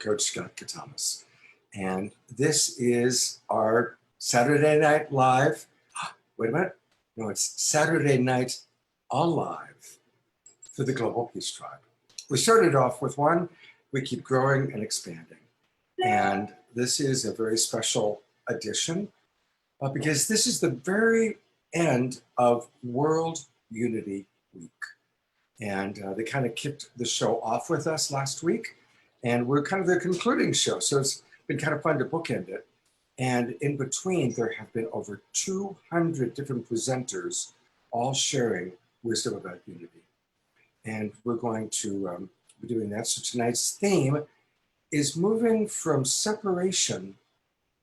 Coach Scott Katamas. And this is our Saturday Night Live. Wait a minute. No, it's Saturday Night Alive for the Global Peace Tribe. We started off with one. We keep growing and expanding. And this is a very special edition because this is the very end of World Unity Week. And they kind of kicked the show off with us last week. And we're kind of the concluding show. So it's been kind of fun to bookend it. And in between, there have been over 200 different presenters all sharing wisdom about unity. And we're going to be doing that. So tonight's theme is moving from separation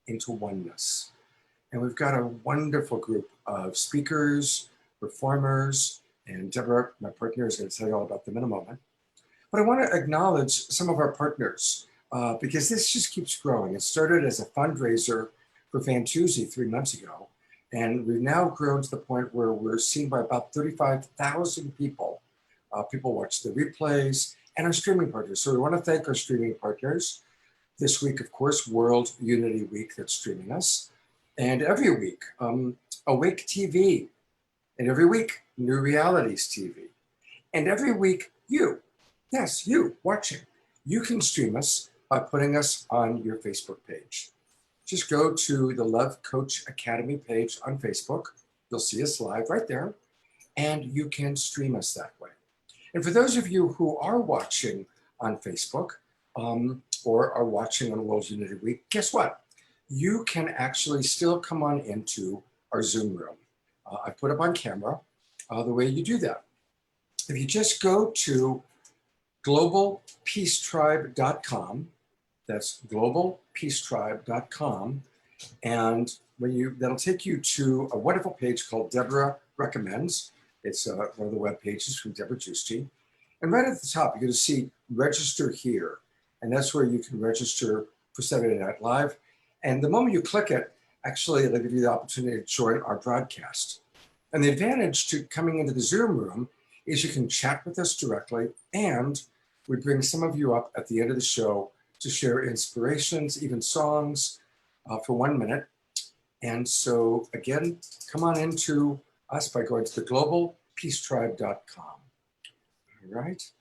into oneness. And we've got a wonderful group of speakers, performers, and Deborah, my partner, is going to tell you all about them in a moment. But I want to acknowledge some of our partners because this just keeps growing. It started as a fundraiser for Fantuzzi 3 months ago, and we've now grown to the point where we're seen by about 35,000 people. People watch the replays and our streaming partners. So we want to thank our streaming partners. This week, of course, World Unity Week that's streaming us. And every week, Awake TV. And every week, New Realities TV. And every week, you, yes, you watching, you can stream us by putting us on your Facebook page. Just go to the Love Coach Academy page on Facebook. You'll see us live right there, and you can stream us that way. And for those of you who are watching on Facebook or are watching on World Unity Week, guess what? You can actually still come on into our Zoom room. I put up on camera the way you do that. If you just go to globalpeacetribe.com, that's globalpeacetribe.com, and that'll take you to a wonderful page called Deborah Recommends. It's one of the web pages from Deborah Giusti. And right at the top, you're going to see register here. And that's where you can register for Saturday Night Live. And the moment you click it, actually, it'll give you the opportunity to join our broadcast. And the advantage to coming into the Zoom room is you can chat with us directly, and we bring some of you up at the end of the show to share inspirations, even songs for 1 minute. And so again, come on into us by going to the globalpeacetribe.com. All right.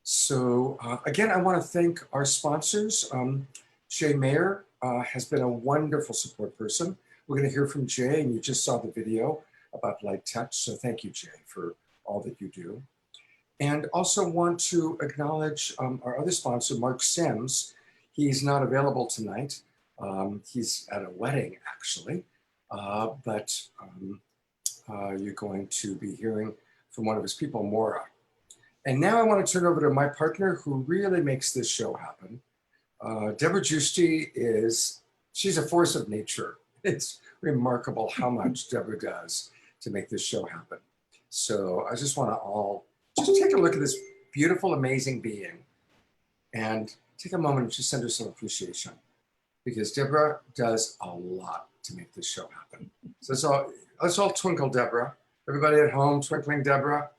So again, I want to thank our sponsors. Jay Mayer has been a wonderful support person. We're going to hear from Jay, and you just saw the video about light touch. So thank you, Jay, for all that you do. And also want to acknowledge our other sponsor, Mark Sims. He's not available tonight. He's at a wedding, actually. But you're going to be hearing from one of his people, Maura. And now I want to turn over to my partner who really makes this show happen. Deborah Giusti she's a force of nature. It's remarkable how much Deborah does to make this show happen. So I just want to just take a look at this beautiful, amazing being and take a moment and just send her some appreciation, because Deborah does a lot to make this show happen. So let's all twinkle Deborah. Everybody at home, twinkling Deborah.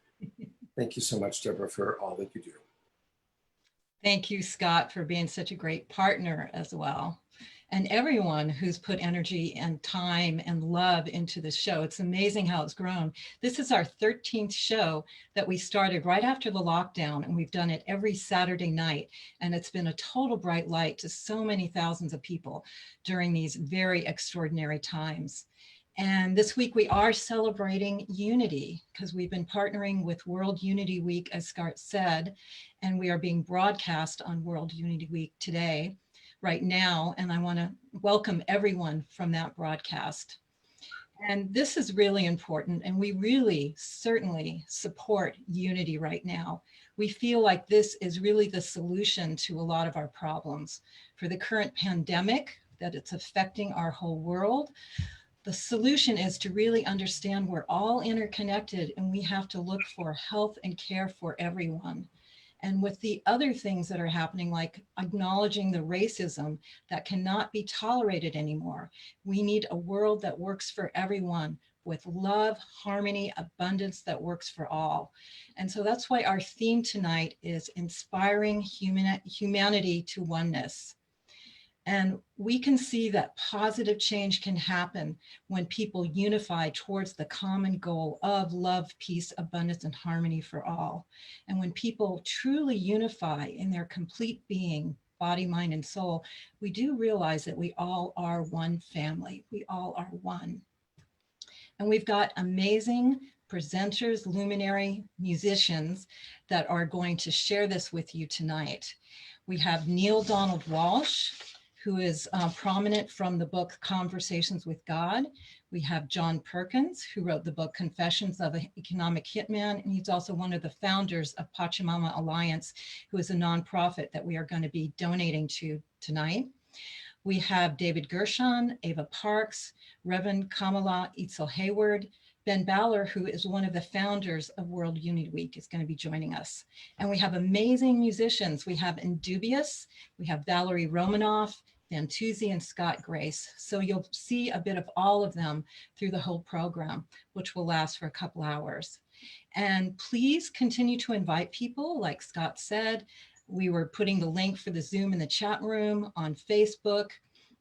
Thank you so much, Deborah, for all that you do. Thank you, Scott, for being such a great partner as well. And everyone who's put energy and time and love into this show. It's amazing how it's grown. This is our 13th show that we started right after the lockdown, and we've done it every Saturday night. And it's been a total bright light to so many thousands of people during these very extraordinary times. And this week we are celebrating unity because we've been partnering with World Unity Week, as Scott said, and we are being broadcast on World Unity Week today, right now. And I want to welcome everyone from that broadcast. And this is really important, and we really certainly support unity right now. We feel like this is really the solution to a lot of our problems. For the current pandemic, that it's affecting our whole world, the solution is to really understand we're all interconnected, and we have to look for health and care for everyone. And with the other things that are happening, like acknowledging the racism that cannot be tolerated anymore, we need a world that works for everyone, with love, harmony, abundance that works for all. And so that's why our theme tonight is inspiring humanity to oneness. And we can see that positive change can happen when people unify towards the common goal of love, peace, abundance, and harmony for all. And when people truly unify in their complete being, body, mind, and soul, we do realize that we all are one family. We all are one. And we've got amazing presenters, luminary musicians that are going to share this with you tonight. We have Neale Donald Walsch, who is prominent from the book Conversations with God. We have John Perkins, who wrote the book Confessions of an Economic Hitman, and he's also one of the founders of Pachamama Alliance, who is a nonprofit that we are going to be donating to tonight. We have David Gershon, Ava Parks, Reverend Kamala Itzel Hayward, Ben Baller, who is one of the founders of World Unity Week, is going to be joining us. And we have amazing musicians. We have Indubious, we have Valerie Romanoff, Fantuzzi, and Scott Grace. So you'll see a bit of all of them through the whole program, which will last for a couple hours. And please continue to invite people, like Scott said. We were putting the link for the Zoom in the chat room on Facebook,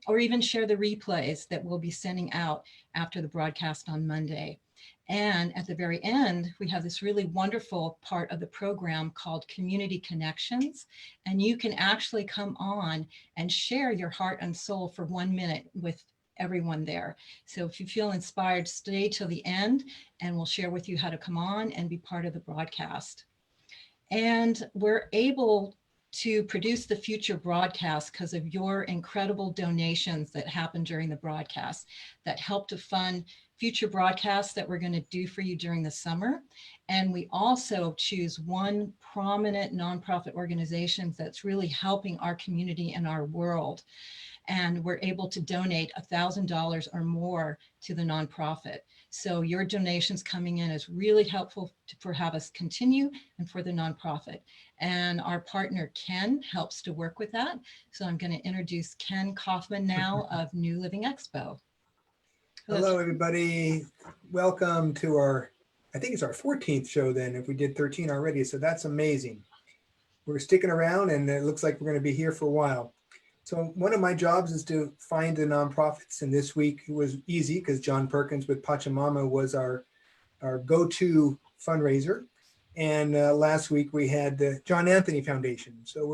or even share the replays that we'll be sending out after the broadcast on Monday. And at the very end, we have this really wonderful part of the program called Community Connections. And you can actually come on and share your heart and soul for 1 minute with everyone there. So if you feel inspired, stay till the end and we'll share with you how to come on and be part of the broadcast. And we're able to produce the future broadcast because of your incredible donations that happen during the broadcast that help to fund future broadcasts that we're going to do for you during the summer. And we also choose one prominent nonprofit organization that's really helping our community and our world. And we're able to donate $1,000 or more to the nonprofit. So your donations coming in is really helpful for have us continue and for the nonprofit. And our partner, Ken, helps to work with that. So I'm going to introduce Ken Kaufman now of New Living Expo. Hello, everybody. Welcome to our, I think it's our 14th show then, if we did 13 already. So that's amazing. We're sticking around and it looks like we're going to be here for a while. So one of my jobs is to find the nonprofits. And this week it was easy because John Perkins with Pachamama was our go-to fundraiser. And last week we had the John Anthony Foundation. So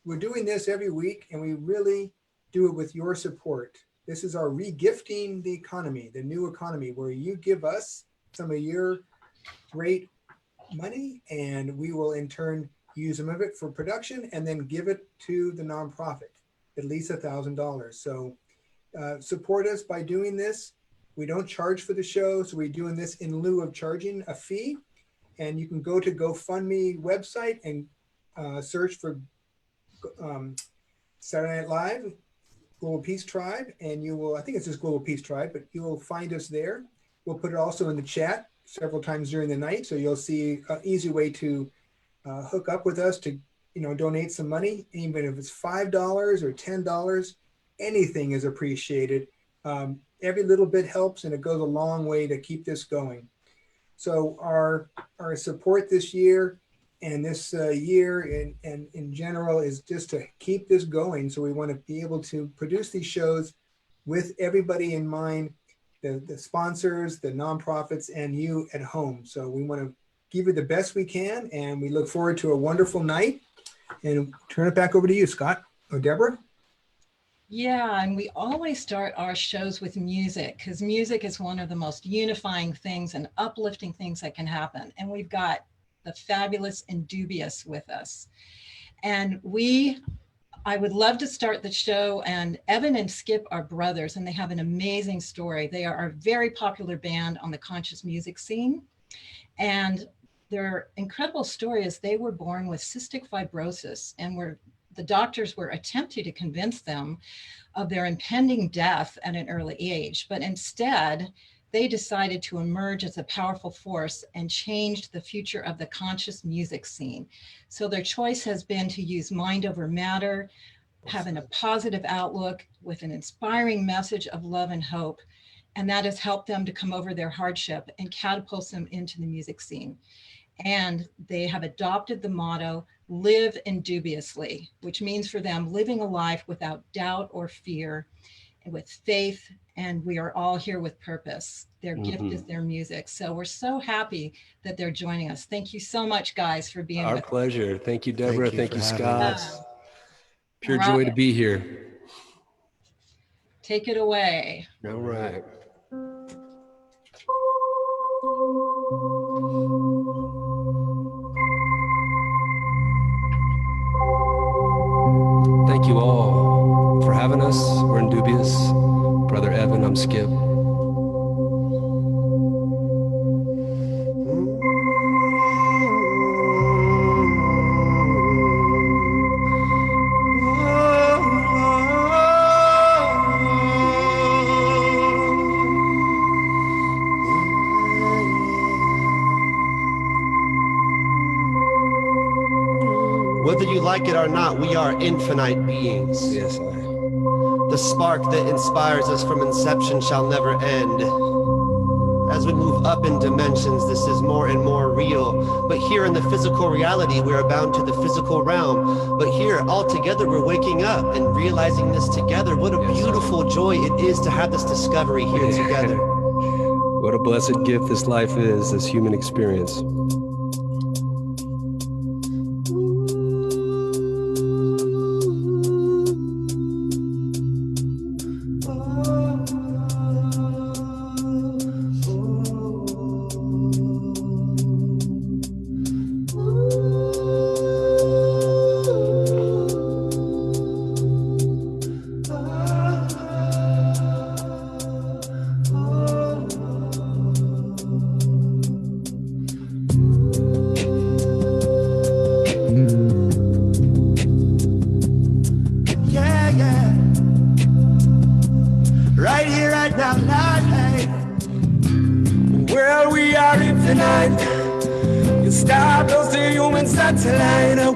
we're doing this every week and we really do it with your support. This is our regifting the economy, the new economy, where you give us some of your great money and we will in turn use some of it for production and then give it to the nonprofit, at least $1,000. So support us by doing this. We don't charge for the show, so we're doing this in lieu of charging a fee. And you can go to GoFundMe website and search for Saturday Night Live, Global Peace Tribe, and you will, I think it's just Global Peace Tribe, but you will find us there. We'll put it also in the chat several times during the night, so you'll see an easy way to hook up with us to, donate some money, even if it's $5 or $10, anything is appreciated. Every little bit helps, and it goes a long way to keep this going. So our support this year and this year and in general is just to keep this going. So we want to be able to produce these shows with everybody in mind, the sponsors, the nonprofits, and you at home. So we want to give you the best we can, and we look forward to a wonderful night. And turn it back over to you, Scott or Deborah. Yeah, and we always start our shows with music because music is one of the most unifying things and uplifting things that can happen. And we've got the fabulous Indubious with us. And I would love to start the show, and Evan and Skip are brothers and they have an amazing story. They are a very popular band on the conscious music scene. And their incredible story is they were born with cystic fibrosis and the doctors were attempting to convince them of their impending death at an early age, but instead they decided to emerge as a powerful force and changed the future of the conscious music scene. So their choice has been to use mind over matter, having a positive outlook with an inspiring message of love and hope. And that has helped them to come over their hardship and catapult them into the music scene. And they have adopted the motto, live indubiously, which means for them living a life without doubt or fear, and with faith, and we are all here with purpose. Their gift is their music. So we're so happy that they're joining us. Thank you so much, guys, for being Our with pleasure. Thank you, Deborah. Thank you, Scott. Pure All joy right. to be here. Take it away. All right. Thank you all for having us. We're Indubious. Brother Evan, I'm Skip. Whether you like it or not, we are infinite beings. Yes, The spark that inspires us from inception shall never end. As we move up in dimensions, this is more and more real. But here in the physical reality, we are bound to the physical realm. But here, all together, we're waking up and realizing this together. What a beautiful joy it is to have this discovery here together. What a blessed gift this life is, this human experience.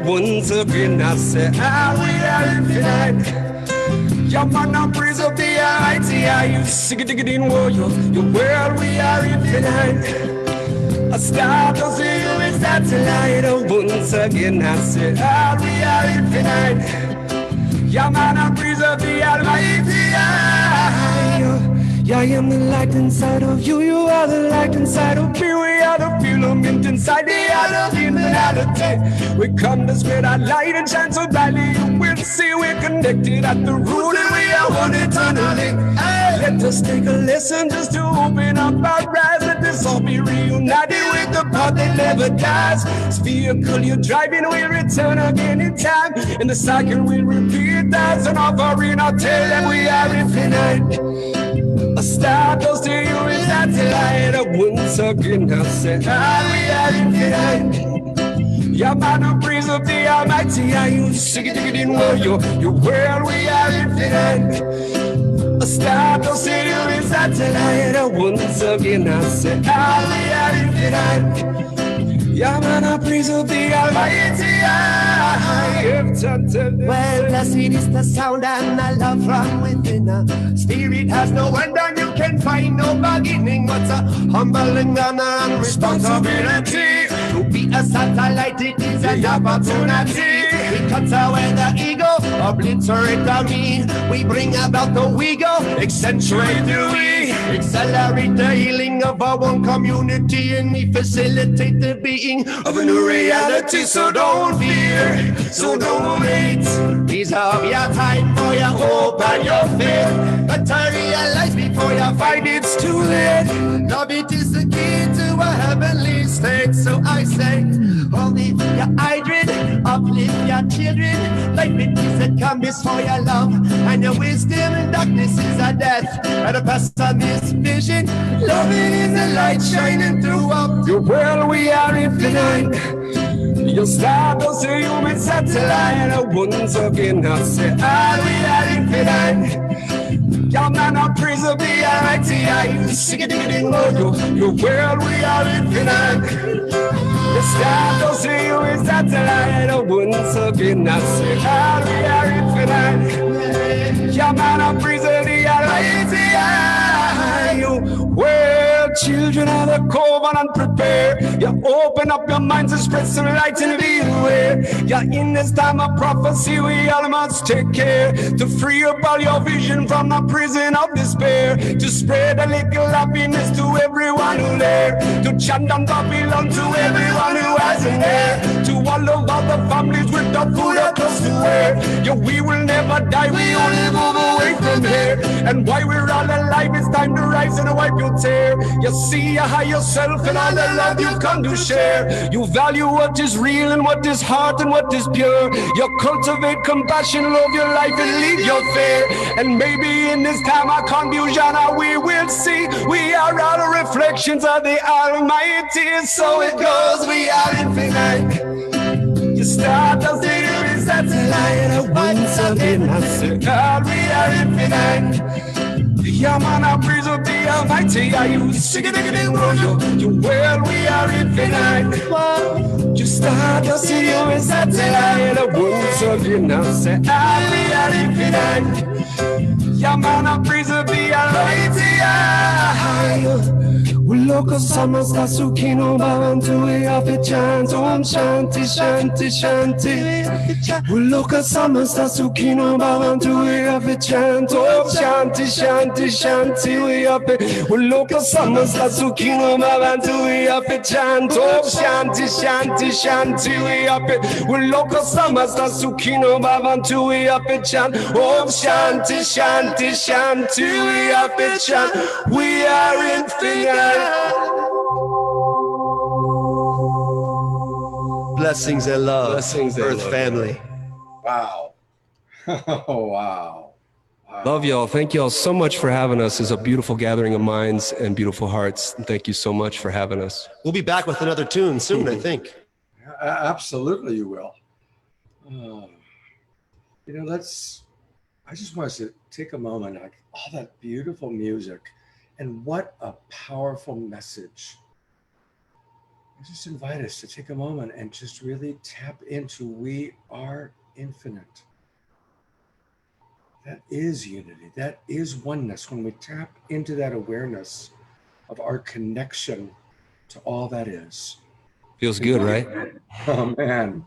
Once again I say, we are infinite. Your man and praise of the Almighty, are you sick of in warrior? Your world, we are infinite. A star to see you in satellite. Once again I say, we are infinite. Your man and praise of the Almighty, I am the light inside of you, you are the light inside of me. We are the filament inside the other infinality. We come to spread our light and shine so brightly. You will see we're connected at the root and we are one eternally. Let us take a lesson just to open up our eyes. Let this all be reunited with the part that never dies. This vehicle you're driving will return again in time, and the cycle will repeat. That's an offering. I'll tell them we are infinite. A star goes to you in satellite. Once again I say, we are infinite. Your man who brings up the Almighty, are you sick of in your world, we are infinite. A star goes to you in satellite. Once again I say, we are infinite. Your man who brings up the Almighty, well, blessed is the sound and the love from within. Spirit has no end and you can find no beginning. What's a humbling honor and responsibility? To be a satellite, it is an opportunity. We cut away the ego, obliterate the me. We bring about the we go, accentuate the we. Accelerate the healing of our one community, and we facilitate the being of a new reality. So don't fear, so don't wait. Reserve your time for your hope and your faith. But I realize before you find it's too late. Love it is the key to a heavenly state. So I say, hold it your hydrate, uplift your children. Life it is that comes for your love and your wisdom. Darkness is a death and a past on this vision. Love it is a light shining throughout your world. We are infinite. Your star goes to you with satellite. Once again I say, we are infinite. Your man of praise of the Almighty, are you sick of it in your world, we are infinite. The star goes to you with satellite. Once again I say, we are infinite. Your man of praise of the Almighty, children of the covenant prepare. You open up your minds and spread some light and be aware. Yeah, in this time of prophecy, we all must take care to free up all your vision from the prison of despair, to spread a little happiness to everyone who there, to chant down Babylon to everyone who has an heir, to all of other families with the food or clothes to wear. Yeah, we will never die, we only move away from here. And while we're all alive, it's time to rise and wipe your tear. You see you high yourself and all the love you've come to share. You value what is real and what is heart and what is pure. You cultivate compassion, love your life and leave your fear. And maybe in this time of confusion we will see we are all reflections of the Almighty. So it goes, we are infinite. You start to see there is that light. Once again I say, God, we are infinite. Yeah, man, I praise of the Almighty. Are you sick of you? Well, we are infinite. You start to see there is that light. Once again I say, God, we are infinite. Yeah, man, I praise of the Almighty. Loka samasta sukhino bhavantu api chant om shanti shanti shanti. Loka samasta sukhino bhavantu api chant om shanti shanti shanti. Loka samasta sukhino bhavantu api chant om shanti shanti shanti. Loka samasta sukhino bhavantu api chant om shanti shanti shanti. We are infinite. Blessings and love, Blessings and Earth love. family. Wow. Oh, wow. Wow. Love y'all. Thank y'all so much for having us. It's a beautiful gathering of minds and beautiful hearts. And thank you so much for having us. We'll be back with another tune soon, I think. Absolutely, you will. I just want us to take a moment, like all that beautiful music, and what a powerful message. I just invite us to take a moment and just really tap into we are infinite. That is unity. That is oneness. When we tap into that awareness of our connection to all that is. Feels good, right? Oh, man.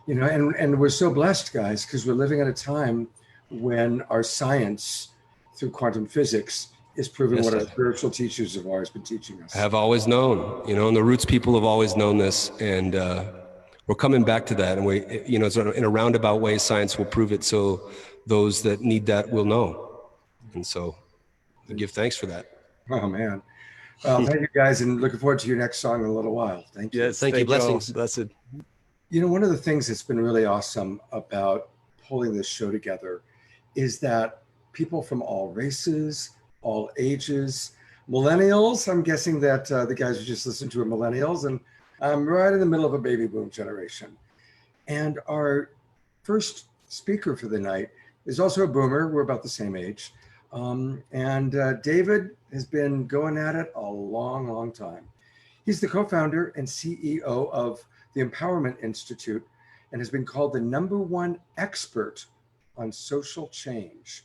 And we're so blessed, guys, because we're living at a time when our science through quantum physics is proving what our spiritual teachers have always been teaching us. I have always known, and the roots people have always known this, and we're coming back to that. And it's in a roundabout way, science will prove it. So those that need that will know. And so we give thanks for that. Oh, man. Well, thank you, guys, and looking forward to your next song in a little while. Thank you. Yes, thank you. Blessings. Blessed. One of the things that's been really awesome about pulling this show together is that people from all races, all ages, millennials, I'm guessing that the guys who just listened to are millennials, and I'm right in the middle of a baby boom generation. And our first speaker for the night is also a boomer. We're about the same age. And David has been going at it a long, long time. He's the co-founder and CEO of the Empowerment Institute and has been called the #1 expert on social change.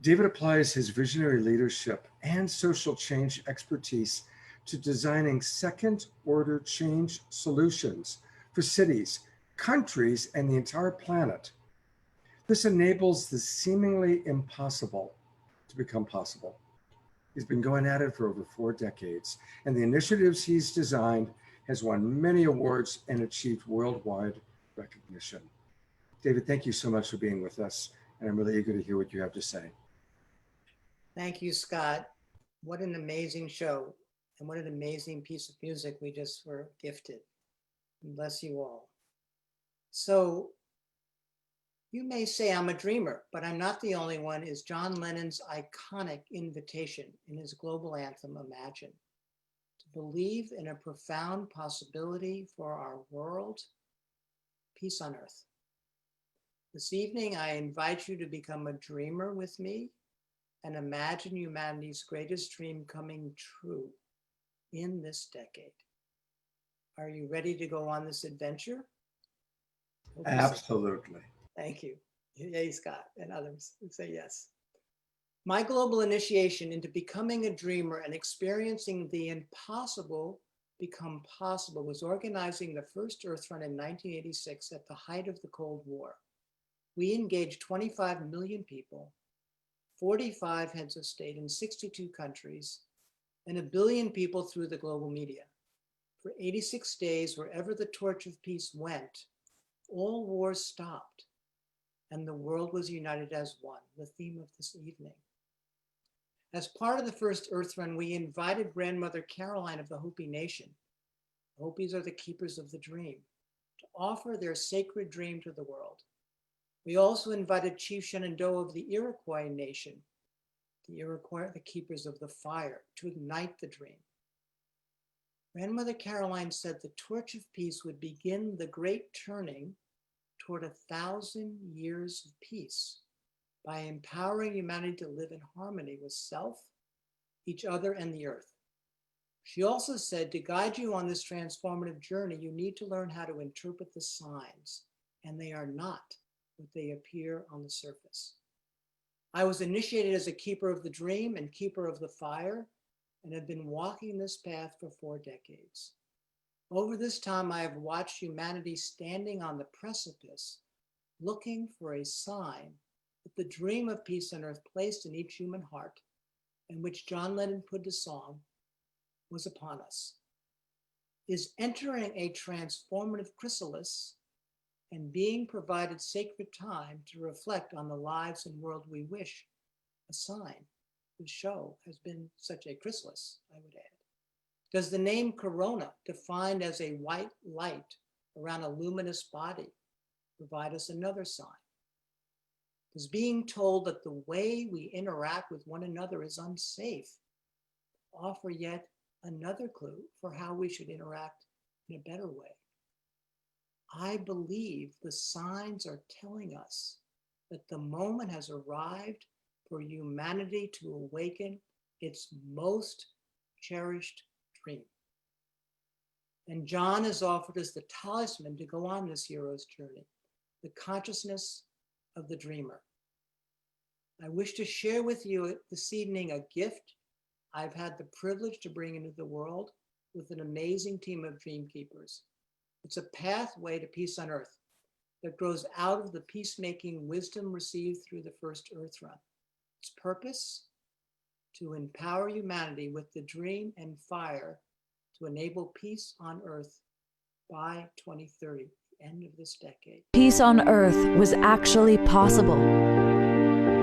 David applies his visionary leadership and social change expertise to designing second-order change solutions for cities, countries, and the entire planet. This enables the seemingly impossible to become possible. He's been going at it for over 4 decades, and the initiatives he's designed has won many awards and achieved worldwide recognition. David, thank you so much for being with us, and I'm really eager to hear what you have to say. Thank you, Scott. What an amazing show, and what an amazing piece of music we just were gifted. Bless you all. So, you may say I'm a dreamer, but I'm not the only one, is John Lennon's iconic invitation in his global anthem, Imagine, to believe in a profound possibility for our world, peace on earth. This evening, I invite you to become a dreamer with me and imagine humanity's greatest dream coming true in this decade. Are you ready to go on this adventure? Absolutely. Thank you. Yay, Scott, and others who say yes. My global initiation into becoming a dreamer and experiencing the impossible become possible was organizing the first Earth Run in 1986 at the height of the Cold War. We engaged 25 million people, 45 heads of state in 62 countries, and 1 billion people through the global media. For 86 days, wherever the torch of peace went, all wars stopped, and the world was united as one, the theme of this evening. As part of the first Earth Run, we invited Grandmother Caroline of the Hopi Nation, the Hopis are the keepers of the dream, to offer their sacred dream to the world. We also invited Chief Shenandoah of the Iroquois Nation, the Iroquois, the keepers of the fire, to ignite the dream. Grandmother Caroline said the torch of peace would begin the great turning toward 1,000 years of peace by empowering humanity to live in harmony with self, each other, and the earth. She also said, to guide you on this transformative journey, you need to learn how to interpret the signs, and they are not what they appear on the surface. I was initiated as a keeper of the dream and keeper of the fire, and have been walking this path for 4 decades. Over this time, I have watched humanity standing on the precipice, looking for a sign that the dream of peace on earth placed in each human heart, in which John Lennon put a song, was upon us, is entering a transformative chrysalis and being provided sacred time to reflect on the lives and world we wish a sign. The show has been such a chrysalis, I would add. Does the name corona, defined as a white light around a luminous body, provide us another sign? Does being told that the way we interact with one another is unsafe offer yet another clue for how we should interact in a better way? I believe the signs are telling us that the moment has arrived for humanity to awaken its most cherished dream. And John has offered us the talisman to go on this hero's journey, the consciousness of the dreamer. I wish to share with you this evening a gift I've had the privilege to bring into the world with an amazing team of dream keepers. It's a pathway to peace on earth that grows out of the peacemaking wisdom received through the first Earth Run. Its purpose, to empower humanity with the dream and fire to enable peace on earth by 2030, the end of this decade. Peace on earth was actually possible.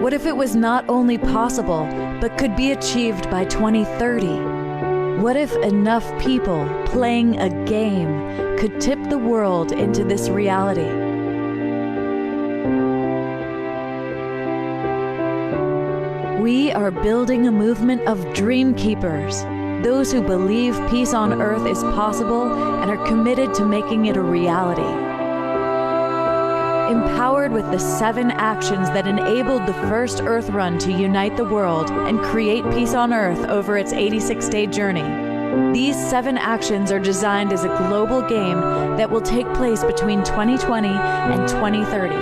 What if it was not only possible, but could be achieved by 2030? What if enough people playing a game could tip the world into this reality? We are building a movement of dream keepers, those who believe peace on earth is possible and are committed to making it a reality. Empowered with the 7 actions that enabled the first Earth Run to unite the world and create peace on earth over its 86-day journey, these 7 actions are designed as a global game that will take place between 2020 and 2030.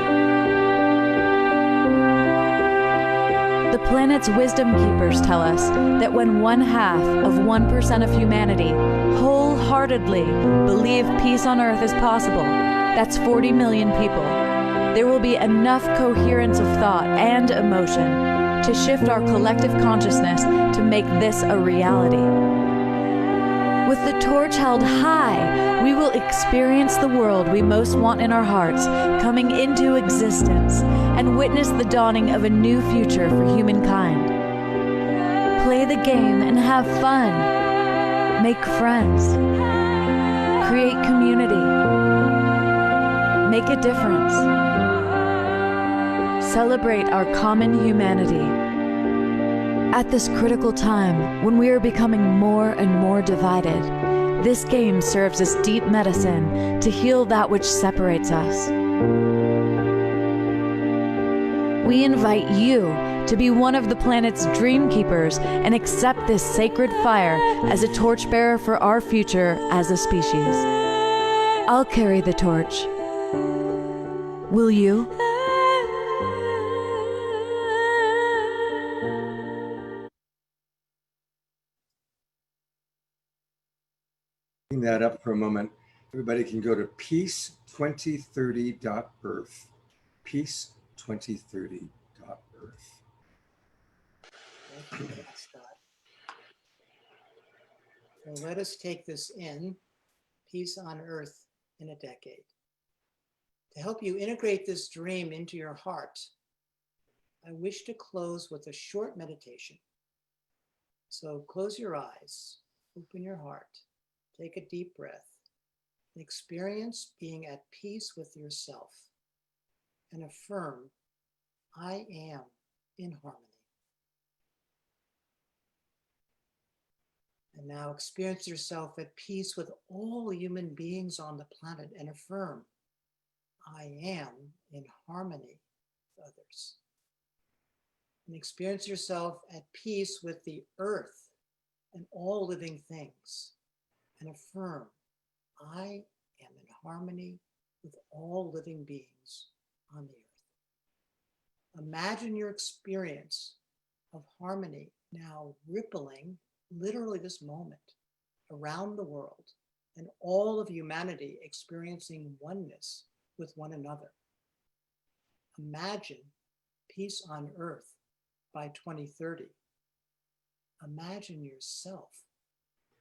The planet's wisdom keepers tell us that when 1/2 of 1% of humanity wholeheartedly believe peace on earth is possible, that's 40 million people, there will be enough coherence of thought and emotion to shift our collective consciousness to make this a reality. With the torch held high, we will experience the world we most want in our hearts coming into existence and witness the dawning of a new future for humankind. Play the game and have fun. Make friends. Create community. Make a difference. Celebrate our common humanity. At this critical time, when we are becoming more and more divided, this game serves as deep medicine to heal that which separates us. We invite you to be one of the planet's dream keepers and accept this sacred fire as a torchbearer for our future as a species. I'll carry the torch. Will you? that up for a moment, everybody can go to peace2030.earth. Peace2030.earth. Thank you, Scott. So let us take this in, Peace on Earth in a Decade. To help you integrate this dream into your heart, I wish to close with a short meditation. So close your eyes, open your heart, take a deep breath, and experience being at peace with yourself, and affirm, I am in harmony. And now experience yourself at peace with all human beings on the planet and affirm, I am in harmony with others. And experience yourself at peace with the earth and all living things and affirm, I am in harmony with all living beings on the earth. Imagine your experience of harmony now rippling literally this moment around the world and all of humanity experiencing oneness with one another. Imagine peace on earth by 2030. Imagine yourself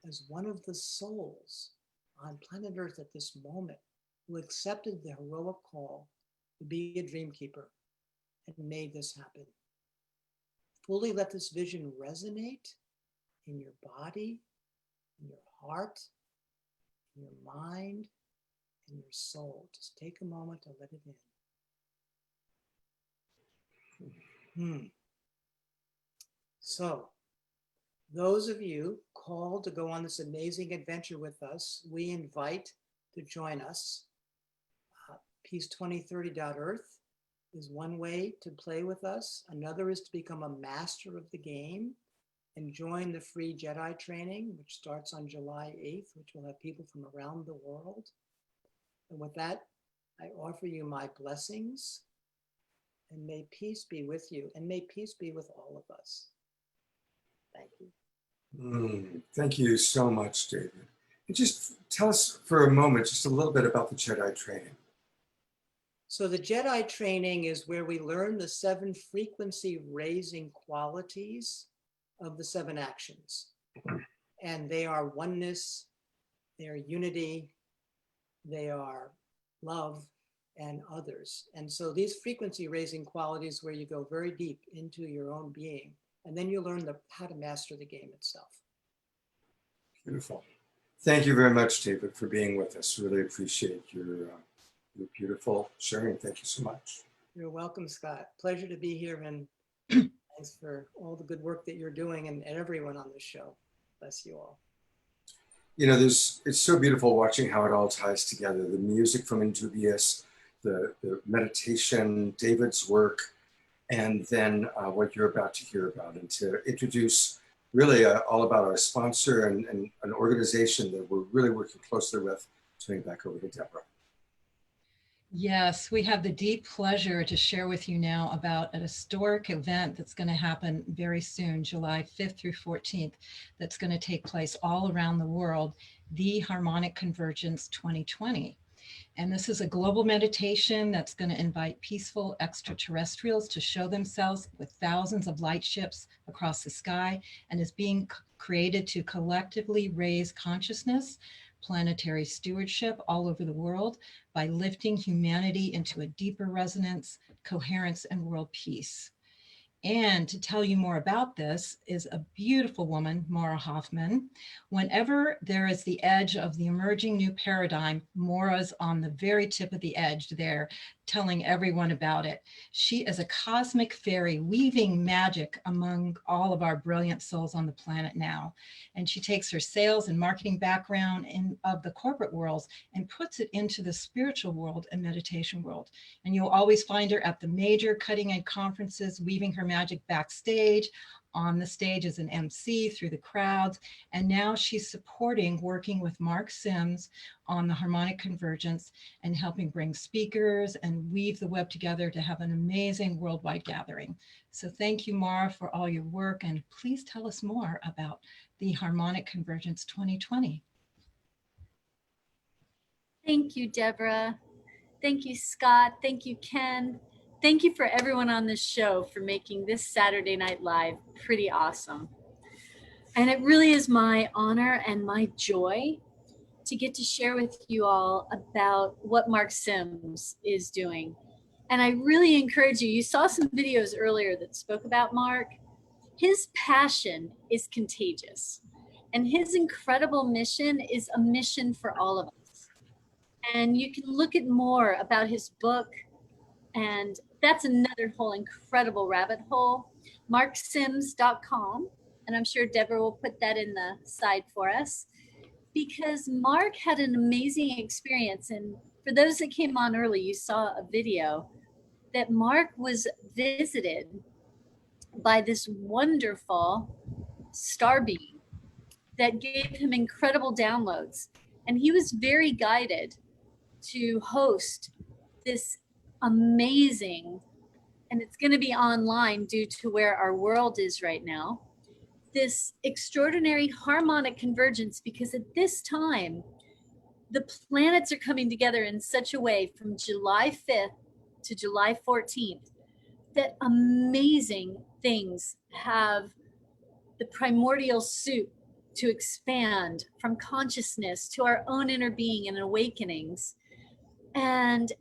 as one of the souls on planet Earth at this moment who accepted the heroic call to be a dream keeper and made this happen. Fully let this vision resonate in your body, in your heart, in your mind, in your soul. Just take a moment to let it in. So, those of you called to go on this amazing adventure with us, we invite to join us. Peace2030.earth is one way to play with us. Another is to become a master of the game and join the free Jedi training, which starts on July 8th, which will have people from around the world. And with that, I offer you my blessings, and may peace be with you, and may peace be with all of us. Thank you. Thank you so much, David. And just tell us for a moment, just a little bit about the Jedi training. So the Jedi training is where we learn the 7 frequency raising qualities of the 7 actions. And they are oneness, they are unity, they are love, and others. And so these frequency raising qualities where you go very deep into your own being, and then you learn how to master the game itself. Beautiful. Thank you very much, David, for being with us. Really appreciate your beautiful sharing. Thank you so much. You're welcome, Scott. Pleasure to be here, and thanks for all the good work that you're doing and everyone on this show. Bless you all. You know, it's so beautiful watching how it all ties together. The music from Indubious, the meditation, David's work, and then what you're about to hear about, and to introduce really all about our sponsor and an organization that we're really working closely with. Turning back over to Deborah. Yes, we have the deep pleasure to share with you now about an historic event that's going to happen very soon, July 5th through 14th, that's going to take place all around the world, the Harmonic Convergence 2020. And this is a global meditation that's going to invite peaceful extraterrestrials to show themselves with thousands of light ships across the sky, and is being created to collectively raise consciousness, planetary stewardship all over the world by lifting humanity into a deeper resonance, coherence, and world peace. And to tell you more about this is a beautiful woman, Maura Hoffman. Whenever there is the edge of the emerging new paradigm, Maura's on the very tip of the edge there, telling everyone about it. She is a cosmic fairy weaving magic among all of our brilliant souls on the planet now. And she takes her sales and marketing background of the corporate worlds and puts it into the spiritual world and meditation world. And you'll always find her at the major cutting edge conferences, weaving her magic backstage, on the stage as an MC, through the crowds. And now she's supporting, working with Mark Sims on the Harmonic Convergence and helping bring speakers and weave the web together to have an amazing worldwide gathering. So thank you, Maura, for all your work. And please tell us more about the Harmonic Convergence 2020. Thank you, Deborah. Thank you, Scott. Thank you, Ken. Thank you for everyone on this show for making this Saturday Night Live pretty awesome. And it really is my honor and my joy to get to share with you all about what Mark Sims is doing. And I really encourage you, you saw some videos earlier that spoke about Mark. His passion is contagious, and his incredible mission is a mission for all of us. And you can look at more about his book, and that's another whole incredible rabbit hole, marksims.com. And I'm sure Deborah will put that in the side for us, because Mark had an amazing experience. And for those that came on early, you saw a video that Mark was visited by this wonderful star being that gave him incredible downloads. And he was very guided to host this amazing, and it's going to be online due to where our world is right now, this extraordinary harmonic convergence, because at this time, the planets are coming together in such a way from July 5th to July 14th that amazing things have the primordial soup to expand from consciousness to our own inner being and awakenings. And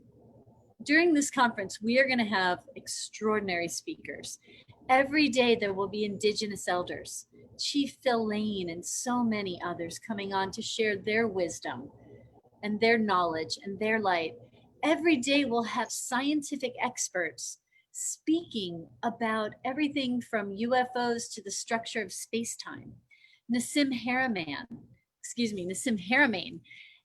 during this conference, we are going to have extraordinary speakers. Every day there will be Indigenous elders, Chief Phil Lane and so many others coming on to share their wisdom and their knowledge and their light. Every day we'll have scientific experts speaking about everything from UFOs to the structure of space-time. Nassim Haramein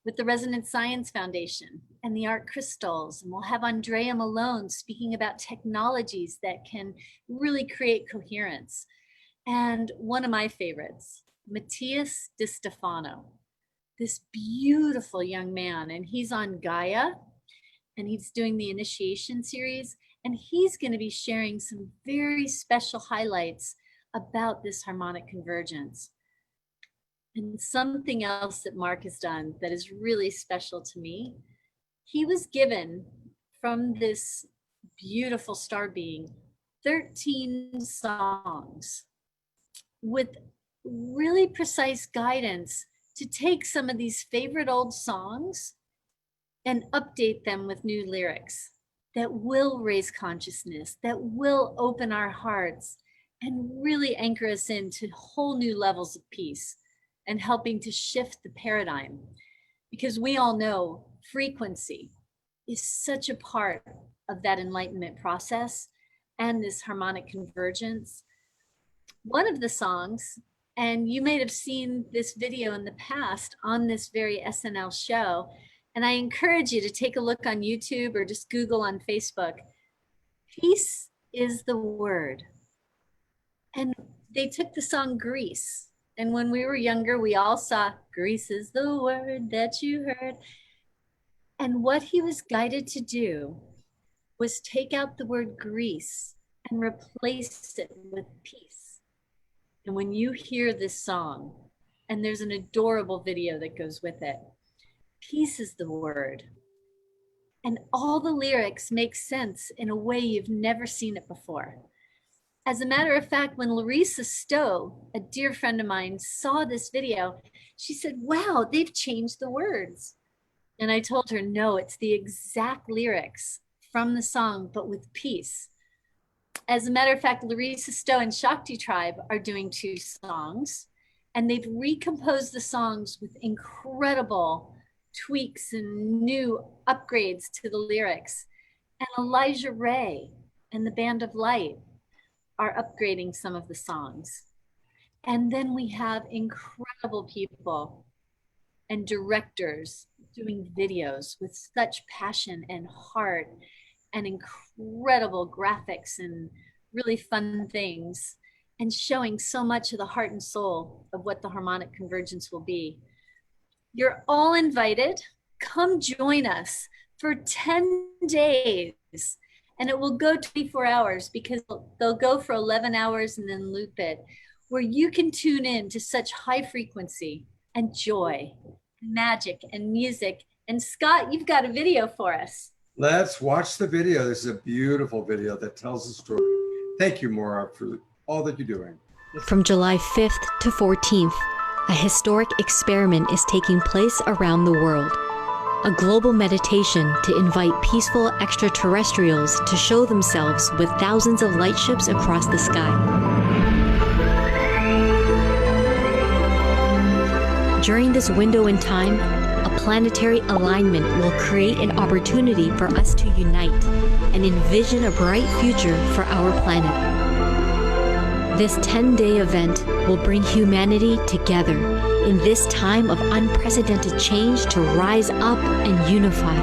with the Resonance Science Foundation and the Art Crystals. And we'll have Andrea Malone speaking about technologies that can really create coherence. And one of my favorites, Matthias Di Stefano, this beautiful young man, and he's on Gaia, and he's doing the initiation series, and he's going to be sharing some very special highlights about this harmonic convergence. And something else that Mark has done that is really special to me, he was given from this beautiful star being 13 songs with really precise guidance to take some of these favorite old songs and update them with new lyrics that will raise consciousness, that will open our hearts and really anchor us into whole new levels of peace and helping to shift the paradigm. Because we all know frequency is such a part of that enlightenment process and this harmonic convergence. One of the songs, and you may have seen this video in the past on this very SNL show, and I encourage you to take a look on YouTube or just Google on Facebook. Peace is the word. And they took the song Grease. And when we were younger, we all saw Grease is the word that you heard. And what he was guided to do was take out the word grease and replace it with peace. And when you hear this song, and there's an adorable video that goes with it, peace is the word. And all the lyrics make sense in a way you've never seen it before. As a matter of fact, when Larissa Stowe, a dear friend of mine, saw this video, she said, wow, they've changed the words. And I told her, no, it's the exact lyrics from the song, but with peace. As a matter of fact, Larissa Stowe and Shakti Tribe are doing 2 songs, and they've recomposed the songs with incredible tweaks and new upgrades to the lyrics. And Elijah Ray and the Band of Light are upgrading some of the songs. And then we have incredible people and directors doing videos with such passion and heart and incredible graphics and really fun things, and showing so much of the heart and soul of what the harmonic convergence will be. You're all invited. Come join us for 10 days. And it will go 24 hours because they'll go for 11 hours and then loop it, where you can tune in to such high frequency and joy, magic and music And Scott, you've got a video for us. Let's watch the video. This is a beautiful video that tells the story. Thank you, Maura, for all that you're doing. From July 5th to 14th, a historic experiment is taking place around the world. A global meditation to invite peaceful extraterrestrials to show themselves with thousands of light ships across the sky. During this window in time, a planetary alignment will create an opportunity for us to unite and envision a bright future for our planet. This 10-day event will bring humanity together in this time of unprecedented change to rise up and unify.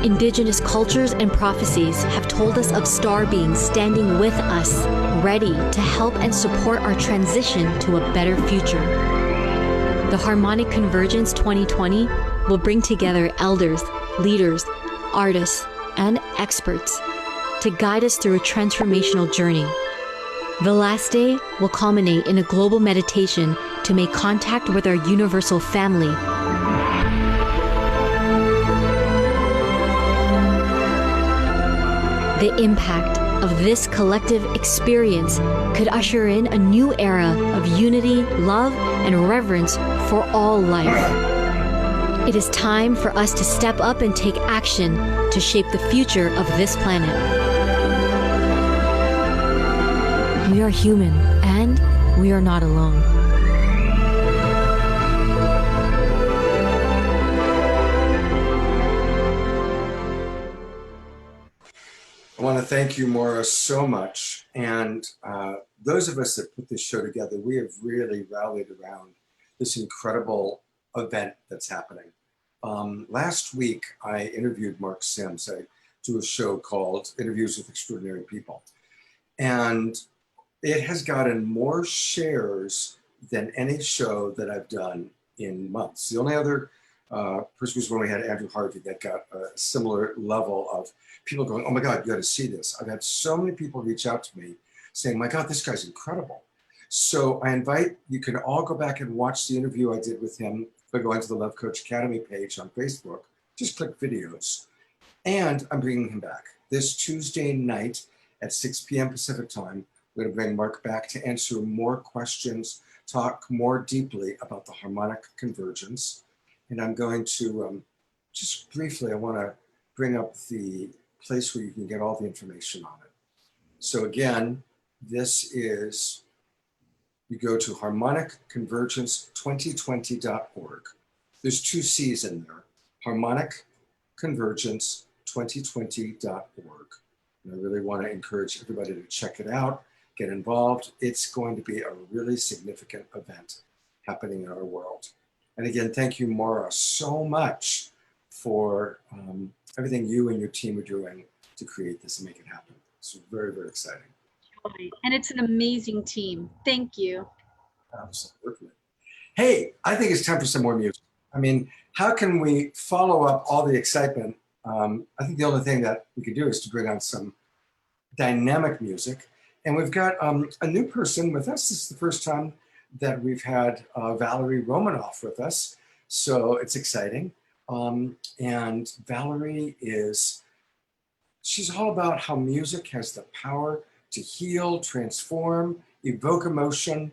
Indigenous cultures and prophecies have told us of star beings standing with us, ready to help and support our transition to a better future. The Harmonic Convergence 2020 will bring together elders, leaders, artists, and experts to guide us through a transformational journey. The last day will culminate in a global meditation to make contact with our universal family. The impact of this collective experience could usher in a new era of unity, love, and reverence for all life. It is time for us to step up and take action to shape the future of this planet. We are human, and we are not alone. I want to thank you, Maura, so much. And those of us that put this show together, we have really rallied around this incredible event that's happening. Last week, I interviewed Mark Sims. I do a show called Interviews with Extraordinary People. And it has gotten more shares than any show that I've done in months. The only other person was when we had Andrew Harvey that got a similar level of people going, oh my God, you got to see this. I've had so many people reach out to me saying, my God, this guy's incredible. So I invite, you can all go back and watch the interview I did with him by going to the Love Coach Academy page on Facebook. Just click videos. And I'm bringing him back this Tuesday night at 6 p.m. Pacific time. We're going to bring Mark back to answer more questions, talk more deeply about the harmonic convergence. And I'm going to, just briefly, I want to bring up the place where you can get all the information on it. So again, this is, you go to harmonicconvergence2020.org. There's 2 C's in there, harmonicconvergence2020.org. And I really want to encourage everybody to check it out. Get involved. It's going to be a really significant event happening in our world. And again, thank you, Maura, so much for everything you and your team are doing to create this and make it happen. It's very, very exciting. And it's an amazing team. Thank you. Absolutely. Hey, I think it's time for some more music. I mean, how can we follow up all the excitement? I think the only thing that we could do is to bring on some dynamic music. And we've got a new person with us. This is the first time that we've had Valerie Romanoff with us. So it's exciting. And Valerie she's all about how music has the power to heal, transform, evoke emotion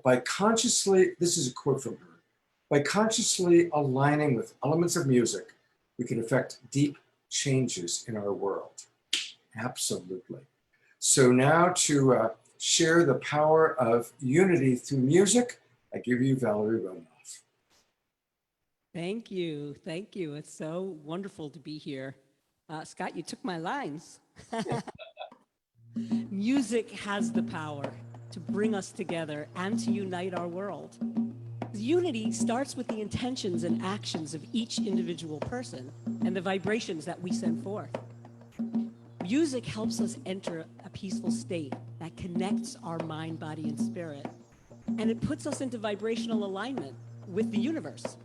by consciously, this is a quote from her, by consciously aligning with elements of music, we can affect deep changes in our world. Absolutely. So now to share the power of unity through music, I give you Valerie Romanoff. Thank you. Thank you. It's so wonderful to be here. Scott, you took my lines. Music has the power to bring us together and to unite our world. Unity starts with the intentions and actions of each individual person and the vibrations that we send forth. Music helps us enter a peaceful state that connects our mind, body, and spirit. And it puts us into vibrational alignment with the universe.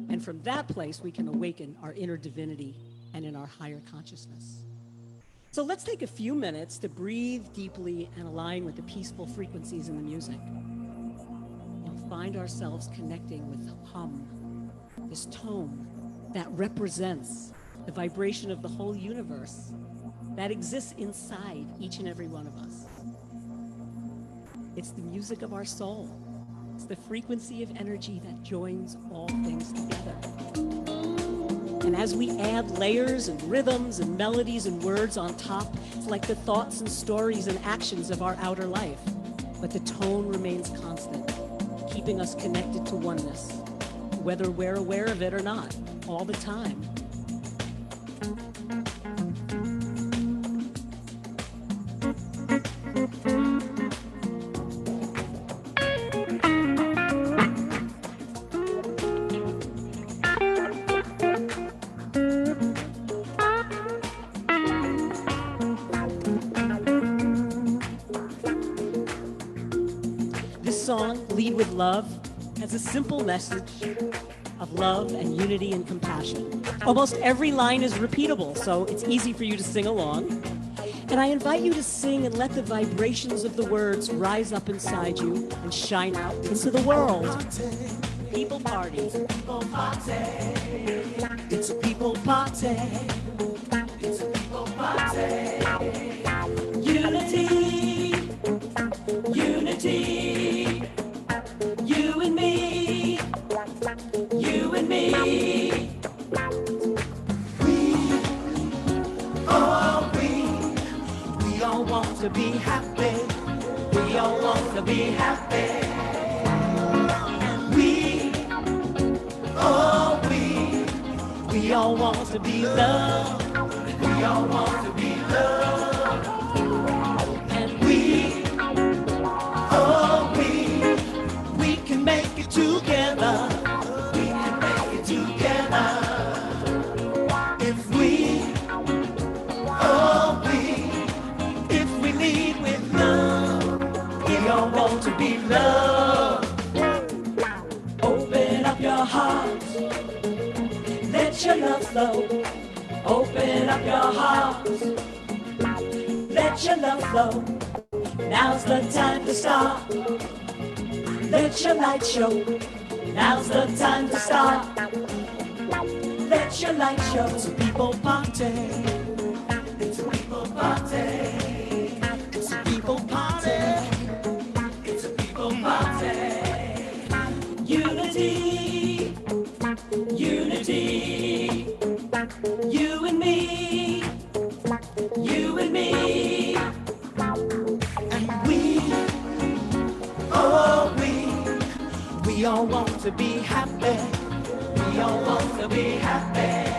And from that place, we can awaken our inner divinity and in our higher consciousness. So let's take a few minutes to breathe deeply and align with the peaceful frequencies in the music. We'll find ourselves connecting with hum, this tone that represents the vibration of the whole universe that exists inside each and every one of us. It's the music of our soul. It's the frequency of energy that joins all things together. And as we add layers and rhythms and melodies and words on top, it's like the thoughts and stories and actions of our outer life. But the tone remains constant, keeping us connected to oneness, whether we're aware of it or not, all the time. Lead with Love has a simple message of love and unity and compassion. Almost every line is repeatable, so it's easy for you to sing along. And I invite you to sing and let the vibrations of the words rise up inside you and shine out into the world. People party. People party. It's a people party. It's a people party. Unity. Unity. You and me, you and me. We all want to be happy. We all want to be happy. We all want to be loved. We all want to be loved. And we can make it together. We can make it together. If we lead with love, we all want to be loved. Open up your heart, let your love flow. Open up your heart, let your love flow. Now's the time to start. Let your light show. Now's the time to start. Let your light show. It's a people party. It's a people party. It's a people party. It's a people party. Unity. Unity. You and me. You and me. And we all want to be happy. We all want to be happy.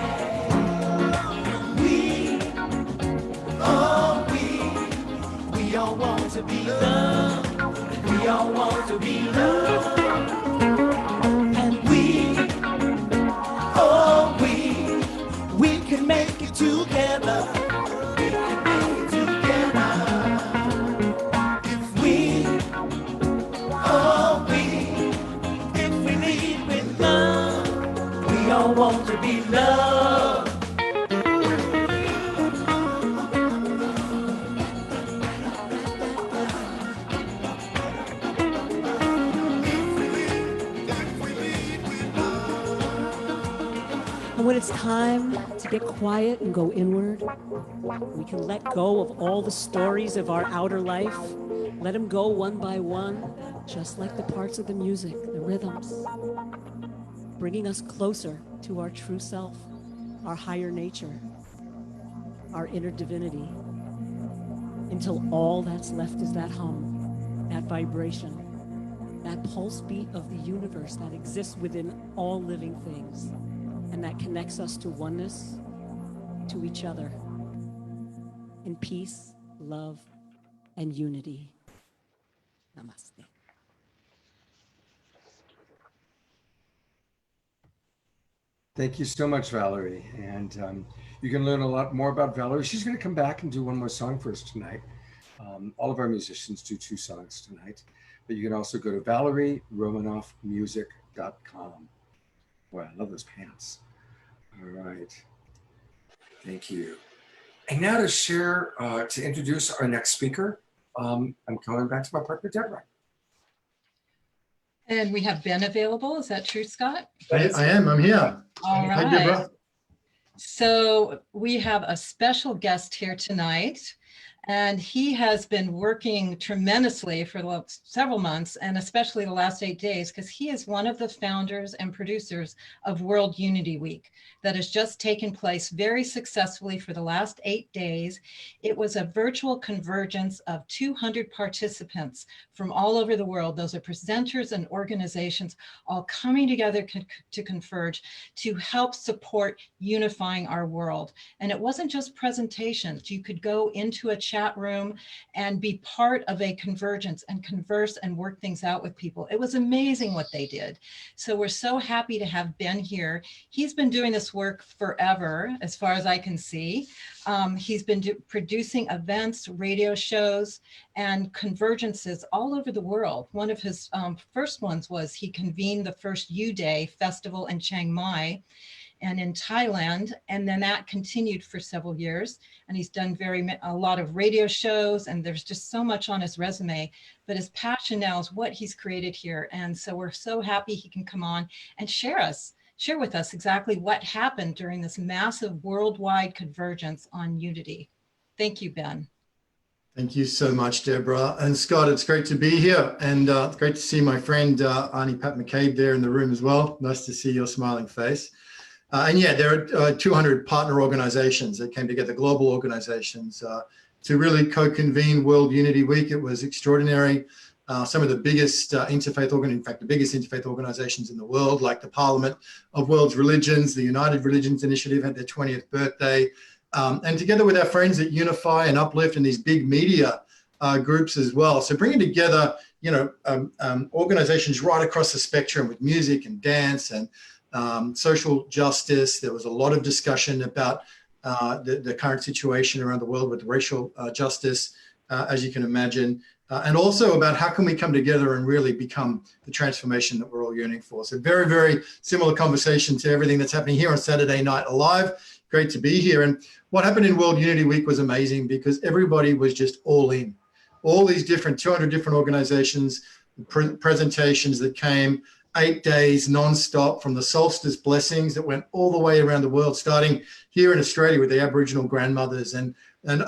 We all want to be loved. We all want to be loved. And we can make it together. We can make it together. If we lead with love, we all want to be loved. And when it's time to get quiet and go inward, we can let go of all the stories of our outer life, let them go one by one, just like the parts of the music, the rhythms, bringing us closer to our true self, our higher nature, our inner divinity, until all that's left is that hum, that vibration, that pulse beat of the universe that exists within all living things, and that connects us to oneness, to each other, in peace, love, and unity. Namaste. Thank you so much, Valerie. And you can learn a lot more about Valerie. She's going to come back and do one more song for us tonight. All of our musicians do 2 songs tonight, but you can also go to ValerieRomanoffMusic.com. Boy, I love those pants. All right. Thank you. And now to share, to introduce our next speaker, I'm coming back to my partner, Deborah. And we have Ben available. Is that true, Scott? I am. I'm here. All Hi, right. Deborah. So we have a special guest here tonight, and he has been working tremendously for several months, and especially the last 8 days, because he is one of the founders and producers of World Unity Week that has just taken place very successfully for the last 8 days. It was a virtual convergence of 200 participants from all over the world. Those are presenters and organizations all coming together to converge to help support unifying our world. And it wasn't just presentations. You could go into a chat room and be part of a convergence and converse and work things out with people. It was amazing what they did. So we're so happy to have Ben here. He's been doing this work forever, as far as I can see. He's been producing events, radio shows, and convergences all over the world. One of his first ones was he convened the first U-Day festival in Chiang Mai and in Thailand, and then that continued for several years. And he's done a lot of radio shows, and there's just so much on his resume. But his passion now is what he's created here. And so we're so happy he can come on and share with us exactly what happened during this massive worldwide convergence on unity. Thank you, Ben. Thank you so much, Deborah. And Scott, it's great to be here. And it's great to see my friend Arnie Pat McCabe there in the room as well. Nice to see your smiling face. And yeah, there are 200 partner organizations that came together, global organizations, to really co-convene World Unity Week. It was extraordinary. Some of the biggest the biggest interfaith organizations in the world, like the Parliament of World's Religions, the United Religions Initiative, had their 20th birthday. And together with our friends at Unify and Uplift and these big media groups as well. So bringing together, organizations right across the spectrum with music and dance and social justice. There was a lot of discussion about the current situation around the world with racial justice, as you can imagine, and also about how can we come together and really become the transformation that we're all yearning for. So very, very similar conversation to everything that's happening here on Saturday Night Live. Great to be here. And what happened in World Unity Week was amazing because everybody was just all in. All these 200 different organizations, presentations that came, 8 days non-stop, from the solstice blessings that went all the way around the world, starting here in Australia with the Aboriginal grandmothers, and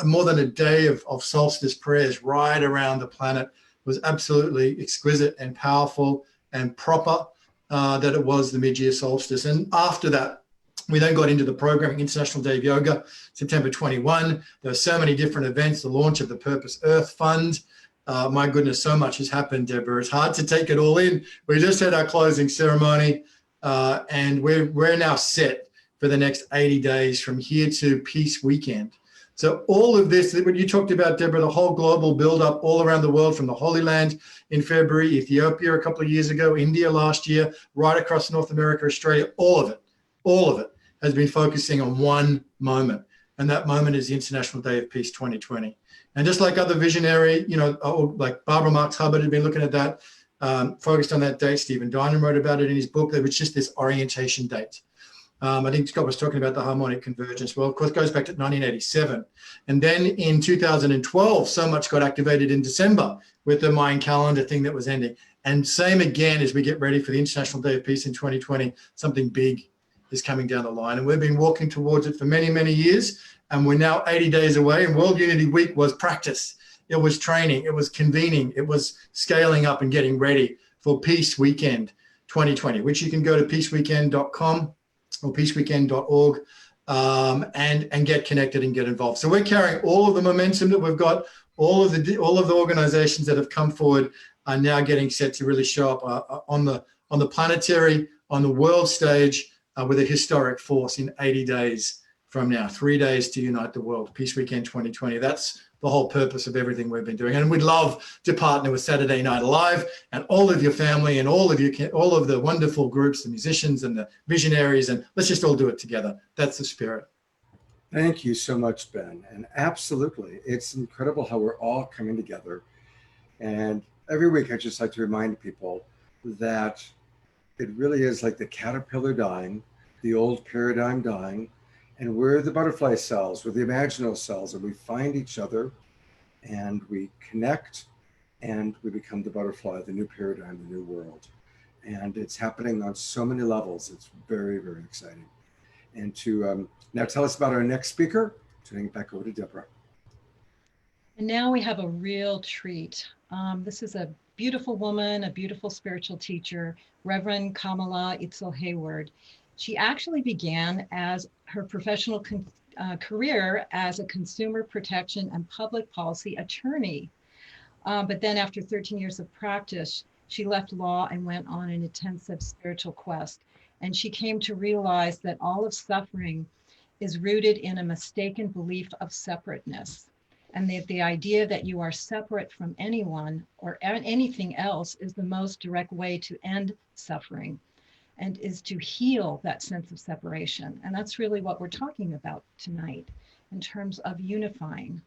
more than a day of solstice prayers right around the planet. Was absolutely exquisite and powerful and proper that it was the mid-year solstice. And after that, we then got into the programming, International Day of Yoga, September 21. There were so many different events, the launch of the Purpose Earth Fund. My goodness, so much has happened, Deborah. It's hard to take it all in. We just had our closing ceremony, and we're now set for the next 80 days from here to Peace Weekend. So all of this, what you talked about, Deborah, the whole global build-up all around the world, from the Holy Land in February, Ethiopia a couple of years ago, India last year, right across North America, Australia, all of it has been focusing on one moment. And that moment is the International Day of Peace 2020. And just like other visionary, like Barbara Marx Hubbard had been looking at that, focused on that date. Stephen Dinan wrote about it in his book. That was just this orientation date. I think Scott was talking about the harmonic convergence. Well, of course, it goes back to 1987. And then in 2012, so much got activated in December with the Mayan calendar thing that was ending. And same again as we get ready for the International Day of Peace in 2020, something big is coming down the line. And we've been walking towards it for many, many years. And we're now 80 days away. And World Unity Week was practice. It was training. It was convening. It was scaling up and getting ready for Peace Weekend 2020, which you can go to peaceweekend.com or peaceweekend.org and get connected and get involved. So we're carrying all of the momentum that we've got. All of the organizations that have come forward are now getting set to really show up on the planetary, on the world stage with a historic force in 80 days from now. 3 days to unite the world. Peace Weekend 2020. That's the whole purpose of everything we've been doing. And we'd love to partner with Saturday Night Live and all of your family and all of the wonderful groups, the musicians and the visionaries, and let's just all do it together. That's the spirit. Thank you so much, Ben. And absolutely, it's incredible how we're all coming together. And every week, I just like to remind people that it really is like the caterpillar dying, the old paradigm dying, and we're the butterfly cells, we're the imaginal cells, and we find each other and we connect and we become the butterfly, the new paradigm, the new world. And it's happening on so many levels. It's very, very exciting. And to now tell us about our next speaker, turning it back over to Deborah. And now we have a real treat. This is a beautiful woman, a beautiful spiritual teacher, Reverend Kamala Itzel Hayward. She actually began as her professional career as a consumer protection and public policy attorney. But then after 13 years of practice, she left law and went on an intensive spiritual quest. And she came to realize that all of suffering is rooted in a mistaken belief of separateness. And that the idea that you are separate from anyone or anything else is the most direct way to end suffering and is to heal that sense of separation. And that's really what we're talking about tonight in terms of unifying.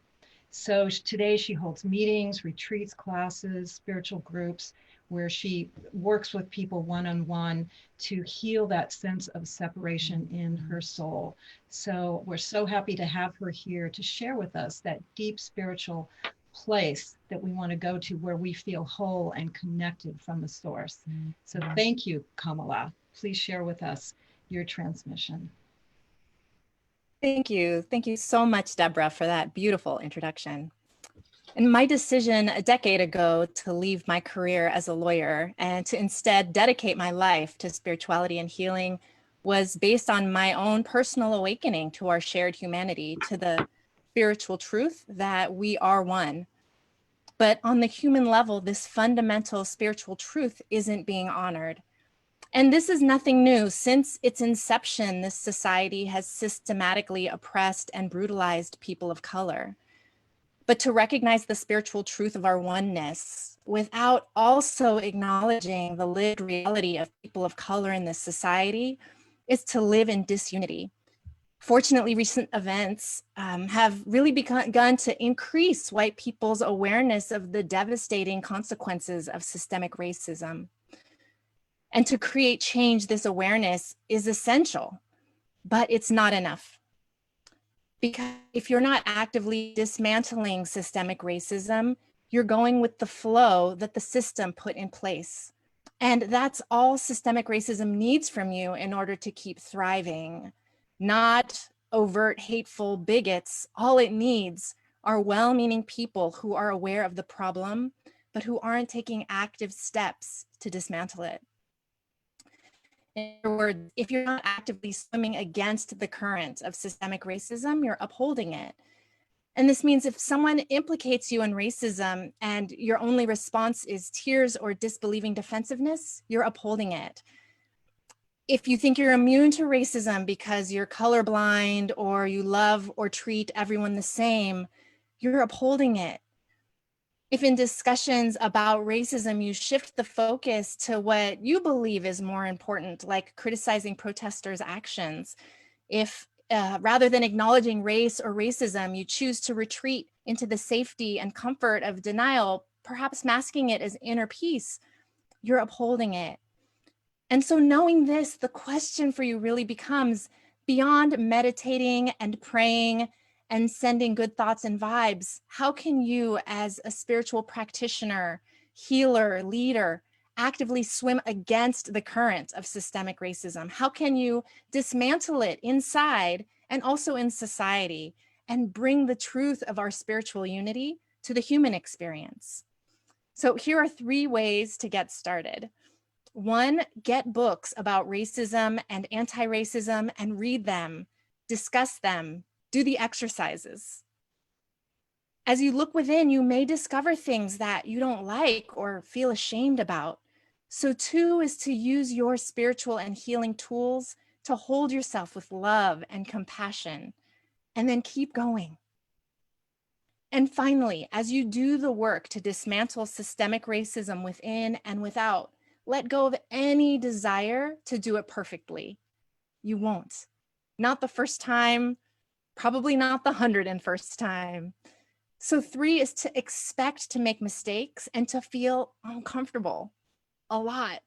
So today she holds meetings, retreats, classes, spiritual groups, where she works with people one-on-one to heal that sense of separation in her soul. So we're so happy to have her here to share with us that deep spiritual place that we want to go to, where we feel whole and connected from the source. So thank you, Kamala. Please share with us your transmission. Thank you. Thank you so much, Deborah, for that beautiful introduction. And my decision a decade ago to leave my career as a lawyer and to instead dedicate my life to spirituality and healing was based on my own personal awakening to our shared humanity, to the spiritual truth that we are one. But on the human level, this fundamental spiritual truth isn't being honored. And this is nothing new. Since its inception, this society has systematically oppressed and brutalized people of color. But to recognize the spiritual truth of our oneness without also acknowledging the lived reality of people of color in this society is to live in disunity. Fortunately, recent events have really begun to increase white people's awareness of the devastating consequences of systemic racism. And to create change, this awareness is essential, but it's not enough. Because if you're not actively dismantling systemic racism, you're going with the flow that the system put in place. And that's all systemic racism needs from you in order to keep thriving. Not overt, hateful bigots. All it needs are well-meaning people who are aware of the problem, but who aren't taking active steps to dismantle it. In other words, if you're not actively swimming against the current of systemic racism, you're upholding it. And this means if someone implicates you in racism and your only response is tears or disbelieving defensiveness, you're upholding it. If you think you're immune to racism because you're colorblind or you love or treat everyone the same, you're upholding it. If in discussions about racism, you shift the focus to what you believe is more important, like criticizing protesters' actions, if rather than acknowledging race or racism, you choose to retreat into the safety and comfort of denial, perhaps masking it as inner peace, you're upholding it. And so knowing this, the question for you really becomes, beyond meditating and praying and sending good thoughts and vibes, how can you as a spiritual practitioner, healer, leader, actively swim against the current of systemic racism? How can you dismantle it inside and also in society and bring the truth of our spiritual unity to the human experience? So here are 3 ways to get started. 1, get books about racism and anti-racism and read them, discuss them, do the exercises. As you look within, you may discover things that you don't like or feel ashamed about. So 2 is to use your spiritual and healing tools to hold yourself with love and compassion, and then keep going. And finally, as you do the work to dismantle systemic racism within and without, let go of any desire to do it perfectly. You won't. Not the first time, probably not the 101st time. So 3 is to expect to make mistakes and to feel uncomfortable a lot.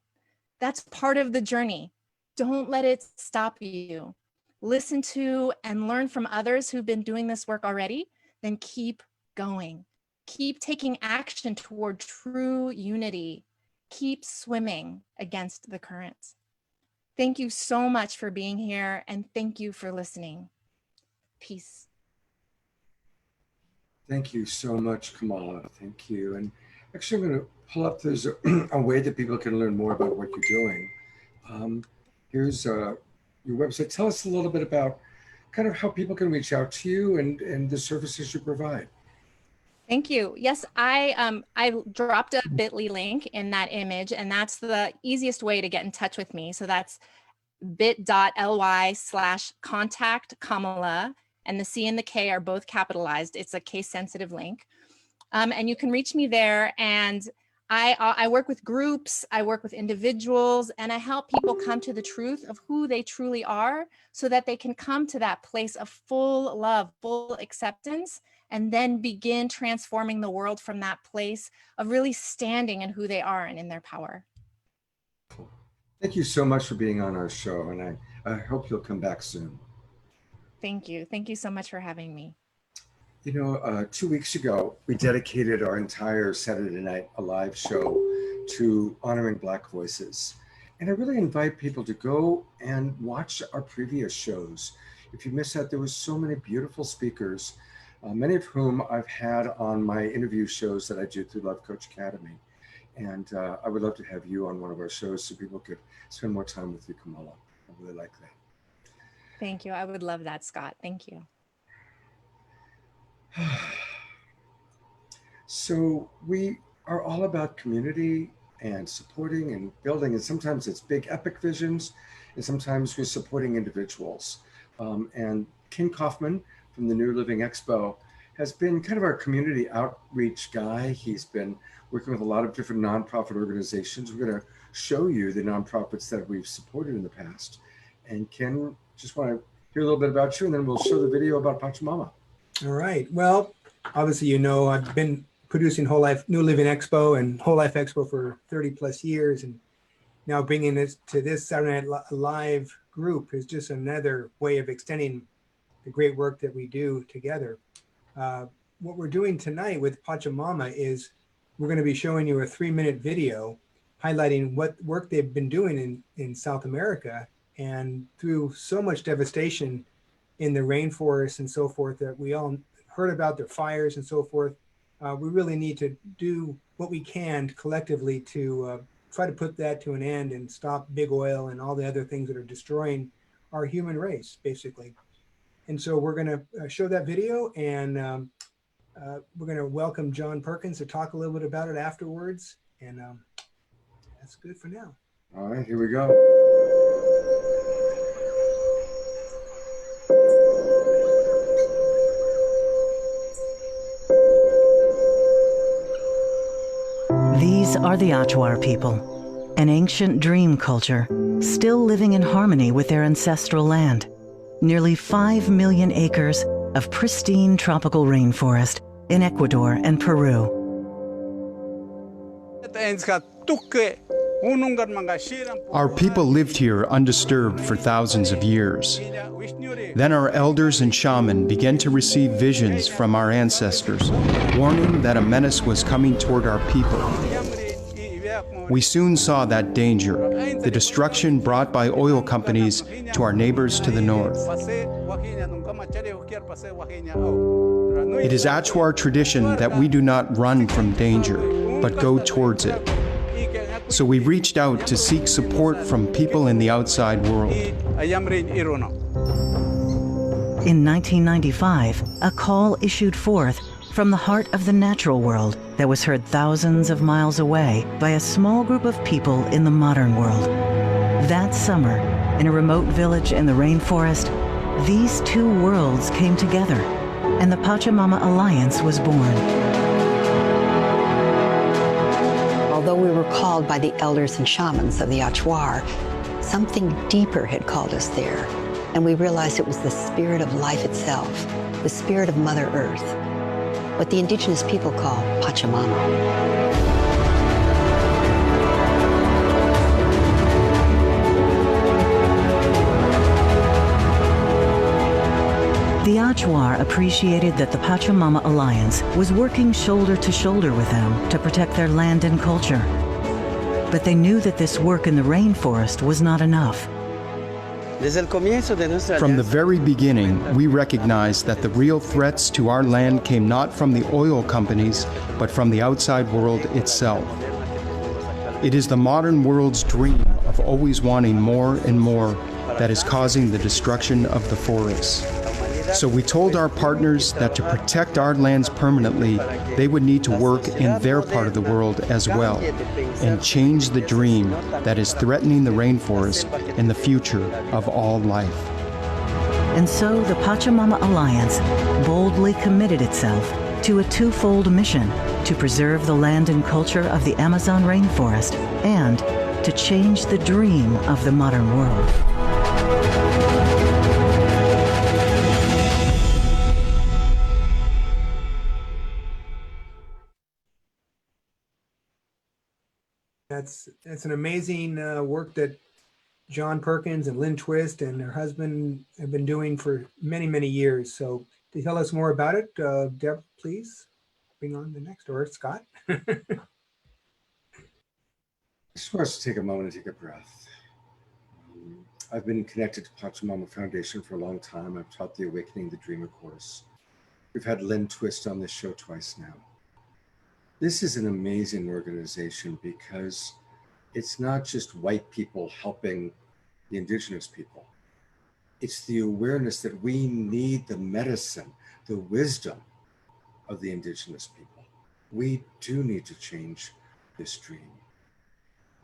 That's part of the journey. Don't let it stop you. Listen to and learn from others who've been doing this work already, then keep going. Keep taking action toward true unity. keep swimming against the currents. Thank you so much for being here, and thank you for listening. Peace. Thank you so much, Kamala. Thank you. And actually, I'm going to pull up, there's a way that people can learn more about what you're doing. Here's your website. Tell us a little bit about kind of how people can reach out to you and the services you provide. Thank you. Yes, I dropped a bit.ly link in that image, and that's the easiest way to get in touch with me. So that's bit.ly/contact Kamala, and the C and the K are both capitalized. It's a case sensitive link. And you can reach me there. And I work with groups, I work with individuals, and I help people come to the truth of who they truly are so that they can come to that place of full love, full acceptance, and then begin transforming the world from that place of really standing in who they are and in their power. Thank you so much for being on our show, and I hope you'll come back soon. Thank you. Thank you so much for having me. You know, 2 weeks ago, we dedicated our entire Saturday Night Alive show to honoring Black voices. And I really invite people to go and watch our previous shows. If you missed that, there were so many beautiful speakers, many of whom I've had on my interview shows that I do through Love Coach Academy. And I would love to have you on one of our shows so people could spend more time with you, Kamala. I really like that. Thank you. I would love that, Scott. Thank you. So we are all about community and supporting and building, and sometimes it's big epic visions, and sometimes we're supporting individuals. And Ken Kaufman from the New Living Expo has been kind of our community outreach guy. He's been working with a lot of different nonprofit organizations. We're going to show you the nonprofits that we've supported in the past. And Ken, just want to hear a little bit about you, and then we'll show the video about Pachamama. All right. Well, obviously, you know, I've been producing Whole Life New Living Expo and Whole Life Expo for 30 plus years. And now bringing this to this Saturday Night Live group is just another way of extending the great work that we do together. What we're doing tonight with Pachamama is we're going to be showing you a 3-minute video highlighting what work they've been doing in South America, and through so much devastation in the rainforest and so forth that we all heard about, their fires and so forth. We really need to do what we can collectively to try to put that to an end and stop big oil and all the other things that are destroying our human race, basically. And so we're going to show that video, and we're going to welcome John Perkins to talk a little bit about it afterwards. And that's good for now. All right, here we go. These are the Achuar people, an ancient dream culture, still living in harmony with their ancestral land. Nearly 5 million acres of pristine tropical rainforest in Ecuador and Peru. Our people lived here undisturbed for thousands of years. Then our elders and shaman began to receive visions from our ancestors, warning that a menace was coming toward our people. We soon saw that danger, the destruction brought by oil companies to our neighbors to the north. It is Achuar tradition that we do not run from danger, but go towards it. So we reached out to seek support from people in the outside world. In 1995, a call issued forth from the heart of the natural world that was heard thousands of miles away by a small group of people in the modern world. That summer, in a remote village in the rainforest, these two worlds came together, and the Pachamama Alliance was born. Although we were called by the elders and shamans of the Achuar, something deeper had called us there, and we realized it was the spirit of life itself, the spirit of Mother Earth, what the indigenous people call Pachamama. The Achuar appreciated that the Pachamama Alliance was working shoulder to shoulder with them to protect their land and culture. But they knew that this work in the rainforest was not enough. From the very beginning, we recognized that the real threats to our land came not from the oil companies, but from the outside world itself. It is the modern world's dream of always wanting more and more that is causing the destruction of the forests. So we told our partners that to protect our lands permanently, they would need to work in their part of the world as well and change the dream that is threatening the rainforest and the future of all life. And so the Pachamama Alliance boldly committed itself to a twofold mission: to preserve the land and culture of the Amazon rainforest and to change the dream of the modern world. That's an amazing work that John Perkins and Lynn Twist and her husband have been doing for many, many years. So to tell us more about it, Deb, please bring on the next, or Scott. I just want us to take a moment and take a breath. I've been connected to Pachamama Foundation for a long time. I've taught the Awakening the Dreamer course. We've had Lynn Twist on this show twice now. This is an amazing organization because it's not just white people helping the indigenous people. It's the awareness that we need the medicine, the wisdom of the indigenous people. We do need to change this dream.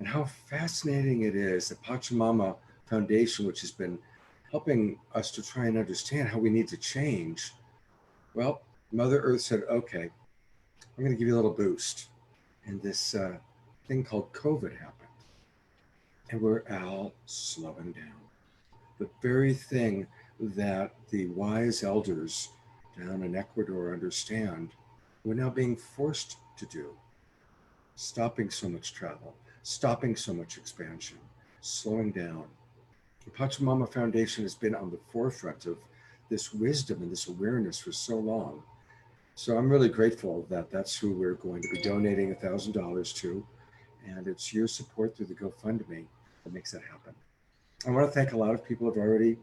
And how fascinating it is that Pachamama Foundation, which has been helping us to try and understand how we need to change, well, Mother Earth said, okay, I'm going to give you a little boost. And this thing called COVID happened. And we're all slowing down. The very thing that the wise elders down in Ecuador understand, we're now being forced to do. Stopping so much travel, stopping so much expansion, slowing down. The Pachamama Foundation has been on the forefront of this wisdom and this awareness for so long. So I'm really grateful that that's who we're going to be donating $1,000 to. And it's your support through the GoFundMe that makes that happen. I want to thank a lot of people who have already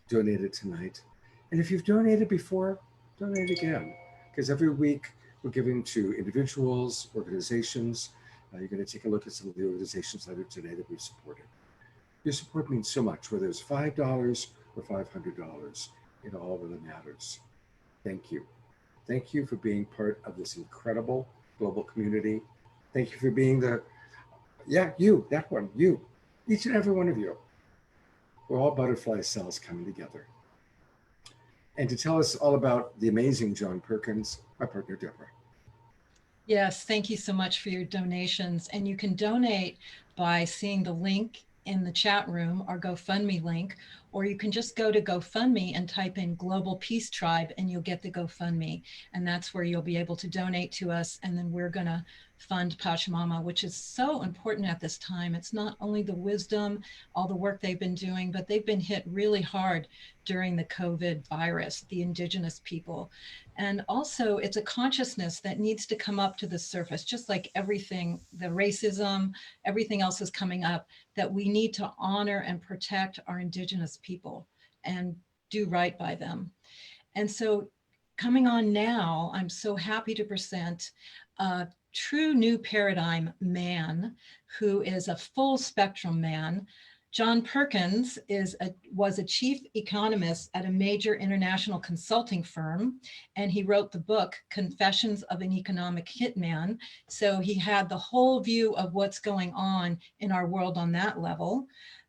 donated tonight. And if you've donated before, donate again. Because every week we're giving to individuals, organizations. You're going to take a look at some of the organizations that are today that we've supported. Your support means so much, whether it's $5 or $500. It all really matters. Thank you. Thank you for being part of this incredible global community. Thank you for being you, that one, you, each and every one of you. We're all butterfly cells coming together. And to tell us all about the amazing John Perkins, my partner, Deborah. Yes, thank you so much for your donations. And you can donate by seeing the link in the chat room, our GoFundMe link, or you can just go to GoFundMe and type in Global Peace Tribe and you'll get the GoFundMe. And that's where you'll be able to donate to us. And then we're gonna fund Pachamama, which is so important at this time. It's not only the wisdom, all the work they've been doing, but they've been hit really hard during the COVID virus, the indigenous people. And also it's a consciousness that needs to come up to the surface, just like everything, the racism, everything else is coming up, that we need to honor and protect our indigenous people and do right by them. And so coming on now, I'm so happy to present a true new paradigm man who is a full spectrum man. John Perkins was a chief economist at a major international consulting firm, and he wrote the book, Confessions of an Economic Hitman. So he had the whole view of what's going on in our world on that level.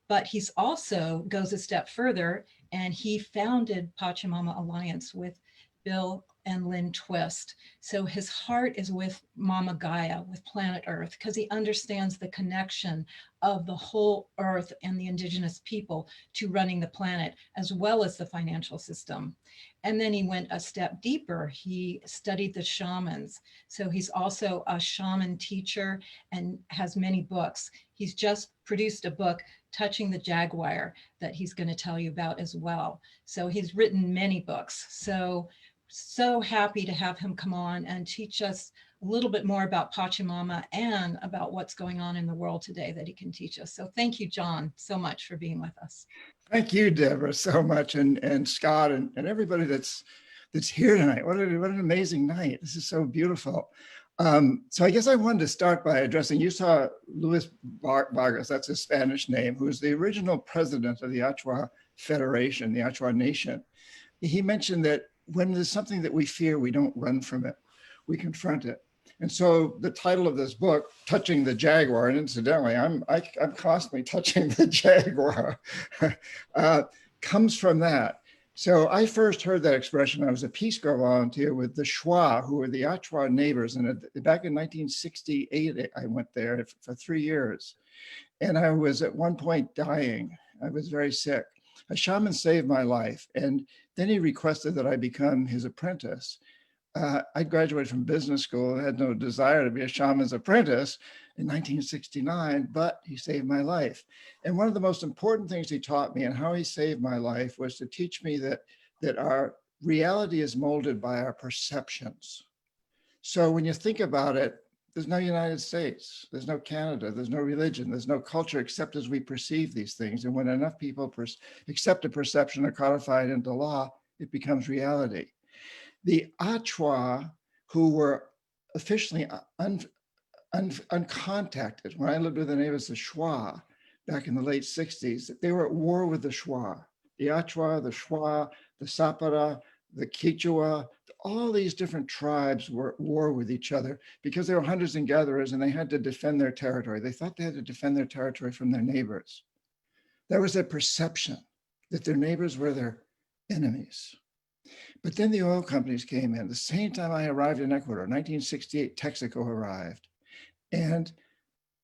But he's also goes a step further, and he founded Pachamama Alliance with Bill and Lynn Twist. So his heart is with Mama Gaia, with planet Earth, because he understands the connection of the whole Earth and the indigenous people to running the planet, as well as the financial system. And then he went a step deeper. He studied the shamans. So he's also a shaman teacher and has many books. He's just produced a book, Touching the Jaguar, that he's going to tell you about as well. So he's written many books. So happy to have him come on and teach us a little bit more about Pachamama and about what's going on in the world today that he can teach us. So thank you, John, so much for being with us. Thank you, Deborah, so much, and Scott, and everybody that's here tonight. What an amazing night. This is so beautiful. So I guess I wanted to start by addressing, you saw Luis Vargas, that's his Spanish name, who is the original president of the Achua Federation, the Achua Nation. He mentioned that when there's something that we fear, we don't run from it, we confront it. And so the title of this book, Touching the Jaguar, and incidentally, I'm constantly touching the Jaguar, comes from that. So I first heard that expression. I was a Peace Corps volunteer with the Shwa, who were the Achua neighbors. And back in 1968, I went there for 3 years. And I was at one point dying. I was very sick. A shaman saved my life. And then he requested that I become his apprentice. I graduated from business school and had no desire to be a shaman's apprentice in 1969, but he saved my life. And one of the most important things he taught me and how he saved my life was to teach me that our reality is molded by our perceptions. So when you think about it, there's no United States, there's no Canada, there's no religion, there's no culture except as we perceive these things. And when enough people accept a perception or codify it into law, it becomes reality. The Achua, who were officially uncontacted, when I lived with the neighbors, the Shwa, back in the late 60s, they were at war with the Shwa. The Achua, the Shwa, the Sapara, the Quechua, all these different tribes were at war with each other because they were hunters and gatherers and they had to defend their territory. They thought they had to defend their territory from their neighbors. That was their perception, that their neighbors were their enemies. But then the oil companies came in. The same time I arrived in Ecuador, 1968, Texaco arrived. And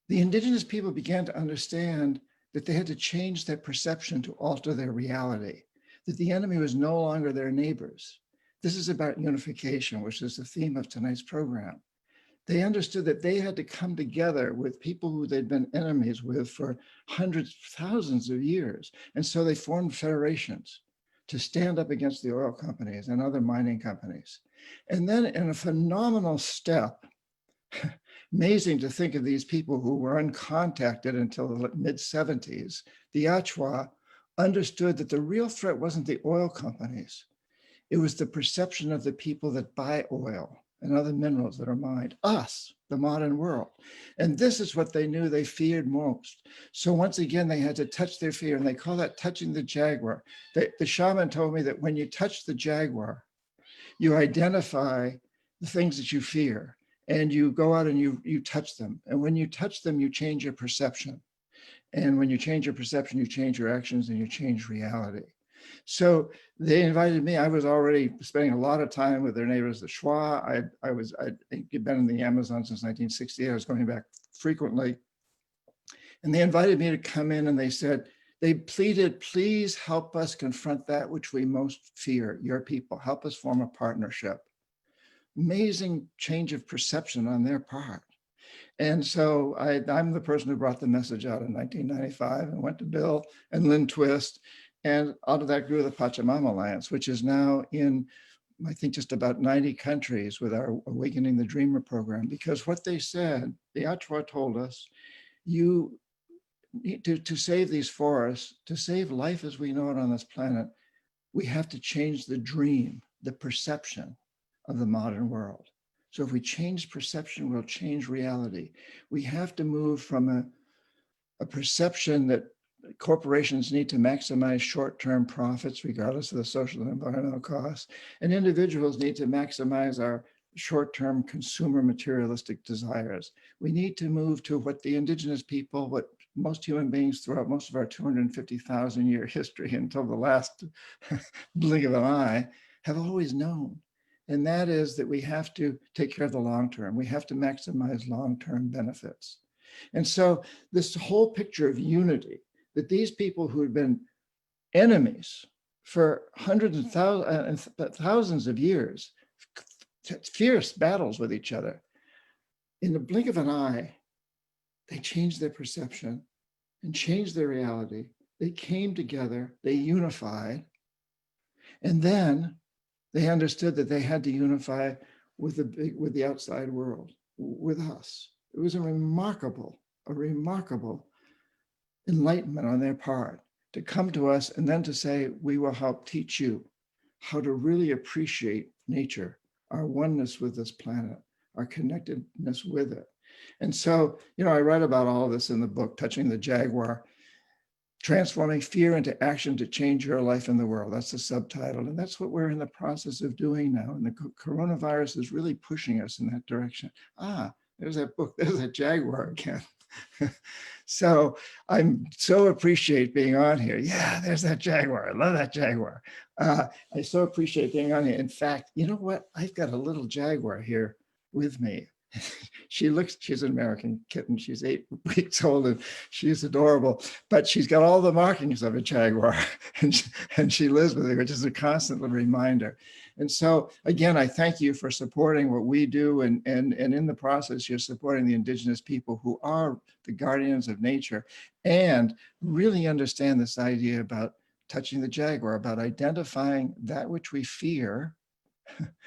the indigenous people began to understand that they had to change their perception to alter their reality, that the enemy was no longer their neighbors. This is about unification, which is the theme of tonight's program. They understood that they had to come together with people who they'd been enemies with for hundreds, thousands of years. And so they formed federations to stand up against the oil companies and other mining companies. And then in a phenomenal step, amazing to think of these people who were uncontacted until the mid-70s, the Achua understood that the real threat wasn't the oil companies. It was the perception of the people that buy oil and other minerals that are mined, us, the modern world. And this is what they knew they feared most. So once again, they had to touch their fear, and they call that touching the jaguar. The shaman told me that when you touch the jaguar, you identify the things that you fear, and you go out and you touch them. And when you touch them, you change your perception. And when you change your perception, you change your actions and you change reality. So they invited me. I was already spending a lot of time with their neighbors, the Shwa. I'd been in the Amazon since 1968. I was going back frequently. And they invited me to come in, and they pleaded, please help us confront that which we most fear, your people. Help us form a partnership. Amazing change of perception on their part. And so I'm the person who brought the message out in 1995 and went to Bill and Lynn Twist. And out of that grew the Pachamama Alliance, which is now in, I think, just about 90 countries with our Awakening the Dreamer program. Because what they said, the Achua told us, you need to save these forests, to save life as we know it on this planet, we have to change the dream, the perception of the modern world. So if we change perception, we'll change reality. We have to move from a perception that corporations need to maximize short-term profits, regardless of the social and environmental costs, and individuals need to maximize our short-term consumer materialistic desires. We need to move to what the indigenous people, what most human beings throughout most of our 250,000 year history until the last blink of an eye have always known. And that is that we have to take care of the long term. We have to maximize long-term benefits. And so this whole picture of unity, that these people who had been enemies for hundreds and thousands of years, fierce battles with each other, in the blink of an eye, they changed their perception and changed their reality. They came together, they unified, and then they understood that they had to unify with the outside world, with us. It was a remarkable enlightenment on their part to come to us and then to say, we will help teach you how to really appreciate nature, our oneness with this planet, our connectedness with it. And so, I write about all of this in the book, Touching the Jaguar, Transforming Fear into Action to Change Your Life in the World. That's the subtitle. And that's what we're in the process of doing now. And the coronavirus is really pushing us in that direction. There's that book, there's that jaguar again. So I'm so appreciate being on here. Yeah, there's that jaguar. I love that jaguar. I so appreciate being on here. In fact, you know what? I've got a little jaguar here with me. She's an American kitten. She's 8 weeks old and she's adorable, but she's got all the markings of a jaguar and she lives with me, which is a constant reminder. And so again, I thank you for supporting what we do. And in the process, you're supporting the indigenous people who are the guardians of nature and really understand this idea about touching the jaguar, about identifying that which we fear,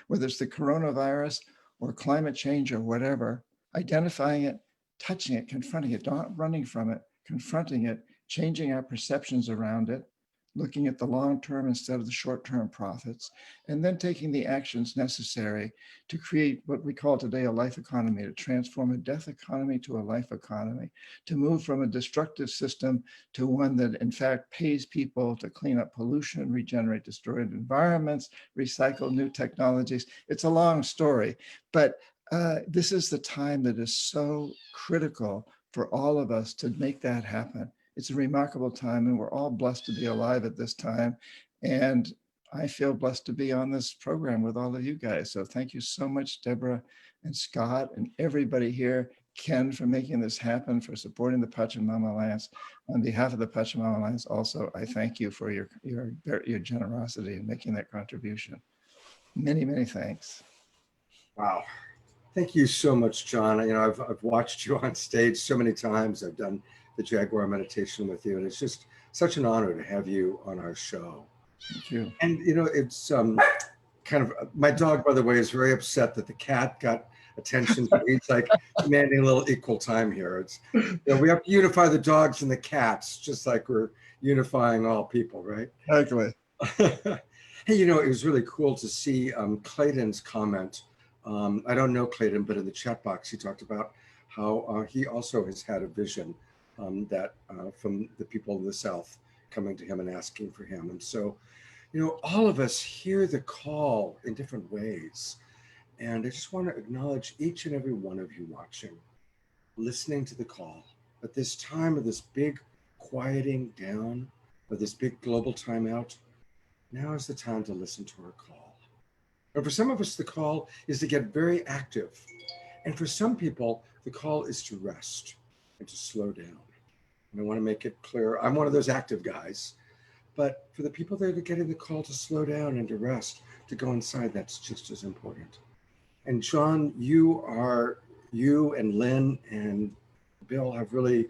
whether it's the coronavirus or climate change or whatever, identifying it, touching it, confronting it, not running from it, confronting it, changing our perceptions around it, looking at the long-term instead of the short-term profits, and then taking the actions necessary to create what we call today a life economy, to transform a death economy to a life economy, to move from a destructive system to one that in fact pays people to clean up pollution, regenerate destroyed environments, recycle new technologies. It's a long story, but this is the time that is so critical for all of us to make that happen. It's a remarkable time and we're all blessed to be alive at this time. And I feel blessed to be on this program with all of you guys. So thank you so much, Deborah and Scott and everybody here, Ken, for making this happen, for supporting the Pachamama Alliance. On behalf of the Pachamama Alliance, also, I thank you for your generosity in making that contribution. Many, many thanks. Wow. Thank you so much, John. I've watched you on stage so many times. I've done the Jaguar meditation with you, and it's just such an honor to have you on our show. Thank you. And it's kind of, my dog, by the way, is very upset that the cat got attention. So he's like demanding a little equal time here. It's we have to unify the dogs and the cats, just like we're unifying all people, right? Exactly. Hey, it was really cool to see Clayton's comment. I don't know Clayton, but in the chat box, he talked about how he also has had a vision that from the people in the South coming to him and asking for him. And so, all of us hear the call in different ways. And I just want to acknowledge each and every one of you watching, listening to the call. At this time of this big quieting down, of this big global timeout, now is the time to listen to our call. And for some of us, the call is to get very active. And for some people, the call is to rest and to slow down. And I want to make it clear, I'm one of those active guys, but for the people that are getting the call to slow down and to rest, to go inside, that's just as important. And John, you and Lynn and Bill have really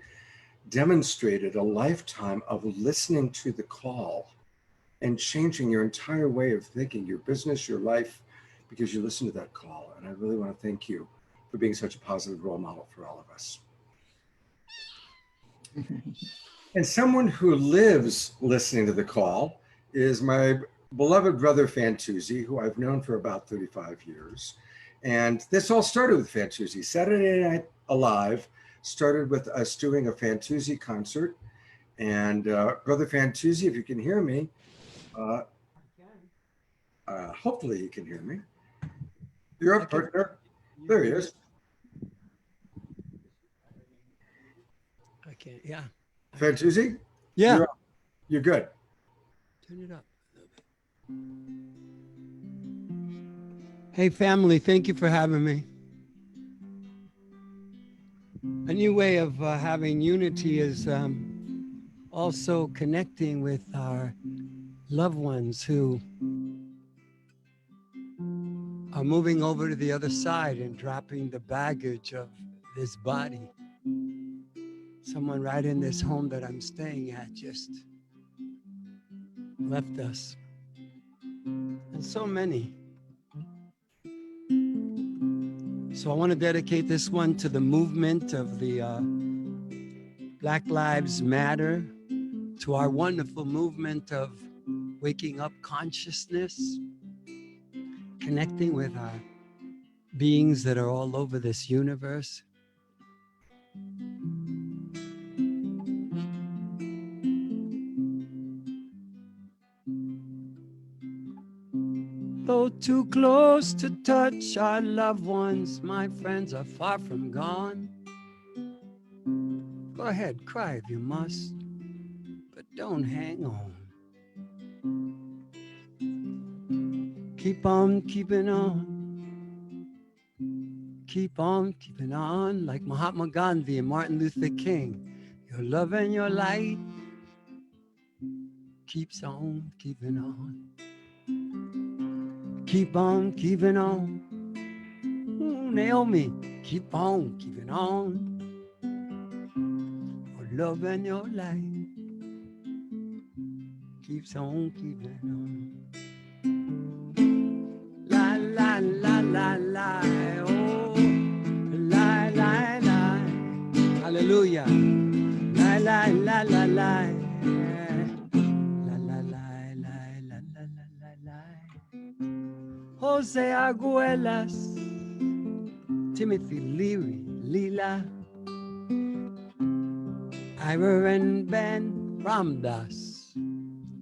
demonstrated a lifetime of listening to the call and changing your entire way of thinking, your business, your life, because you listen to that call. And I really want to thank you for being such a positive role model for all of us. And someone who lives listening to the call is my beloved brother Fantuzzi, who I've known for about 35 years. And this all started with Fantuzzi. Saturday Night Alive started with us doing a Fantuzzi concert. And brother Fantuzzi, if you can hear me, hopefully you can hear me. You're up, partner. There he is. Okay, yeah. Fantuzzi? Yeah. You're good. Turn it up a little bit. Hey, family, thank you for having me. A new way of having unity is also connecting with our loved ones who are moving over to the other side and dropping the baggage of this body. Someone right in this home that I'm staying at just left us. And so many. So I want to dedicate this one to the movement of the Black Lives Matter, to our wonderful movement of waking up consciousness, connecting with our beings that are all over this universe. Though too close to touch, our loved ones, my friends, are far from gone. Go ahead, cry if you must, but don't hang on. Keep on keeping on. Keep on keeping on, like Mahatma Gandhi and Martin Luther King. Your love and your light keeps on keeping on. Keep on keeping on. Ooh, Naomi, keep on keeping on. Your love and your light keeps on keeping on. La la la la la, oh, la la la, hallelujah. La la la la la, la la la la la la la la. Jose Arguellas, Timothy Leary, Leela, Ira and Ben Ramdas,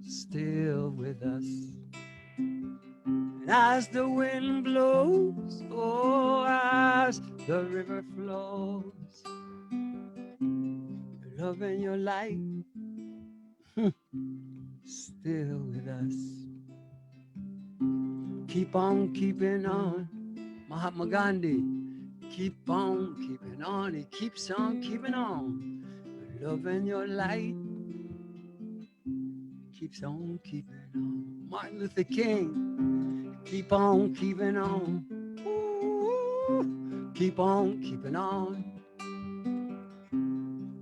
still with us. And as the wind blows, oh, as the river flows, your love and your light, still with us. Keep on keeping on, Mahatma Gandhi. Keep on keeping on, he keeps on keeping on. Your love and your light keeps on keeping on. Martin Luther King, keep on keeping on. Ooh, keep on keeping on.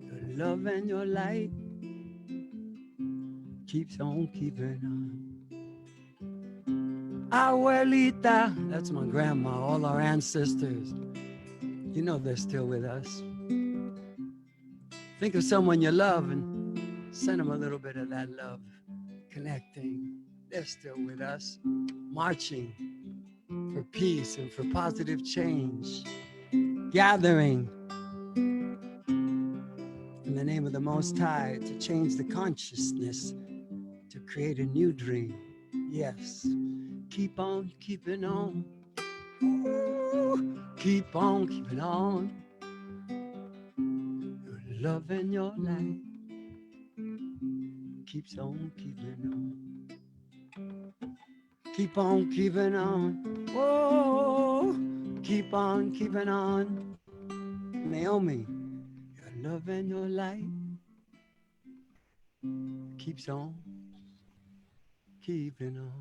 Your love and your light keeps on keeping on. Abuelita, that's my grandma, all our ancestors. You know they're still with us. Think of someone you love and send them a little bit of that love. Connecting, they're still with us. Marching for peace and for positive change. Gathering in the name of the Most High to change the consciousness, to create a new dream. Yes, keep on keeping on. Ooh, keep on keeping on. Your love and your light keeps on keeping on. Keep on keeping on. Oh, keep on keeping on. Naomi, your love and your light keeps on keeping on.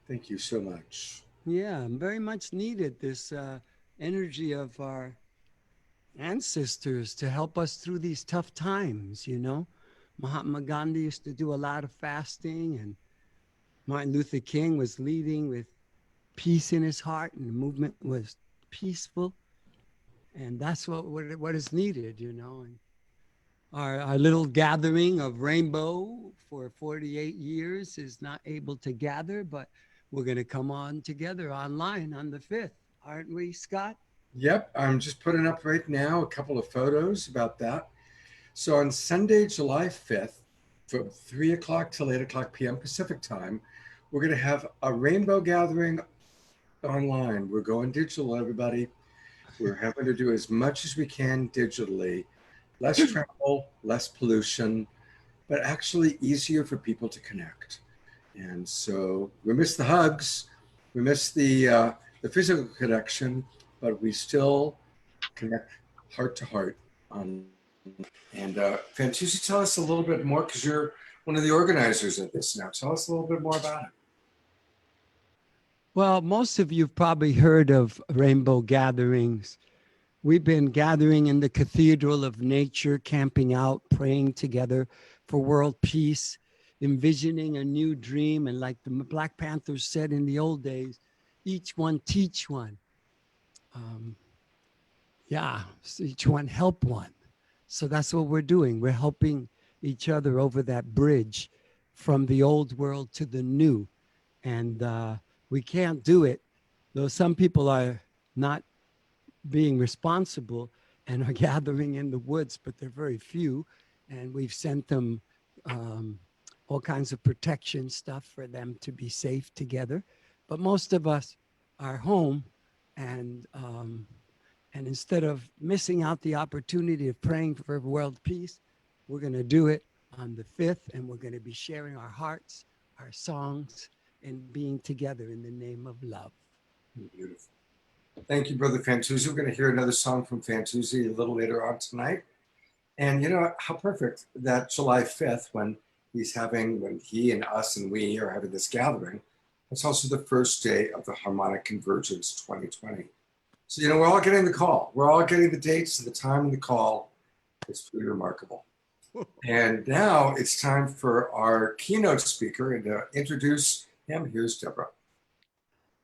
Thank you so much. Yeah, very much needed, this energy of our ancestors to help us through these tough times, you know. Mahatma Gandhi used to do a lot of fasting, and Martin Luther King was leading with peace in his heart, and the movement was peaceful. And that's what is needed, you know. And our little gathering of Rainbow for 48 years is not able to gather, but we're going to come on together online on the 5th, aren't we, Scott? Yep, I'm just putting up right now a couple of photos about that. So on Sunday, July 5th, from 3 o'clock till 8 o'clock p.m. Pacific time, we're going to have a rainbow gathering online. We're going digital, everybody. We're having to do as much as we can digitally. Less travel, less pollution, but actually easier for people to connect. And so we miss the hugs, we miss the physical connection, but we still connect heart to heart. And Fantuzzi, tell us a little bit more, because you're one of the organizers of this now. Tell us a little bit more about it. Well, most of you have probably heard of rainbow gatherings We've been gathering in the Cathedral of Nature, camping out, praying together for world peace, envisioning a new dream. And like the Black Panthers said in the old days, each one teach one. So each one help one. So that's what we're doing. We're helping each other over that bridge from the old world to the new. And we can't do it, though some people are not being responsible and are gathering in the woods, but they're very few. And we've sent them all kinds of protection stuff for them to be safe together. But most of us are home, and instead of missing out the opportunity of praying for world peace, we're going to do it on the 5th, and we're going to be sharing our hearts, our songs, and being together in the name of love. Beautiful. Thank you, Brother Fantuzzi. We're going to hear another song from Fantuzzi a little later on tonight. And you know, how perfect that July 5th, when he and us and we are having this gathering, it's also the first day of the Harmonic Convergence 2020. So, you know, we're all getting the call. We're all getting the dates and the time and the call. It's pretty remarkable. And now it's time for our keynote speaker, and to introduce him, here's Deborah.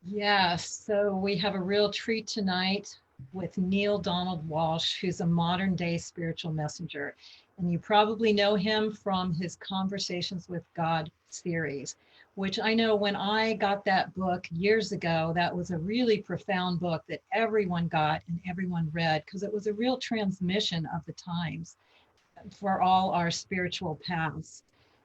Yes, so we have a real treat tonight with Neale Donald Walsch, who's a modern day spiritual messenger. And you probably know him from his Conversations with God series, which I know when I got that book years ago, that was a really profound book that everyone got and everyone read, because it was a real transmission of the times for all our spiritual paths.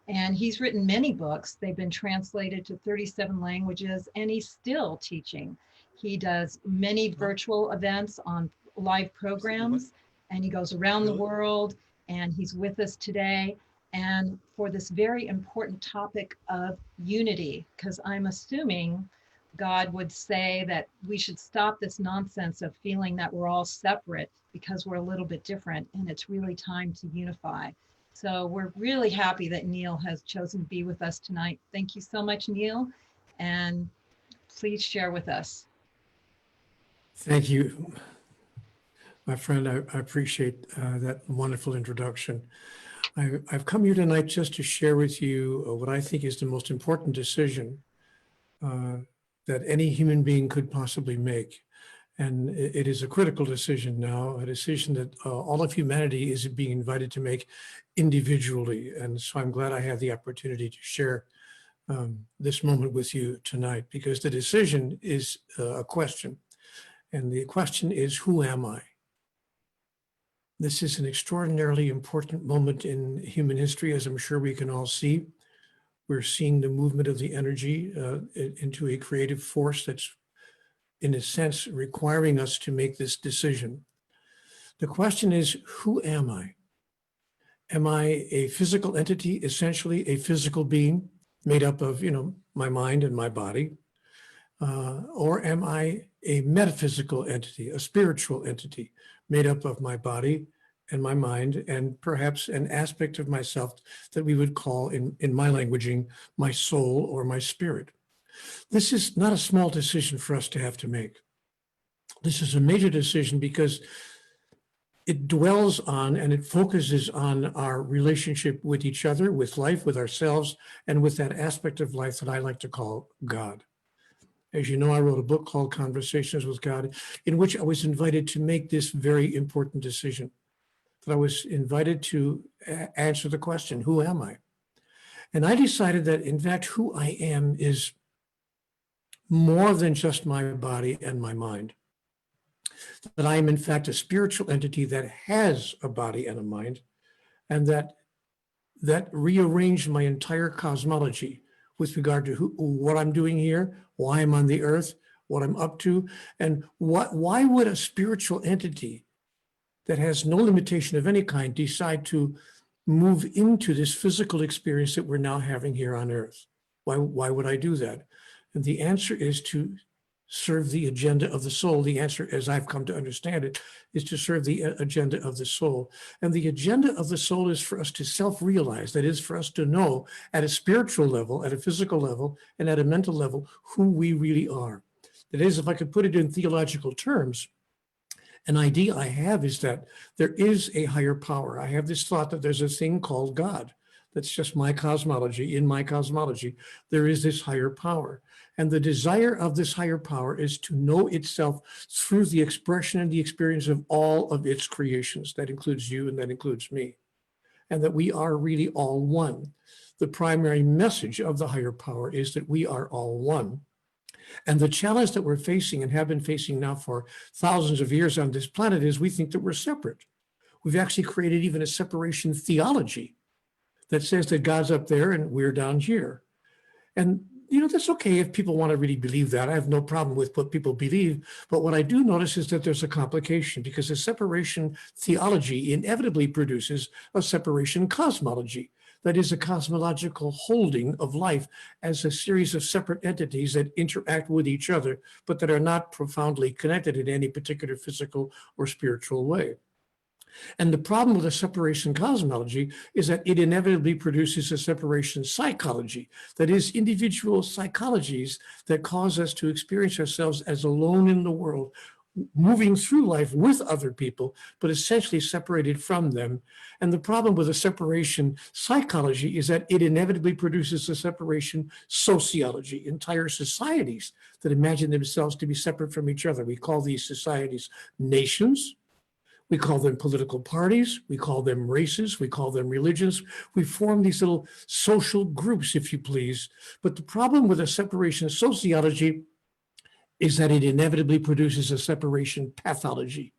And he's written many books. They've been translated to 37 languages, and he's still teaching. He does many virtual events on live programs, and he goes around the world, and he's with us today. And for this very important topic of unity, because I'm assuming God would say that we should stop this nonsense of feeling that we're all separate because we're a little bit different, and it's really time to unify. So we're really happy that Neale has chosen to be with us tonight. Thank you so much, Neale, and please share with us. Thank you, my friend. I appreciate that wonderful introduction. I've come here tonight just to share with you what I think is the most important decision that any human being could possibly make. And it is a critical decision now, a decision that all of humanity is being invited to make individually. And so I'm glad I have the opportunity to share this moment with you tonight, because the decision is a question. And the question is, who am I? This is an extraordinarily important moment in human history, as I'm sure we can all see. We're seeing the movement of the energy into a creative force that's, in a sense, requiring us to make this decision. The question is, who am I? Am I a physical entity, essentially a physical being made up of, my mind and my body? Or am I a metaphysical entity, a spiritual entity made up of my body and my mind, and perhaps an aspect of myself that we would call, in my languaging, my soul or my spirit? This is not a small decision for us to have to make. This is a major decision because it dwells on and it focuses on our relationship with each other, with life, with ourselves, and with that aspect of life that I like to call God. As you know, I wrote a book called Conversations with God, in which I was invited to make this very important decision. That I was invited to answer the question, who am I? And I decided that, in fact, who I am is more than just my body and my mind. That I am, in fact, a spiritual entity that has a body and a mind, and that rearranged my entire cosmology with regard to what I'm doing here, why I'm on the earth, what I'm up to, and why would a spiritual entity that has no limitation of any kind decide to move into this physical experience that we're now having here on earth? Why would I do that? And the answer is to serve the agenda of the soul. The answer, as I've come to understand it, is to serve the agenda of the soul. And the agenda of the soul is for us to self-realize, that is, for us to know at a spiritual level, at a physical level, and at a mental level, who we really are. That is, if I could put it in theological terms, An idea I have is that there is a higher power. I have this thought that there's a thing called God. That's just my cosmology. In my cosmology, there is this higher power. And the desire of this higher power is to know itself through the expression and the experience of all of its creations. That includes you and that includes me. And that we are really all one. The primary message of the higher power is that we are all one. And the challenge that we're facing and have been facing now for thousands of years on this planet is we think that we're separate. We've actually created even a separation theology that says that God's up there and we're down here. And, you know, that's okay if people want to really believe that. I have no problem with what people believe. But what I do notice is that there's a complication because a separation theology inevitably produces a separation cosmology. That is a cosmological holding of life as a series of separate entities that interact with each other, but that are not profoundly connected in any particular physical or spiritual way. And the problem with a separation cosmology is that it inevitably produces a separation psychology, that is, individual psychologies that cause us to experience ourselves as alone in the world, moving through life with other people, but essentially separated from them. And the problem with a separation psychology is that it inevitably produces a separation sociology, entire societies that imagine themselves to be separate from each other. We call these societies nations. We call them political parties, we call them races, we call them religions. We form these little social groups, if you please. But the problem with a separation sociology is that it inevitably produces a separation pathology.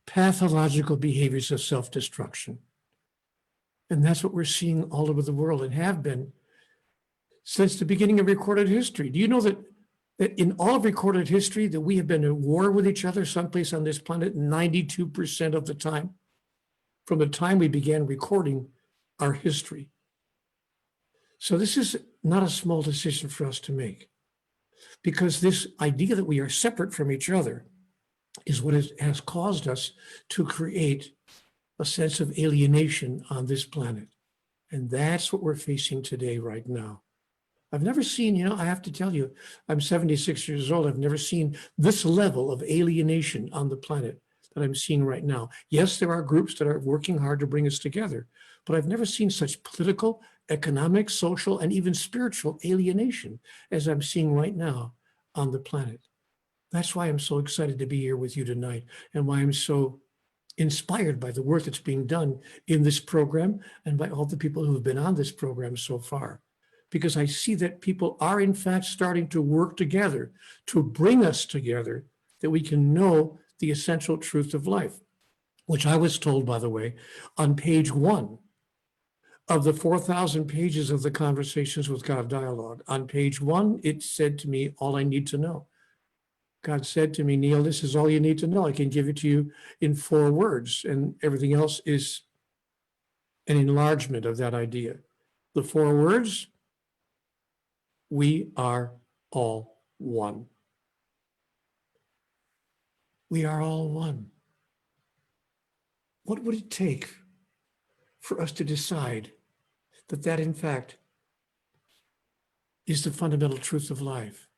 Pathological behaviors of self-destruction. And that's what we're seeing all over the world and have been since the beginning of recorded history. Do you know that in all of recorded history that we have been at war with each other someplace on this planet 92% of the time, from the time we began recording our history? So this is not a small decision for us to make, because this idea that we are separate from each other is what has caused us to create a sense of alienation on this planet. And that's what we're facing today, right now. I've never seen, you know, I have to tell you, I'm 76 years old. I've never seen this level of alienation on the planet that I'm seeing right now. Yes, there are groups that are working hard to bring us together, but I've never seen such political, economic, social, and even spiritual alienation as I'm seeing right now on the planet. That's why I'm so excited to be here with you tonight, and why I'm so inspired by the work that's being done in this program and by all the people who have been on this program so far. Because I see that people are in fact starting to work together to bring us together, that we can know the essential truth of life, which I was told, by the way, on page 1 of the 4,000 pages of the Conversations with God dialogue. On page 1, it said to me, all I need to know. God said to me, Neale, this is all you need to know. I can give it to you in 4 words, and everything else is an enlargement of that idea. The 4 words: we are all one. We are all one. What would it take for us to decide that that, in fact, is the fundamental truth of life?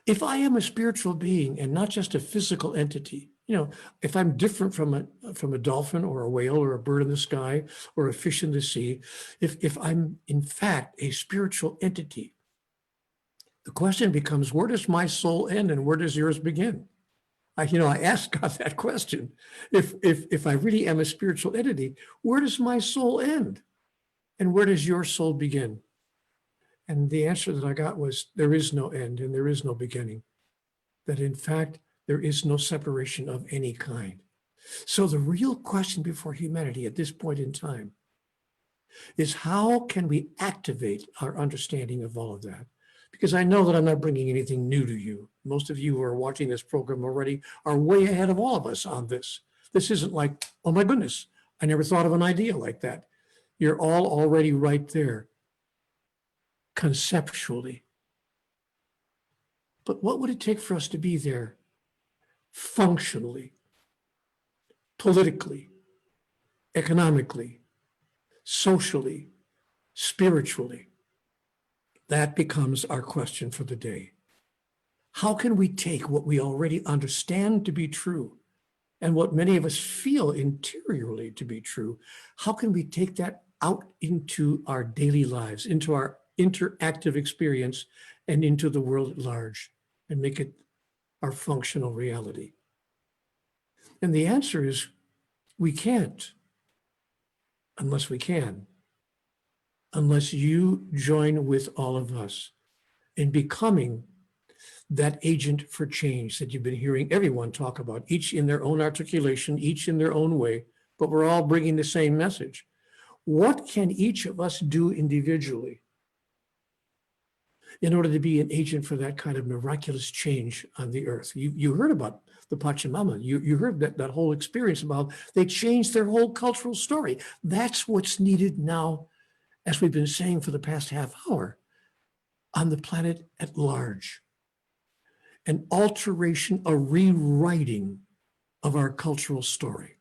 If I am a spiritual being and not just a physical entity, you know, if I'm different from a dolphin or a whale or a bird in the sky or a fish in the sea, if I'm in fact a spiritual entity, the question becomes, where does my soul end and where does yours begin? I asked God that question. If I really am a spiritual entity, where does my soul end? And where does your soul begin? And the answer that I got was, there is no end and there is no beginning. That in fact, there is no separation of any kind. So the real question before humanity at this point in time is, how can we activate our understanding of all of that? Because I know that I'm not bringing anything new to you. Most of you who are watching this program already are way ahead of all of us on this. This isn't like, oh my goodness, I never thought of an idea like that. You're all already right there, conceptually. But what would it take for us to be there functionally, politically, economically, socially, spiritually? That becomes our question for the day. How can we take what we already understand to be true and what many of us feel interiorly to be true? How can we take that out into our daily lives, into our interactive experience, and into the world at large, and make it our functional reality? And the answer is we can't, unless we can, unless you join with all of us in becoming that agent for change that you've been hearing everyone talk about, each in their own articulation, each in their own way, but we're all bringing the same message. What can each of us do individually in order to be an agent for that kind of miraculous change on the earth? You heard about the Pachamama. You heard that whole experience about they changed their whole cultural story. That's what's needed now, as we've been saying for the past half hour, on the planet at large. An alteration, a rewriting of our cultural story.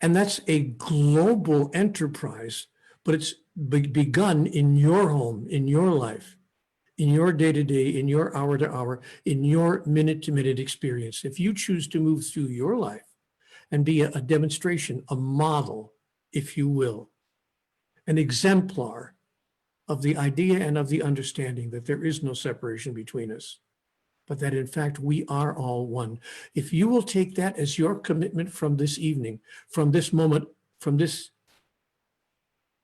And that's a global enterprise, but it's begun in your home, in your life, in your day-to-day, in your hour-to-hour, in your minute-to-minute experience. If you choose to move through your life and be a demonstration, a model, if you will, an exemplar of the idea and of the understanding that there is no separation between us, but that in fact we are all one. If you will take that as your commitment from this evening, from this moment, from this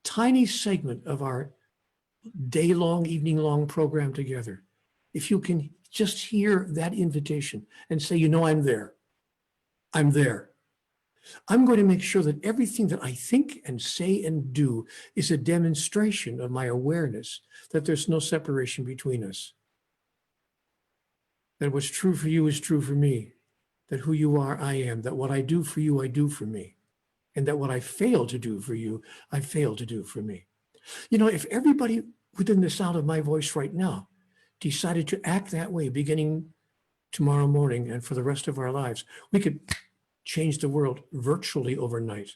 tiny segment of our day-long, evening-long program together, if you can just hear that invitation and say, you know, I'm there. I'm there. I'm going to make sure that everything that I think and say and do is a demonstration of my awareness that there's no separation between us. That what's true for you is true for me. That who you are, I am. That what I do for you, I do for me. And that what I fail to do for you, I fail to do for me. You know, if everybody within the sound of my voice right now decided to act that way beginning tomorrow morning and for the rest of our lives, we could change the world virtually overnight.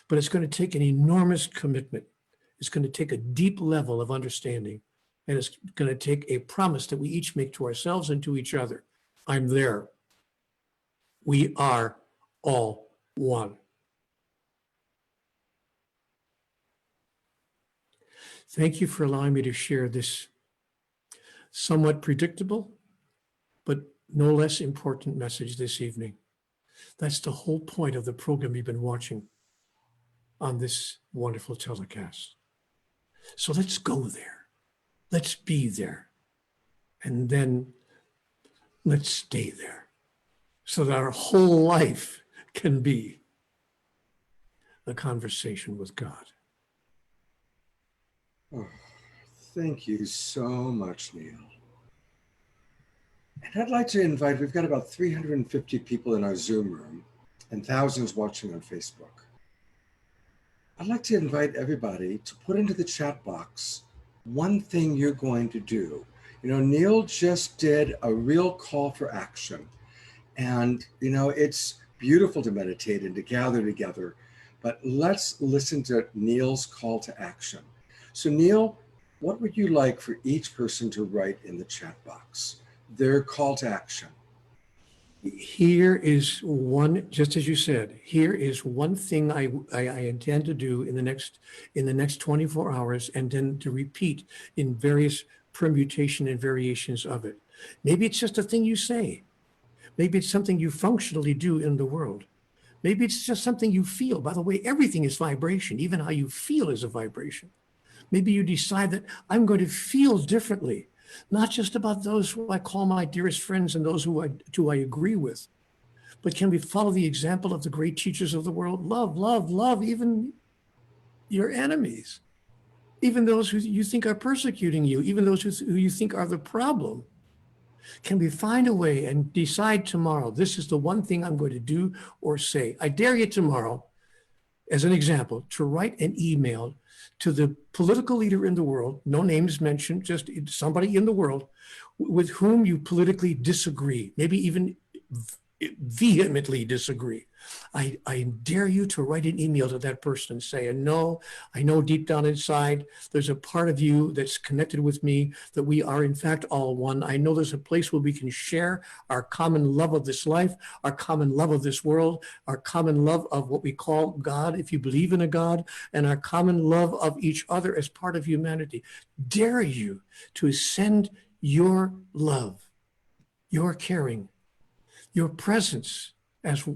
But it's going to take an enormous commitment. It's going to take a deep level of understanding. And it's going to take a promise that we each make to ourselves and to each other. I'm there. We are all one. Thank you for allowing me to share this somewhat predictable, but no less important message this evening. That's the whole point of the program you've been watching on this wonderful telecast. So let's go there. Let's be there. And then let's stay there so that our whole life can be a conversation with God. Oh, thank you so much, Neale. And I'd like to invite, we've got about 350 people in our Zoom room and thousands watching on Facebook. I'd like to invite everybody to put into the chat box one thing you're going to do. You know, Neale just did a real call for action. And, you know, it's beautiful to meditate and to gather together, but let's listen to Neale's call to action. So Neale, what would you like for each person to write in the chat box? Their call to action. Here is one, just as you said, here is one thing I intend to do in the next 24 hours, and then to repeat in various permutation and variations of it. Maybe it's just a thing you say. Maybe it's something you functionally do in the world. Maybe it's just something you feel. By the way, everything is vibration. Even how you feel is a vibration. Maybe you decide that I'm going to feel differently. Not just about those who I call my dearest friends and those who I agree with, but can we follow the example of the great teachers of the world? Love, love, love, even your enemies, even those who you think are persecuting you, even those who you think are the problem. Can we find a way and decide tomorrow, this is the one thing I'm going to do or say? I dare you tomorrow, as an example, to write an email to the political leader in the world, no names mentioned, just somebody in the world with whom you politically disagree, maybe even vehemently disagree. I dare you to write an email to that person and say, no, I know deep down inside, there's a part of you that's connected with me, that we are in fact all one. I know there's a place where we can share our common love of this life, our common love of this world, our common love of what we call God, if you believe in a God, and our common love of each other as part of humanity. Dare you to send your love, your caring, your presence as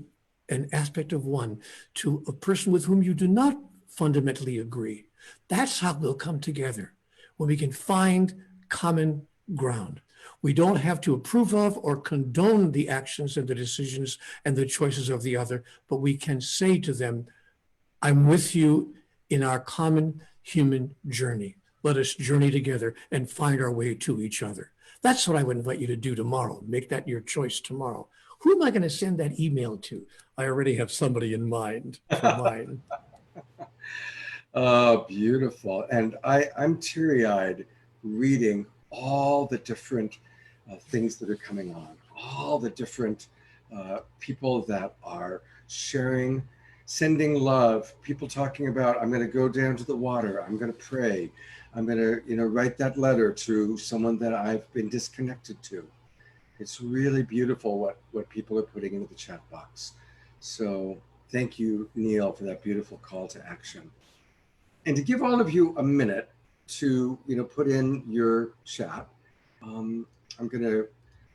an aspect of one to a person with whom you do not fundamentally agree. That's how we'll come together, when we can find common ground. We don't have to approve of or condone the actions and the decisions and the choices of the other, but we can say to them, I'm with you in our common human journey. Let us journey together and find our way to each other. That's what I would invite you to do tomorrow. Make that your choice tomorrow. Who am I going to send that email to? I already have somebody in mind for mine. Oh, beautiful. And I'm teary-eyed reading all the different things that are coming on, all the different people that are sharing, sending love, people talking about, I'm going to go down to the water, I'm going to pray, I'm going to, write that letter to someone that I've been disconnected to. It's really beautiful what people are putting into the chat box. So thank you, Neale, for that beautiful call to action. And to give all of you a minute to, put in your chat, I'm going to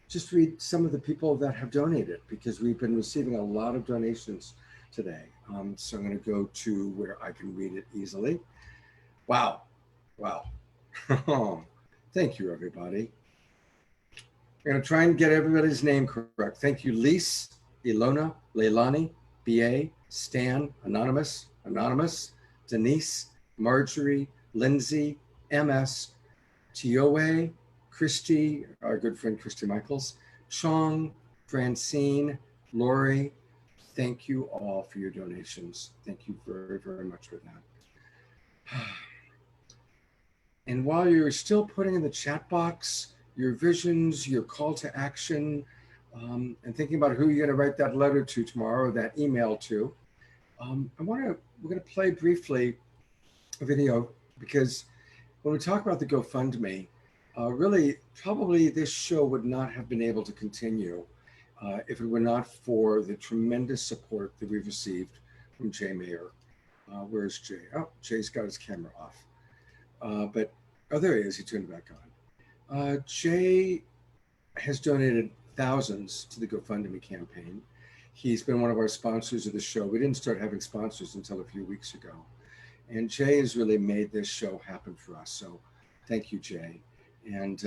just read some of the people that have donated, because we've been receiving a lot of donations today. So I'm going to go to where I can read it easily. Wow. Thank you, everybody. I'm going to try and get everybody's name correct. Thank you, Lise, Ilona, Leilani, B.A., Stan, Anonymous, Denise, Marjorie, Lindsay, MS, Tioe, Christy, our good friend Christy Michaels, Chong, Francine, Lori. Thank you all for your donations. Thank you very, very much for that. And while you're still putting in the chat box your visions, your call to action, and thinking about who you're going to write that letter to tomorrow, or that email to, we're going to play briefly a video, because when we talk about the GoFundMe, really, probably this show would not have been able to continue if it were not for the tremendous support that we've received from Jay Mayer. Where's Jay? Oh, Jay's got his camera off. But there he is. He turned it back on. Jay has donated thousands to the GoFundMe campaign. He's been one of our sponsors of the show. We didn't start having sponsors until a few weeks ago. And Jay has really made this show happen for us. So thank you, Jay. And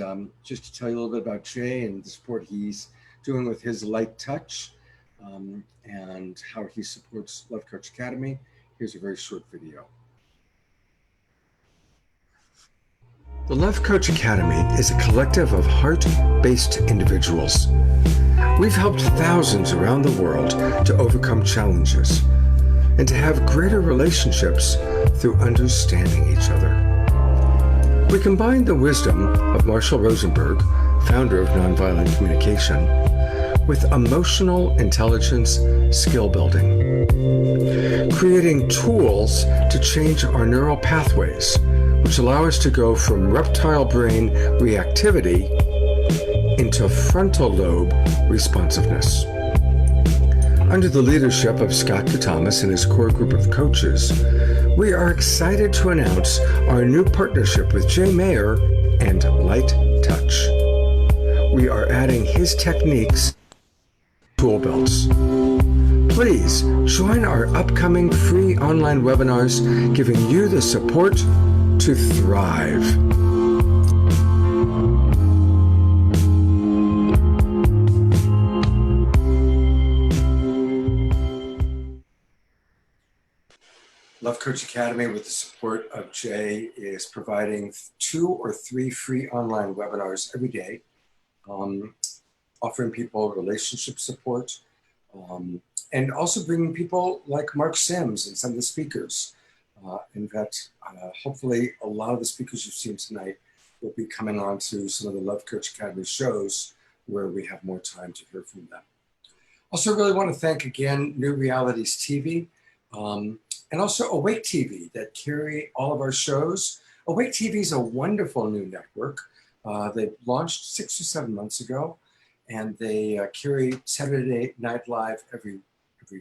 just to tell you a little bit about Jay and the support he's doing with his light touch and how he supports Love Coach Academy, here's a very short video. The Love Coach Academy is a collective of heart-based individuals. We've helped thousands around the world to overcome challenges and to have greater relationships through understanding each other. We combine the wisdom of Marshall Rosenberg, founder of Nonviolent Communication, with emotional intelligence skill building, creating tools to change our neural pathways, which allow us to go from reptile brain reactivity into frontal lobe responsiveness. Under the leadership of Scott Thomas and his core group of coaches, we are excited to announce our new partnership with Jay Mayer and Light Touch. We are adding his techniques to tool belts. Please join our upcoming free online webinars, giving you the support to thrive. Love Coach Academy, with the support of Jay, is providing 2 or 3 free online webinars every day, offering people relationship support, and also bringing people like Mark Sims and some of the speakers. In fact, hopefully a lot of the speakers you've seen tonight will be coming on to some of the Love Coach Academy shows where we have more time to hear from them. Also really want to thank again New Realities TV and also Awake TV that carry all of our shows. Awake TV is a wonderful new network. They launched 6 or 7 months ago, and they carry Saturday Night Live every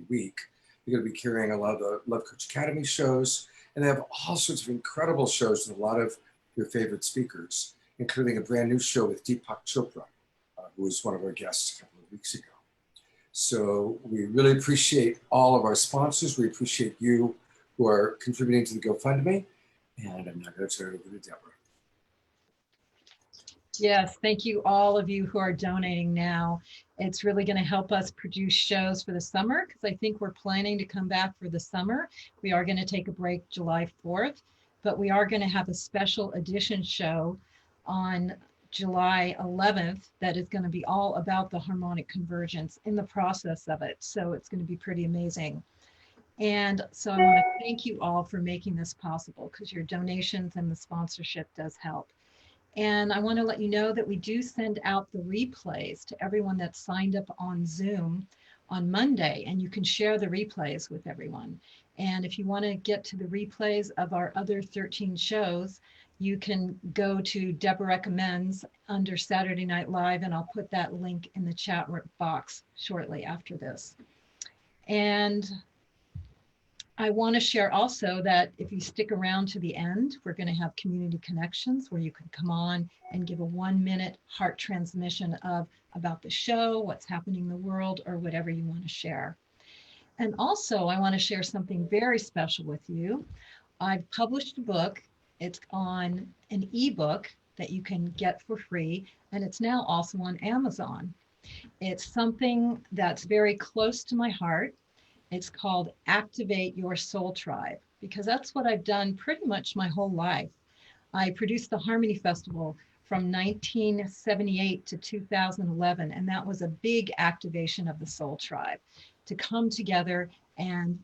week. They're going to be carrying a lot of the Love Coach Academy shows, and they have all sorts of incredible shows with a lot of your favorite speakers, including a brand new show with Deepak Chopra, who was one of our guests a couple of weeks ago. So we really appreciate all of our sponsors. We appreciate you who are contributing to the GoFundMe, and I'm now going to turn it over to Deborah. Yes, thank you all of you who are donating now. It's really going to help us produce shows for the summer, because I think we're planning to come back for the summer. We are going to take a break July 4th, but we are going to have a special edition show on July 11th that is going to be all about the harmonic convergence in the process of it. So it's going to be pretty amazing. And so I want to thank you all for making this possible, because your donations and the sponsorship does help. And I want to let you know that we do send out the replays to everyone that's signed up on Zoom on Monday, and you can share the replays with everyone. And if you want to get to the replays of our other 13 shows, you can go to Deborah Recommends under Saturday Night Live, and I'll put that link in the chat box shortly after this. And I want to share also that if you stick around to the end, we're going to have community connections where you can come on and give a 1-minute heart transmission of about the show, what's happening in the world, or whatever you want to share. And also, I want to share something very special with you. I've published a book. It's on an ebook that you can get for free, and it's now also on Amazon. It's something that's very close to my heart. It's called Activate Your Soul Tribe, because that's what I've done pretty much my whole life. I produced the Harmony Festival from 1978 to 2011, and that was a big activation of the soul tribe to come together and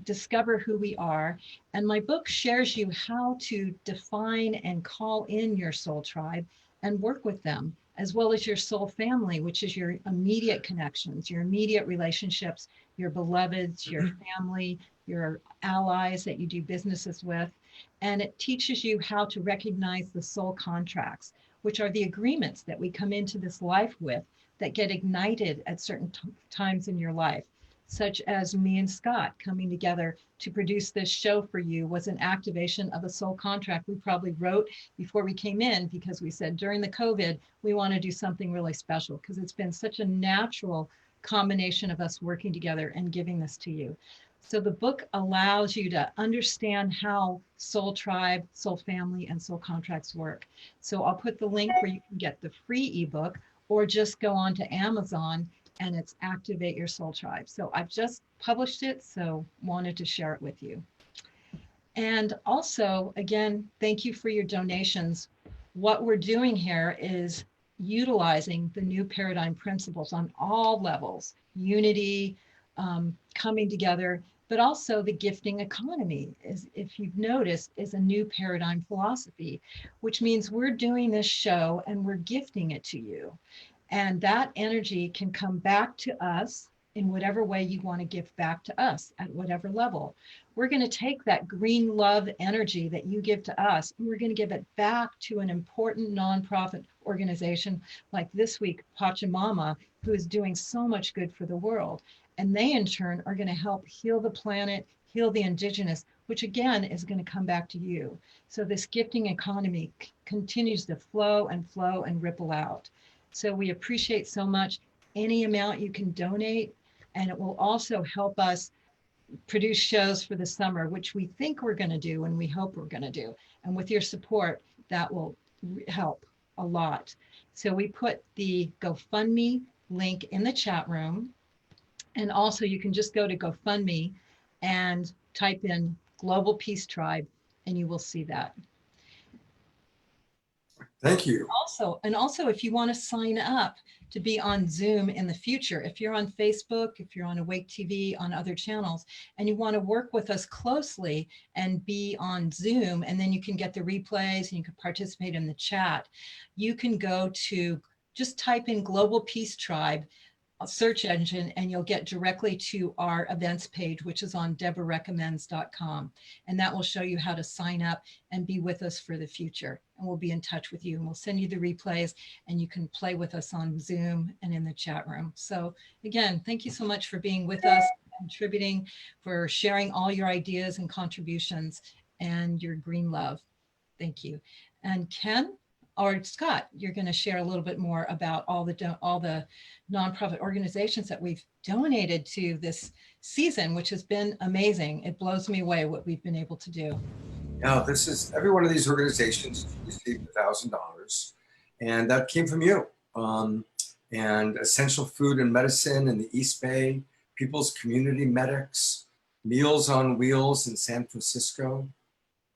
discover who we are. And my book shares you how to define and call in your soul tribe and work with them, as well as your soul family, which is your immediate connections, your immediate relationships, your beloveds, your family, your allies that you do businesses with. And it teaches you how to recognize the soul contracts, which are the agreements that we come into this life with that get ignited at certain times in your life, such as me and Scott coming together to produce this show for you was an activation of a soul contract we probably wrote before we came in, because we said during the COVID, we want to do something really special, because it's been such a natural combination of us working together and giving this to you. So the book allows you to understand how soul tribe, soul family, and soul contracts work. So I'll put the link where you can get the free ebook, or just go on to Amazon, and it's Activate Your Soul Tribe. So I've just published it, so wanted to share it with you. And also, again, thank you for your donations. What we're doing here is utilizing the new paradigm principles on all levels, unity, coming together, but also the gifting economy, is, if you've noticed, is a new paradigm philosophy, which means we're doing this show and we're gifting it to you. And that energy can come back to us in whatever way you want to give back to us at whatever level. We're going to take that green love energy that you give to us, and we're going to give it back to an important nonprofit organization like this week, Pachamama, who is doing so much good for the world. And they in turn are going to help heal the planet, heal the indigenous, which again is going to come back to you. So this gifting economy continues to flow and ripple out. So we appreciate so much any amount you can donate, and it will also help us produce shows for the summer, which we think we're going to do and we hope we're going to do. And with your support, that will help a lot. So we put the GoFundMe link in the chat room. And also you can just go to GoFundMe and type in Global Peace Tribe, and you will see that. Thank you. Also, if you want to sign up to be on Zoom in the future, if you're on Facebook, if you're on Awake TV, on other channels, and you want to work with us closely and be on Zoom, and then you can get the replays and you can participate in the chat, you can go to, just type in Global Peace Tribe search engine and you'll get directly to our events page, which is on deborahrecommends.com. And that will show you how to sign up and be with us for the future. And we'll be in touch with you and we'll send you the replays and you can play with us on Zoom and in the chat room. So again, thank you so much for being with us, contributing, for sharing all your ideas and contributions and your green love. Thank you. And Ken or Scott, you're going to share a little bit more about all the nonprofit organizations that we've donated to this season, which has been amazing. It blows me away what we've been able to do. Now, every one of these organizations received $1,000, and that came from you. And Essential Food and Medicine in the East Bay, People's Community Medics, Meals on Wheels in San Francisco,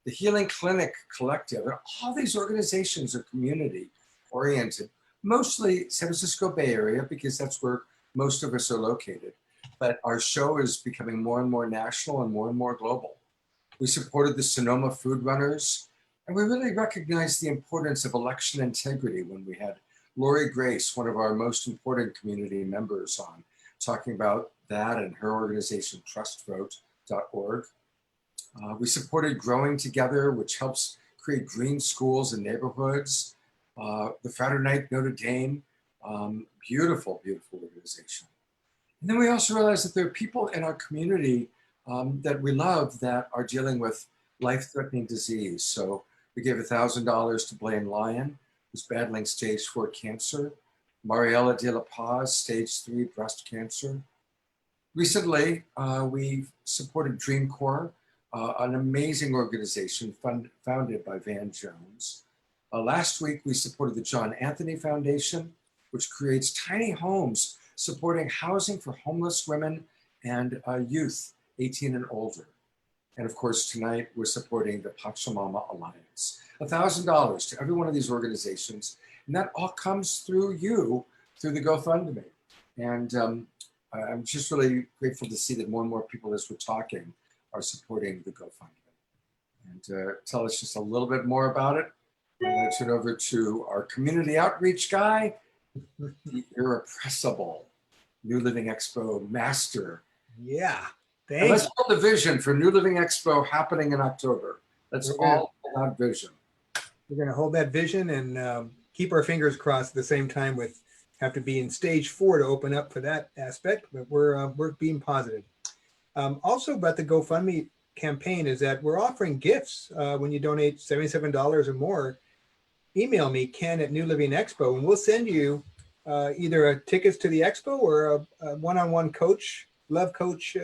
the Healing Clinic Collective, and all these organizations are community oriented, mostly San Francisco Bay Area, because that's where most of us are located. But our show is becoming more and more national and more global. We supported the Sonoma Food Runners, and we really recognized the importance of election integrity when we had Lori Grace, one of our most important community members, on, talking about that and her organization, trustvote.org. We supported Growing Together, which helps create green schools and neighborhoods. The Fraternite Notre Dame, beautiful, beautiful organization. And then we also realized that there are people in our community that we love that are dealing with life-threatening disease. So we gave $1,000 to Blaine Lyon, who's battling stage 4 cancer, Mariela de la Paz, stage 3 breast cancer. Recently, we supported Dream Corps, an amazing organization founded by Van Jones. Last week, we supported the John Anthony Foundation, which creates tiny homes supporting housing for homeless women and youth 18 and older. And of course, tonight, we're supporting the Pachamama Alliance. $1,000 to every one of these organizations. And that all comes through you, through the GoFundMe. And I'm just really grateful to see that more and more people, as we're talking, are supporting the GoFundMe. And tell us just a little bit more about it. I'm going to turn over to our community outreach guy, the irrepressible New Living Expo master. Yeah, and let's build the vision for New Living Expo happening in October. Let's all hold that vision. We're going to hold that vision and keep our fingers crossed at the same time. With have to be in stage 4 to open up for that aspect, but we're being positive. Also about the GoFundMe campaign is that we're offering gifts when you donate $77 or more. Email me, Ken at New Living Expo, and we'll send you either tickets to the expo or a one-on-one love coach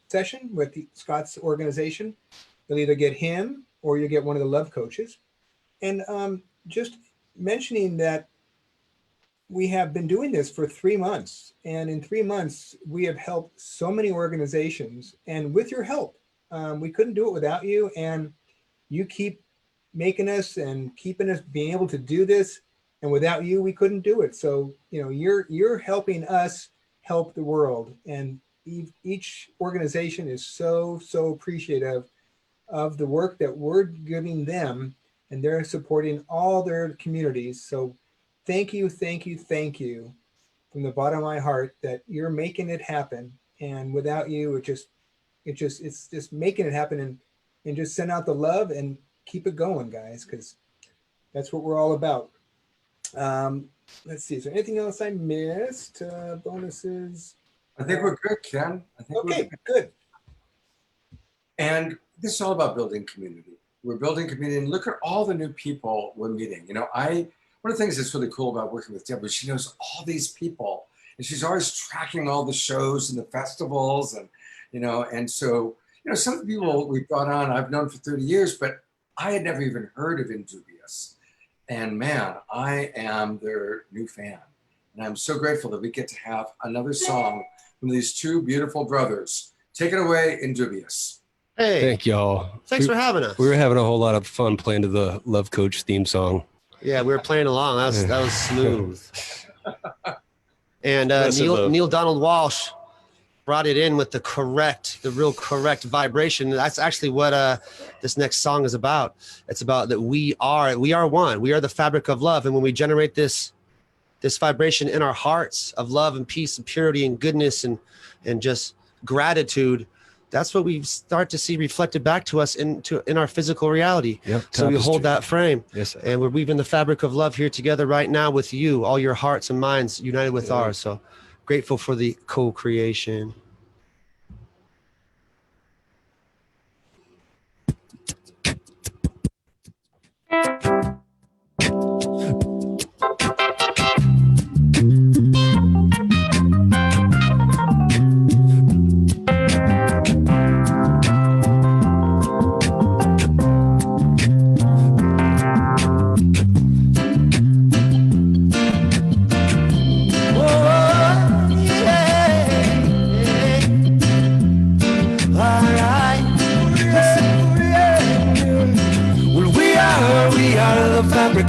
session with Scott's organization. You'll either get him or you get one of the love coaches. And just mentioning that we have been doing this for 3 months. And in 3 months, we have helped so many organizations. And with your help, we couldn't do it without you. And you keep making us and keeping us being able to do this. And without you, we couldn't do it. So, you're helping us help the world. And each organization is so appreciative of the work that we're giving them. And they're supporting all their communities. So thank you from the bottom of my heart that you're making it happen. And without you, it's just making it happen, and just send out the love and keep it going, guys, because that's what we're all about. Let's see, is there anything else I missed? Bonuses? I think we're good, Ken. Okay, good. And this is all about building community. We're building community, and look at all the new people we're meeting. One of the things that's really cool about working with Deborah, she knows all these people, and she's always tracking all the shows and the festivals, and so some of the people we've brought on I've known for 30 years, but I had never even heard of Indubious. And man, I am their new fan. And I'm so grateful that we get to have another song from these two beautiful brothers. Take it away, Indubious. Hey. Thank y'all. Thanks for having us. We were having a whole lot of fun playing to the Love Coach theme song. Yeah, we were playing along. That was smooth. And Neale Donald Walsch brought it in with the real correct vibration. That's actually what this next song is about. It's about that we are one. We are the fabric of love. And when we generate this this vibration in our hearts of love and peace and purity and goodness and just gratitude, that's what we start to see reflected back to us in our physical reality. Yep, so we hold that frame. Yes, and we're weaving the fabric of love here together right now with you, all your hearts and minds united with ours. So grateful for the co-creation.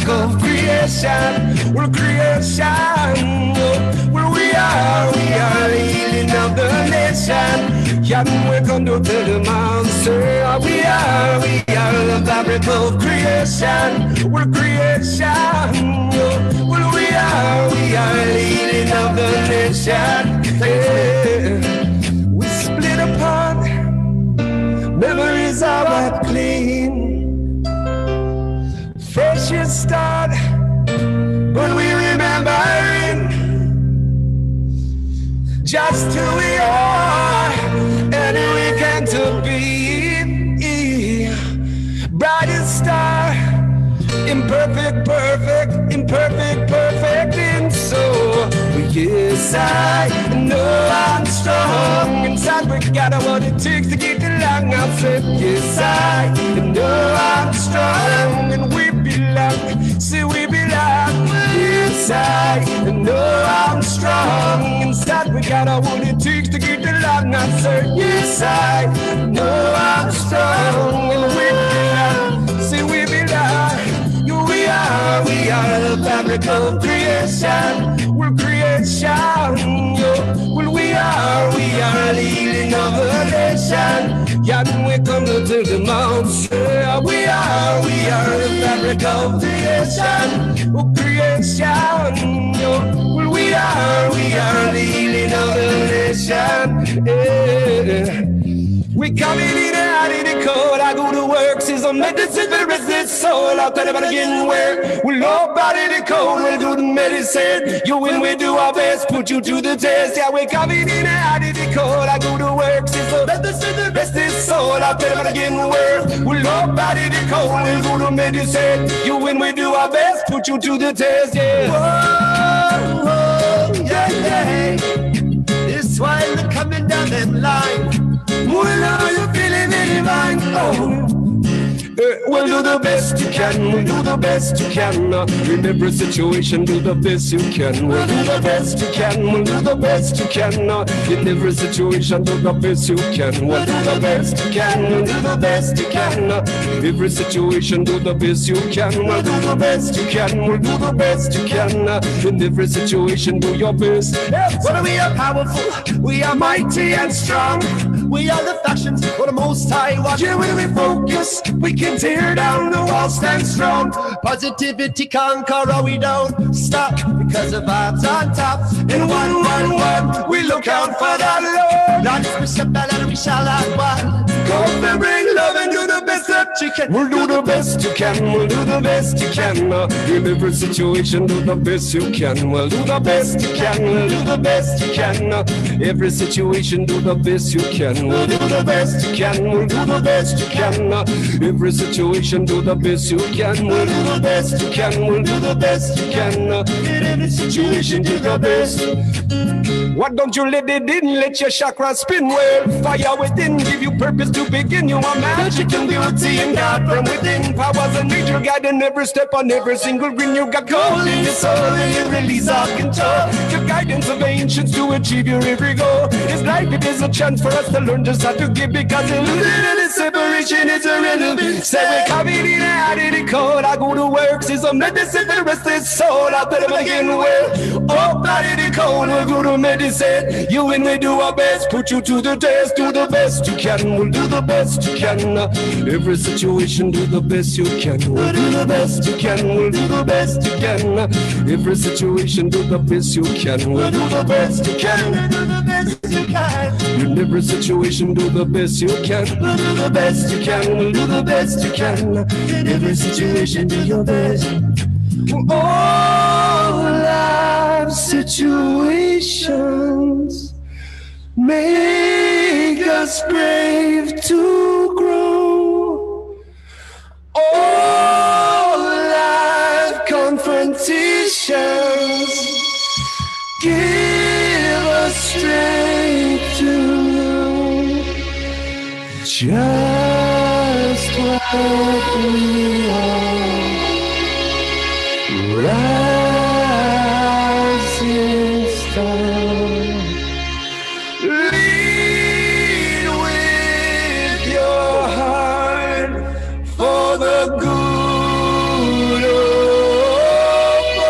Of creation, we're creation. Where we are the healing of the nation. Yeah, we're going to tell the monster. We are the fabric of creation. We're creation. Where we are the healing of the nation. Yeah. We split apart, memories are wiped clean. Fresh start, but we remembering just who we are and who we came to be. Brightest star, imperfect, perfect, and so yes, I know I'm strong. Inside we got what it takes to get along. I said, yes, I know I'm strong, and we belong. See, we belong. Yes, I know I'm strong. Inside we got what it takes to get along. I said, yes, I know I'm strong, and we belong. See, we belong. We are the fabric of creation. We're creation. Well, we are the healing of the nation. Yeah, we come to the mountain. We are the fabric of creation. We're creation. Well, we are the healing of the nation. Yeah. We coming in and out of the code. I go to work, see some medicine for resist soul. I'll tell you about again where we'll nobody the code. We'll do the medicine. You win, we do our best, put you to the test. Yeah, we coming in and out of the code. I go to work, see some medicine for resist soul. I'll tell you about again where we'll nobody the code. We'll do the medicine. You win, we do our best, put you to the test. Yeah. Whoa, whoa, yeah, yeah. This why we're coming down that line. Well, are you feeling any mind? Oh, we'll do the best you can. We'll do the best you can. In every situation, do the best you can. We'll do the best you can. We'll do the best you can. In every situation, do the best you can. We'll do the best you can. We'll do the best you can. Every situation, do the best you can. We'll do the best you can. We'll do the best you can. In every situation, do your best. Well, we are powerful. We are mighty and strong. We are the factions for the Most High. Watch it when we focus. We can tear down the wall, stand strong. Positivity conquer, or we don't stop because the vibes on top. In 111, we look out for that Lord. Not if we step out and we shall not one. Come and bring love and do the best that you can. We'll do the best you can. We'll do the best you can. In every situation, do the best you can. We'll do the best you can. We'll do the best you can. Every situation, do the best you can. We'll do the best you can. We'll do the best you can. Every situation, do the best you can. We'll do the best you can. We'll do the best you can. In every situation, do the best. Why don't you let it in? Let your chakra spin well. Fire within, give you purpose to begin. You are magic and beauty and God from within. Powers and nature guiding every step on every single green. You got gold in your soul and you release all control. Your guidance of ancients to achieve your every goal. It's life, it is a chance for us to learn just how to give, because illusion and separation is irrelevant. Say we're coming in and out of the code. I go to work, see some medicine for the rest of his soul. I better begin with, oh, body the cold, we'll do the medicine. You and we do our best, put you to the test, do the best you can, we'll do the best you can. Every situation, do the best you can, we'll do the best you can, we'll do the best you can. Every situation, do the best you can, we'll do the best you can, we'll do the best you can. In every situation, do the best you can, we'll do the best you can, we'll do the best you can. In every situation, do your best. All life situations make us brave to grow. All life confrontations give us strength to know just what we are. Rising star, lead with your heart for the good of all.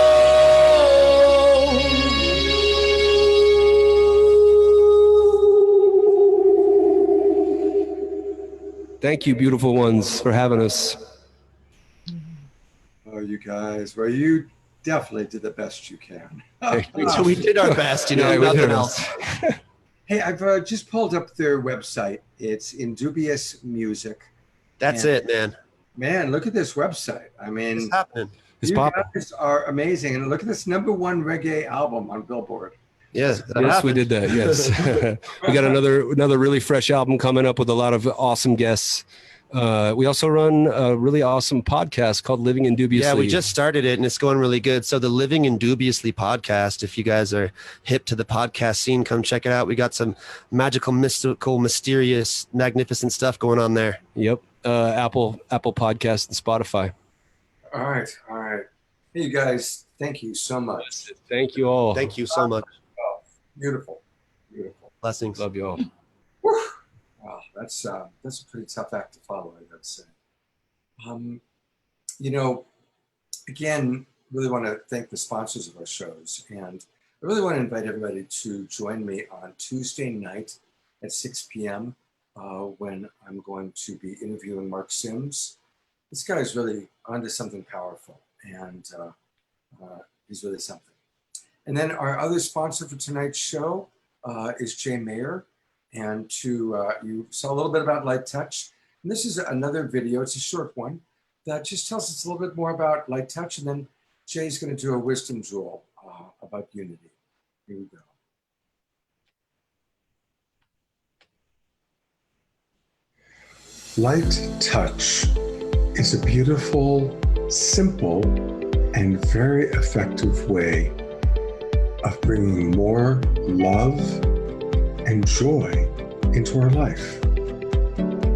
Thank you, beautiful ones, for having us. Oh, you guys, well, you definitely did the best you can. So we did our best, you know, Yeah, nothing else. Hey, I've just pulled up their website. It's Indubious Music. That's it, man. Man, look at this website. I mean, It's happening. It's you popping. guys are amazing. And look at this #1 reggae album on Billboard. Yeah, Yes, we did that. Yes, we got another really fresh album coming up with a lot of awesome guests. We also run a really awesome podcast called Living Indubiously. Yeah, we just started it and it's going really good. So the Living Indubiously podcast, if you guys are hip to the podcast scene, come check it out. We got some magical, mystical, mysterious, magnificent stuff going on there. Yep. Apple Podcast and Spotify. All right. Hey, you guys, thank you so much. Thank you all. Thank you so much. Oh, beautiful. Blessings. Love you all. Whew. Wow, that's a pretty tough act to follow, I gotta say. You know, again, really want to thank the sponsors of our shows, and I really want to invite everybody to join me on Tuesday night at 6 p.m. When I'm going to be interviewing Mark Sims. This guy is really onto something powerful, and he's really something. And then our other sponsor for tonight's show is Jay Mayer. And you saw a little bit about Light Touch. And this is another video, it's a short one, that just tells us a little bit more about Light Touch. And then Jay's going to do a wisdom jewel about unity. Here we go. Light Touch is a beautiful, simple, and very effective way of bringing more love and joy into our life.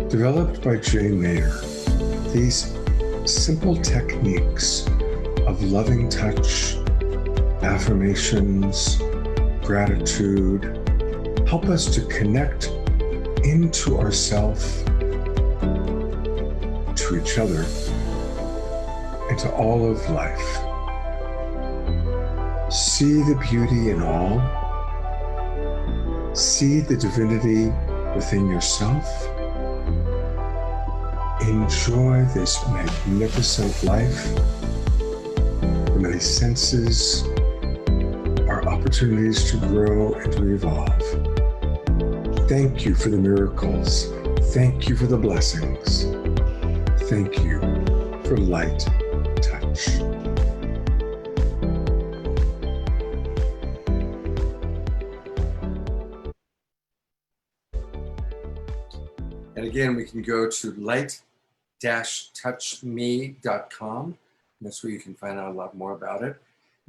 Developed by Jay Mayer, these simple techniques of loving touch, affirmations, gratitude, help us to connect into ourselves, to each other, and to all of life. See the beauty in all. See the divinity within yourself. Enjoy this magnificent life. The many senses are opportunities to grow and to evolve. Thank you for the miracles. Thank you for the blessings. Thank you for Light Touch. And again, we can go to light-touchme.com. That's where you can find out a lot more about it.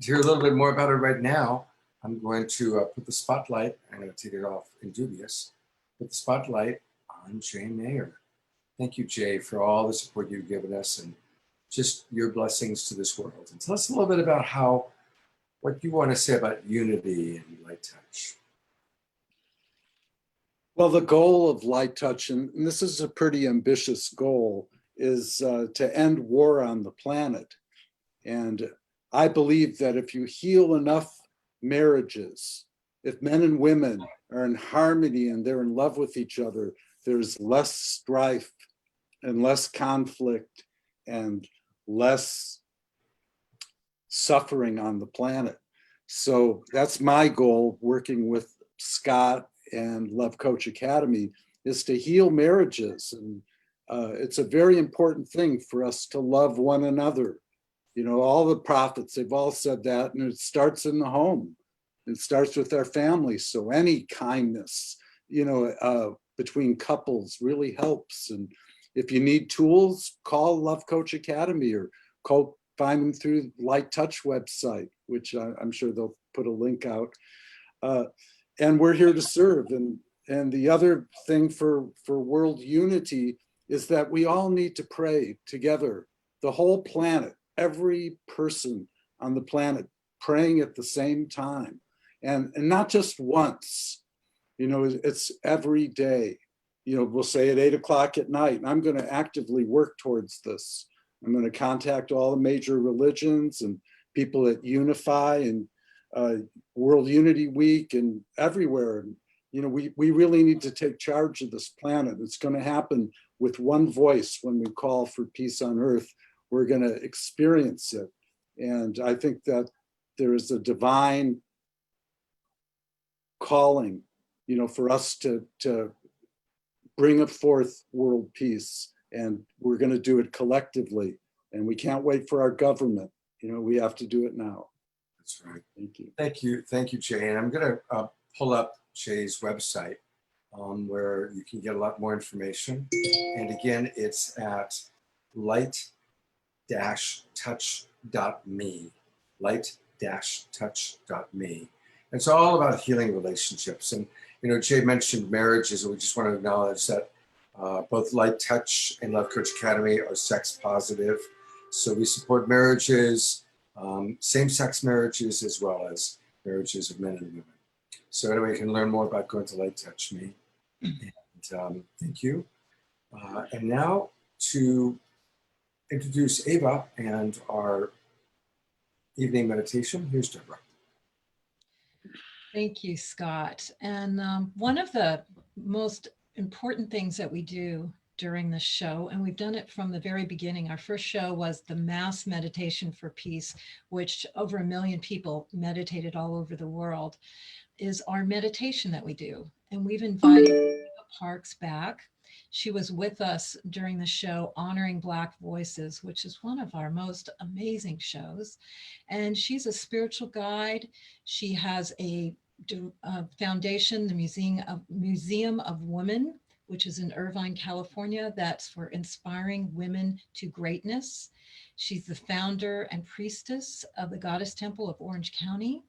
To hear a little bit more about it right now, I'm going to put the spotlight, I'm going to take it off Indubious, put the spotlight on Jay Mayer. Thank you, Jay, for all the support you've given us and just your blessings to this world. And tell us a little bit about what you want to say about unity and Light Touch. Well, the goal of Light Touch, and this is a pretty ambitious goal, is to end war on the planet. And I believe that if you heal enough marriages, if men and women are in harmony and they're in love with each other, there's less strife and less conflict and less suffering on the planet. So that's my goal, working with Scott and Love Coach Academy, is to heal marriages. And it's a very important thing for us to love one another. You know, all the prophets, they've all said that, and it starts in the home. It starts with our families. So any kindness, you know, between couples really helps. And if you need tools, call Love Coach Academy or find them through Light Touch website, which I'm sure they'll put a link out. And we're here to serve. And the other thing for world unity is that we all need to pray together, the whole planet, every person on the planet praying at the same time. And not just once, you know, it's every day. You know, we'll say at 8 o'clock at night, and I'm going to actively work towards this. I'm going to contact all the major religions and people at Unify and World Unity Week and everywhere. And, you know, we really need to take charge of this planet. It's going to happen with one voice when we call for peace on earth. We're going to experience it. And I think that there is a divine calling, you know, for us to bring forth world peace. And we're going to do it collectively. And we can't wait for our government. You know, we have to do it now. That's right. Thank you. Thank you. Thank you, Jay. And I'm going to pull up Jay's website where you can get a lot more information. And again, it's at light-touch.me, light-touch.me. It's all about healing relationships. And, you know, Jay mentioned marriages, and we just want to acknowledge that both Light Touch and Love Coach Academy are sex positive. So we support marriages, same-sex marriages, as well as marriages of men and women. So anyway, you can learn more about going to Light Touch Me. And thank you. And now to introduce Ava and our evening meditation, here's Deborah. Thank you, Scott. And one of the most important things that we do during the show, and we've done it from the very beginning. Our first show was the Mass Meditation for Peace, which over 1 million people meditated all over the world, is our meditation that we do. And we've invited Ava Parks back. She was with us during the show Honoring Black Voices, which is one of our most amazing shows. And she's a spiritual guide. She has a foundation, the Museum of Women, which is in Irvine, California, that's for inspiring women to greatness. She's the founder and priestess of the Goddess Temple of Orange County,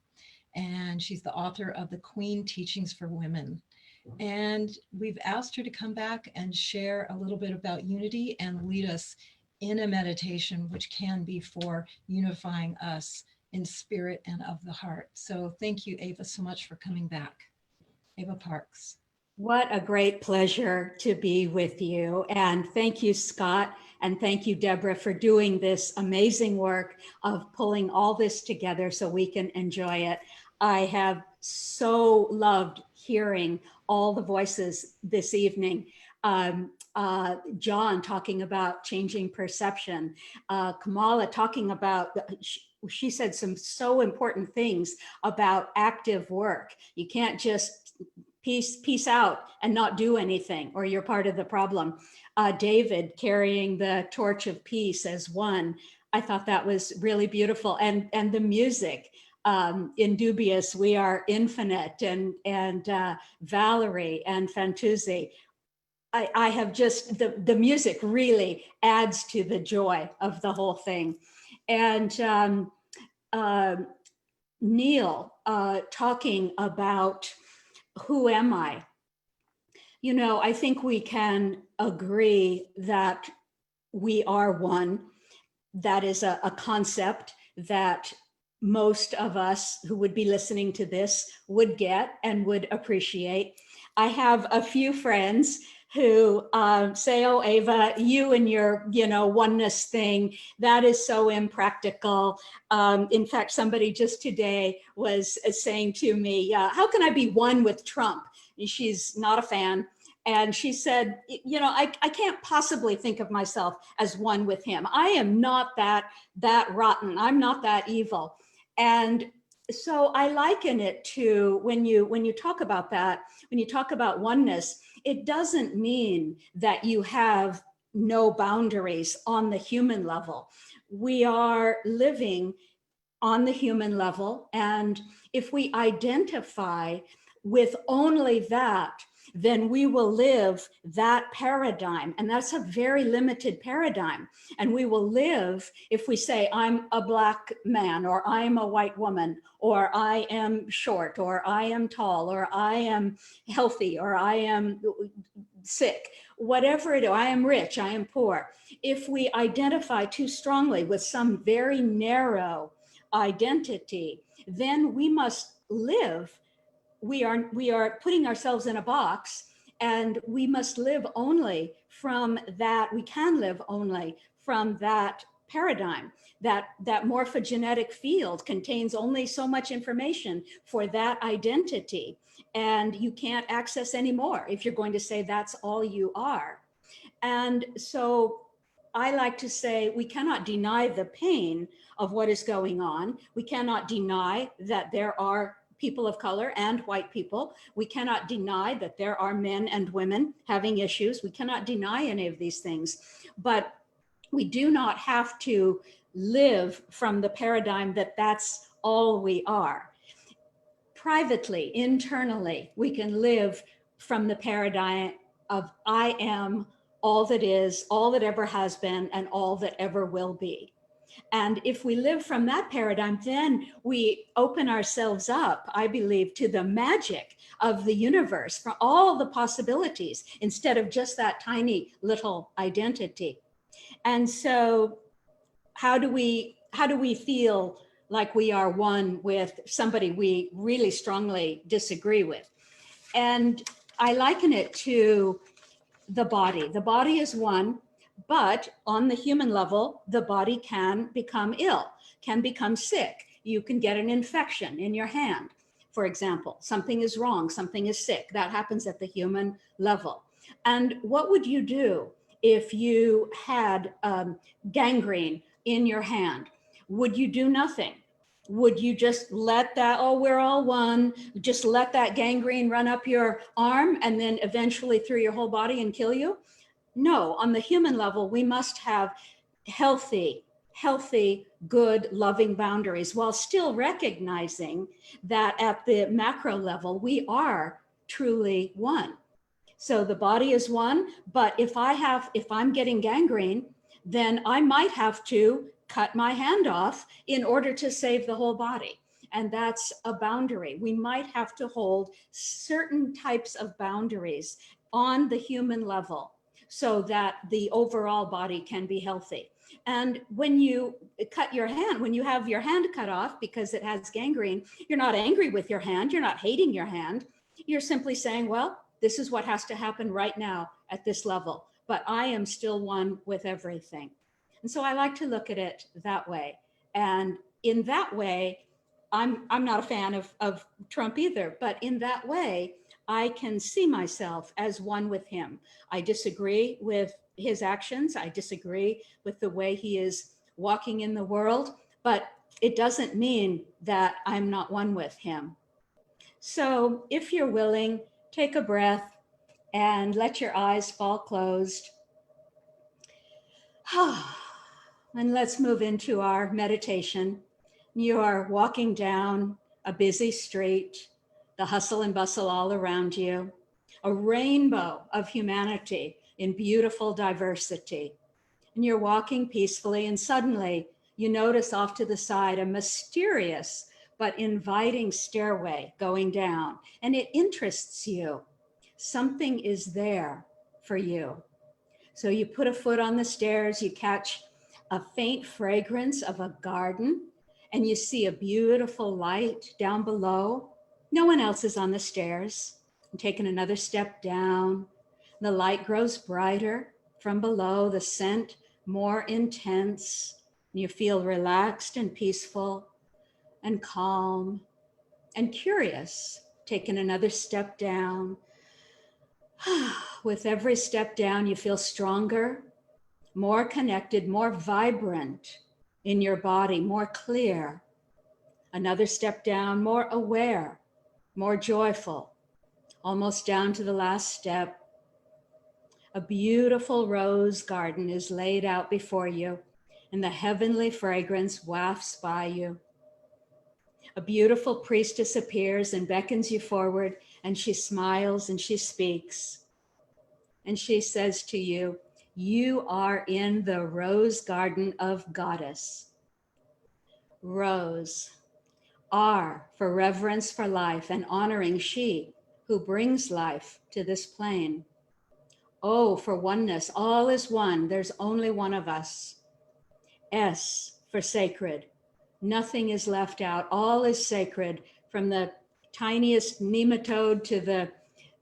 and she's the author of The Queen Teachings for Women. And we've asked her to come back and share a little bit about unity and lead us in a meditation, which can be for unifying us in spirit and of the heart. So thank you, Ava, so much for coming back. Ava Parks. What a great pleasure to be with you. And thank you, Scott. And thank you, Deborah, for doing this amazing work of pulling all this together so we can enjoy it. I have so loved hearing all the voices this evening. John talking about changing perception. Kamala talking about, she said some so important things about active work. You can't just peace out and not do anything, or you're part of the problem. David carrying the torch of peace as one. I thought that was really beautiful. And the music, Indubious, We Are Infinite, and Valerie and Fantuzzi. I have just, the music really adds to the joy of the whole thing. And Neale talking about who am I? You know, I think we can agree that we are one. That is a concept that most of us who would be listening to this would get and would appreciate. I have a few friends who say, oh, Ava, you and your, oneness thing, that is so impractical. In fact, somebody just today was saying to me, how can I be one with Trump? And she's not a fan. And she said, I can't possibly think of myself as one with him. I am not that rotten. I'm not that evil. And so I liken it to when you talk about that, when you talk about oneness, it doesn't mean that you have no boundaries on the human level. We are living on the human level. And if we identify with only that, then we will live that paradigm. And that's a very limited paradigm. And we will live if we say, I'm a Black man, or I am a white woman, or I am short, or I am tall, or I am healthy, or I am sick, whatever it is, I am rich, I am poor. If we identify too strongly with some very narrow identity, then we must live. We are putting ourselves in a box, and we must live only from that. We can live only from that paradigm. That morphogenetic field contains only so much information for that identity, and you can't access any more if you're going to say that's all you are. And so I like to say we cannot deny the pain of what is going on. We cannot deny that there are people of color and white people. We cannot deny that there are men and women having issues. We cannot deny any of these things, but we do not have to live from the paradigm that that's all we are. Privately, internally, we can live from the paradigm of I am all that is, all that ever has been, and all that ever will be. And if we live from that paradigm, then we open ourselves up, I believe, to the magic of the universe, for all the possibilities, instead of just that tiny little identity. And so how do we feel like we are one with somebody we really strongly disagree with? And I liken it to the body. The body is one. But on the human level, the body can become ill, can become sick. You can get an infection in your hand, for example. Something is wrong, something is sick. That happens at the human level. And what would you do if you had gangrene in your hand? Would you do nothing? Would you just let that, oh, we're all one, just let that gangrene run up your arm and then eventually through your whole body and kill you? No, on the human level, we must have healthy, good, loving boundaries, while still recognizing that at the macro level, we are truly one. So the body is one, but if I'm getting gangrene, then I might have to cut my hand off in order to save the whole body. And that's a boundary. We might have to hold certain types of boundaries on the human level, so that the overall body can be healthy. And when you cut your hand, when you have your hand cut off because it has gangrene, you're not angry with your hand, you're not hating your hand. You're simply saying, well, this is what has to happen right now at this level, but I am still one with everything. And so I like to look at it that way. And in that way, I'm not a fan of Trump either, but in that way, I can see myself as one with him. I disagree with his actions. I disagree with the way he is walking in the world, but it doesn't mean that I'm not one with him. So if you're willing, take a breath and let your eyes fall closed. And let's move into our meditation. You are walking down a busy street, the hustle and bustle all around you, a rainbow of humanity in beautiful diversity. And you're walking peacefully, and suddenly you notice off to the side a mysterious but inviting stairway going down, and it interests you. Something is there for you. So you put a foot on the stairs, you catch a faint fragrance of a garden, and you see a beautiful light down below. No one else is on the stairs. I'm taking another step down, The light grows brighter from below, the scent more intense. You feel relaxed and peaceful and calm and curious, taking another step down. With every step down, you feel stronger, more connected, more vibrant in your body, more clear. Another step down, more aware, more joyful, almost down to the last step. A beautiful rose garden is laid out before you, and the heavenly fragrance wafts by you. A beautiful priestess appears and beckons you forward, and she smiles and she speaks. And she says to you, you are in the rose garden of Goddess. Rose, R for reverence for life and honoring she who brings life to this plane. O for oneness, all is one, there's only one of us. S for sacred, nothing is left out, all is sacred, from the tiniest nematode to the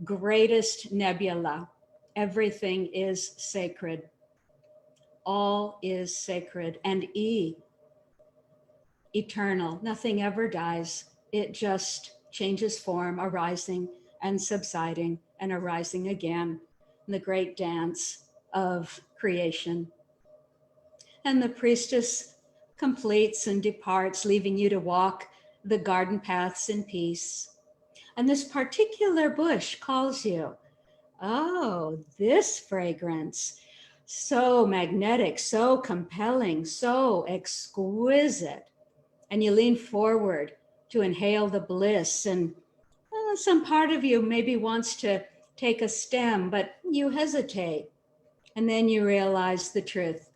greatest nebula. Everything is sacred. All is sacred. And E, eternal, nothing ever dies. It just changes form, arising and subsiding and arising again in the great dance of creation. And the priestess completes and departs, leaving you to walk the garden paths in peace. And this particular bush calls you. Oh, this fragrance, so magnetic, so compelling, so exquisite. And you lean forward to inhale the bliss, and some part of you maybe wants to take a stem, but you hesitate. And then you realize the truth.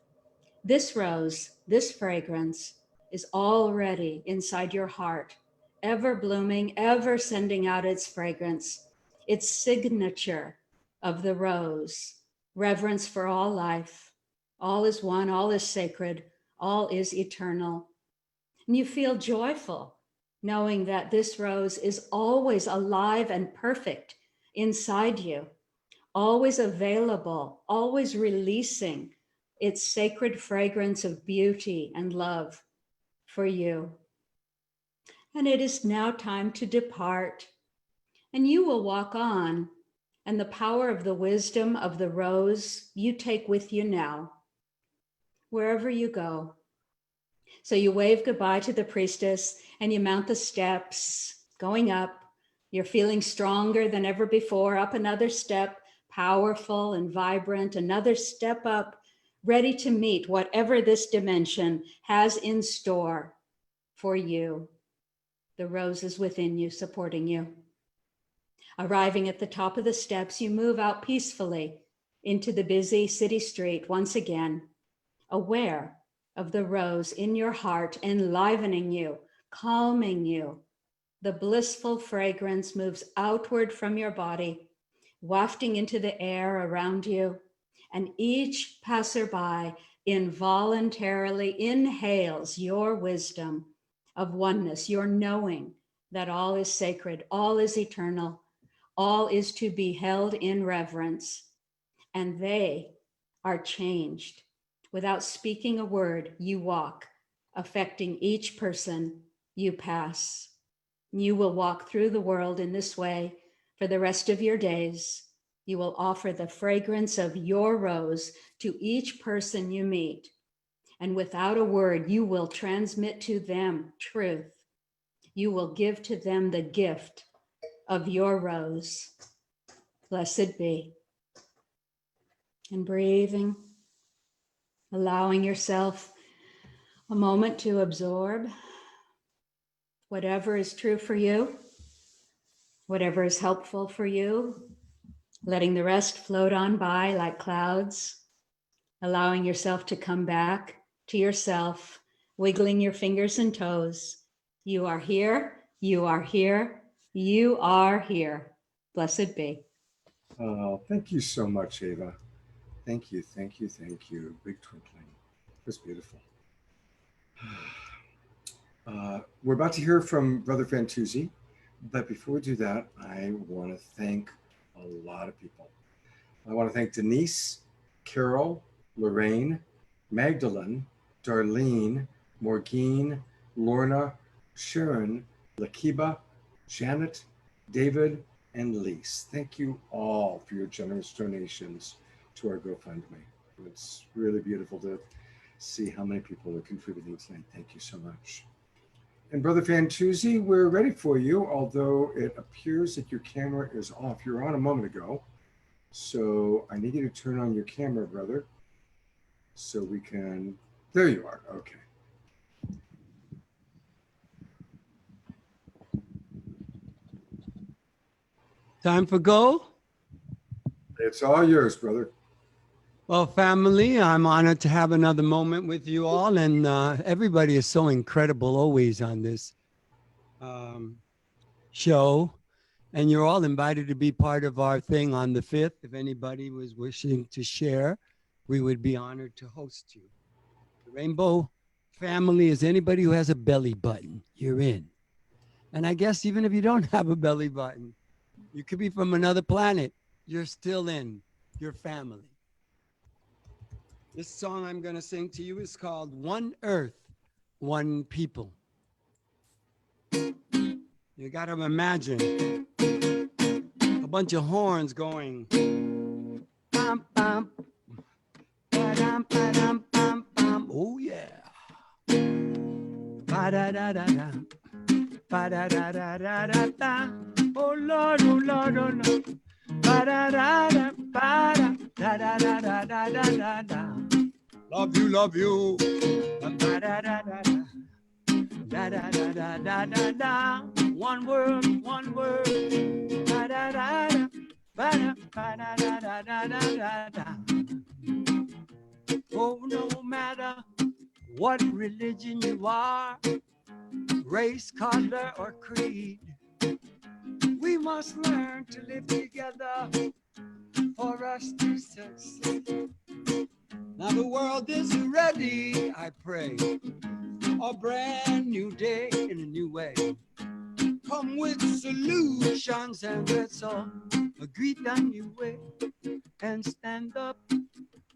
This rose, this fragrance is already inside your heart, ever blooming, ever sending out its fragrance, its signature of the rose, reverence for all life. All is one, all is sacred, all is eternal. And you feel joyful knowing that this rose is always alive and perfect inside you, always available, always releasing its sacred fragrance of beauty and love for you. And it is now time to depart, and you will walk on, and the power of the wisdom of the rose you take with you now, wherever you go. So you wave goodbye to the priestess and you mount the steps, going up. You're feeling stronger than ever before, up another step, powerful and vibrant, another step up, ready to meet whatever this dimension has in store for you. The rose is within you, supporting you. Arriving at the top of the steps, you move out peacefully into the busy city street once again, aware of the rose in your heart, enlivening you, calming you. The blissful fragrance moves outward from your body, wafting into the air around you, and each passerby involuntarily inhales your wisdom of oneness, your knowing that all is sacred, all is eternal, all is to be held in reverence, and they are changed. Without speaking a word, you walk, affecting each person you pass. You will walk through the world in this way for the rest of your days. You will offer the fragrance of your rose to each person you meet. And without a word, you will transmit to them truth. You will give to them the gift of your rose. Blessed be. And breathing, allowing yourself a moment to absorb whatever is true for you, whatever is helpful for you, letting the rest float on by like clouds, allowing yourself to come back to yourself, wiggling your fingers and toes. You are here, you are here, you are here. Blessed be. Oh, thank you so much, Ava. Thank you, thank you, thank you. Big twinkling. It was beautiful. We're about to hear from Brother Fantuzzi, but before we do that, I want to thank a lot of people. I want to thank Denise, Carol, Lorraine, Magdalene, Darlene, Morgine, Lorna, Sharon, Lakiba, Janet, David, and Lise. Thank you all for your generous donations to our GoFundMe. It's really beautiful to see how many people are contributing tonight. Thank you so much. And Brother Fantuzzi, we're ready for you, although it appears that your camera is off. You were on a moment ago. So I need you to turn on your camera, brother, so we can, there you are, okay. Time for go? It's all yours, brother. Well, family, I'm honored to have another moment with you all, and everybody is so incredible always on this show, and you're all invited to be part of our thing on the 5th. If anybody was wishing to share, we would be honored to host you. The Rainbow family is anybody who has a belly button, you're in. And I guess even if you don't have a belly button, you could be from another planet, you're still in your family. This song I'm going to sing to you is called One Earth, One People. You got to imagine a bunch of horns going. Bam, bam, ba-dum, ba-dum, bam, bam. Oh, yeah. Ba-da-da-da-da. Ba-da-da-da-da-da-da. Oh, Lord, oh, Lord, oh, Lord. Ba-da-da-da, ba-da, da-da-da-da-da-da-da. Love you, love you. Ba-da-da-da-da. Da-da-da-da-da-da-da. One word, one word. Ba-da-da-da, ba-da, ba-da-da-da-da-da-da. Oh, no matter what religion you are, race, color, or creed, we must learn to live together for us to succeed. Now the world is ready, I pray, a brand new day in a new way. Come with solutions and let's all agree the new way and stand up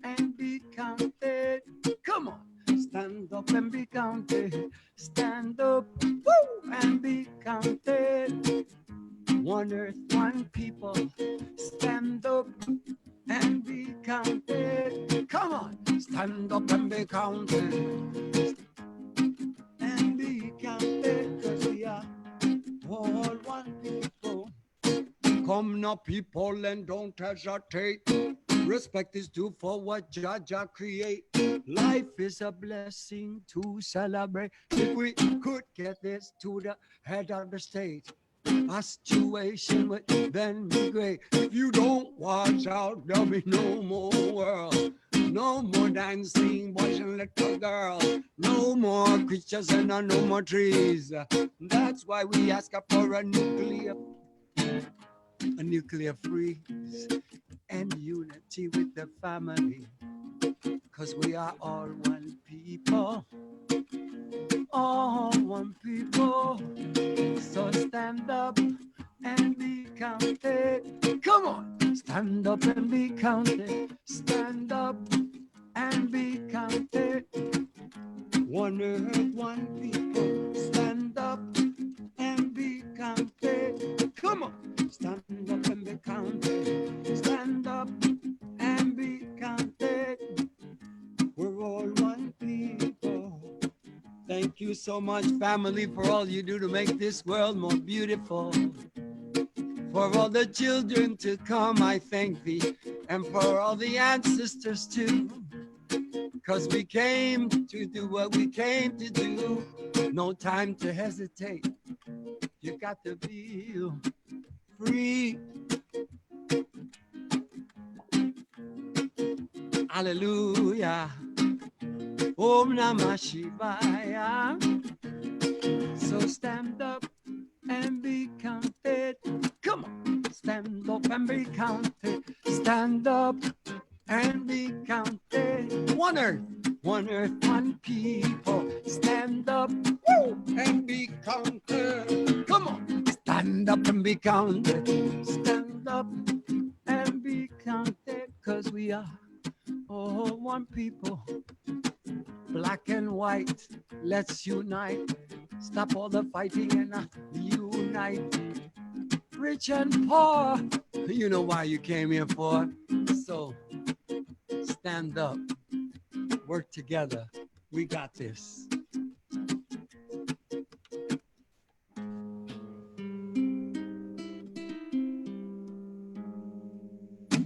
and be counted. Come on, stand up and be counted. Stand up, woo, and be counted. One earth, one people. Stand up and be counted. Come on, stand up and be counted. And be counted, 'cause we are all one people. Come now, people, and don't hesitate. Respect is due for what Jah create. Life is a blessing to celebrate. If we could get this to the head of the state, our situation would then be great. If you don't watch out, there'll be no more world. No more dancing boys and little girls. No more creatures and no more trees. That's why we ask for a nuclear freeze and unity with the family. 'Cause we are all one people. All one people. So stand up and be counted. Come on, stand up and be counted. Stand up and be counted. One earth, one people. Stand up and be counted. Come on, stand up and be counted. Stand up and be counted. We're all one people. Thank you so much, family, for all you do to make this world more beautiful. For all the children to come, I thank thee. And for all the ancestors too. 'Cause we came to do what we came to do. No time to hesitate. You got to feel free. Hallelujah. Om Namah Shivaya. So stand up and be counted. Come on, stand up and be counted. Stand up and be counted. One earth, one people. Stand up, woo, and be counted. Come on, stand up and be counted. Stand up and be counted. We are all one people, black and white. Let's unite. Stop all the fighting and unite. Rich and poor, you know why you came here for. So stand up, work together. We got this.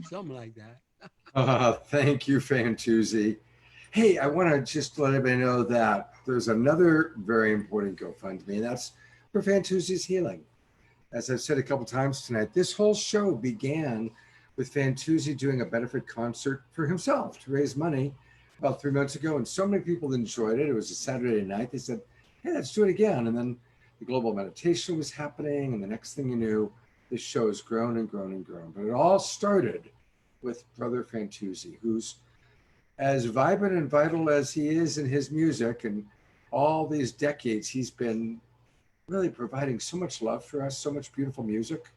Something like that. Thank you, Fantuzzi. Hey, I want to just let everybody know that there's another very important GoFundMe, and that's for Fantuzzi's healing. As I've said a couple times tonight, this whole show began with Fantuzzi doing a benefit concert for himself to raise money about 3 months ago, and so many people enjoyed it. It was a Saturday night. They said, hey, let's do it again. And then the global meditation was happening, and the next thing you knew, this show has grown and grown and grown. But it all started with Brother Fantuzzi, who's as vibrant and vital as he is in his music, and all these decades he's been really providing so much love for us, so much beautiful music.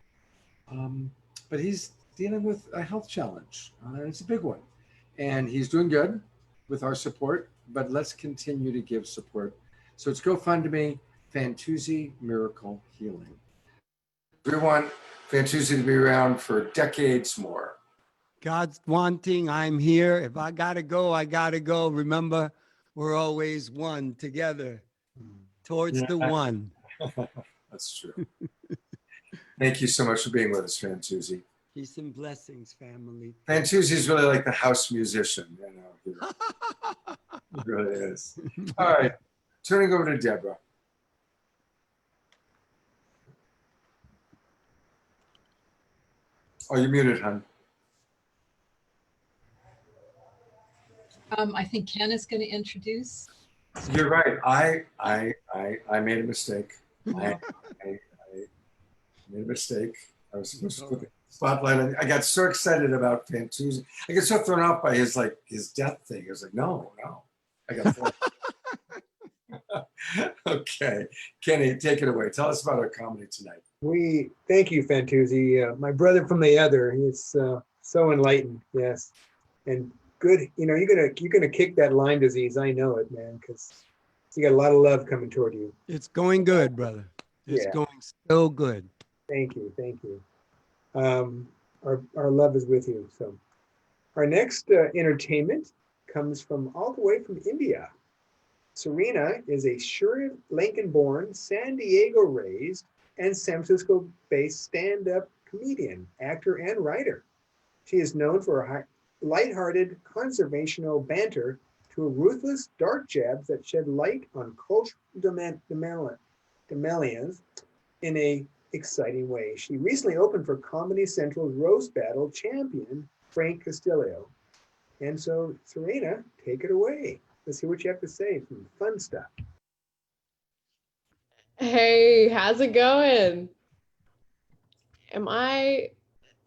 But he's dealing with a health challenge, and it's a big one. And he's doing good with our support, but let's continue to give support. So it's GoFundMe, Fantuzzi Miracle Healing. We want Fantuzzi to be around for decades more. God's wanting, I'm here. If I gotta go, I gotta go. Remember, we're always one together towards the one. That's true. Thank you so much for being with us, Fantuzzi. Peace and blessings, family. Fantuzzi's really like the house musician, you know. He really is. All right, turning over to Deborah. Oh, you're muted, hon. I think Ken is going to introduce. You're right. I made a mistake. I made a mistake. I was supposed to put the spotlight on. I got so excited about Fantuzzi. I got so thrown off by his death thing. I was like, no. I got thrown. Okay, Kenny, take it away. Tell us about our comedy tonight. Thank you, Fantuzzi. My brother from the other. He's so enlightened. Yes, and good. You know, you're gonna kick that Lyme disease. I know it, man, because you got a lot of love coming toward you. It's going good, brother. It's going so good. Thank you. Our love is with you. So, our next entertainment comes from all the way from India. Serena is a Sri Lankan-born, San Diego-raised, and San Francisco-based stand-up comedian, actor, and writer. She is known for her lighthearted, conversational banter to her ruthless, dark jabs that shed light on cultural demands in a exciting way. She recently opened for Comedy Central's roast battle champion, Frank Castillo. And so, Serena, take it away. Let's see what you have to say. Some fun stuff. Hey, how's it going?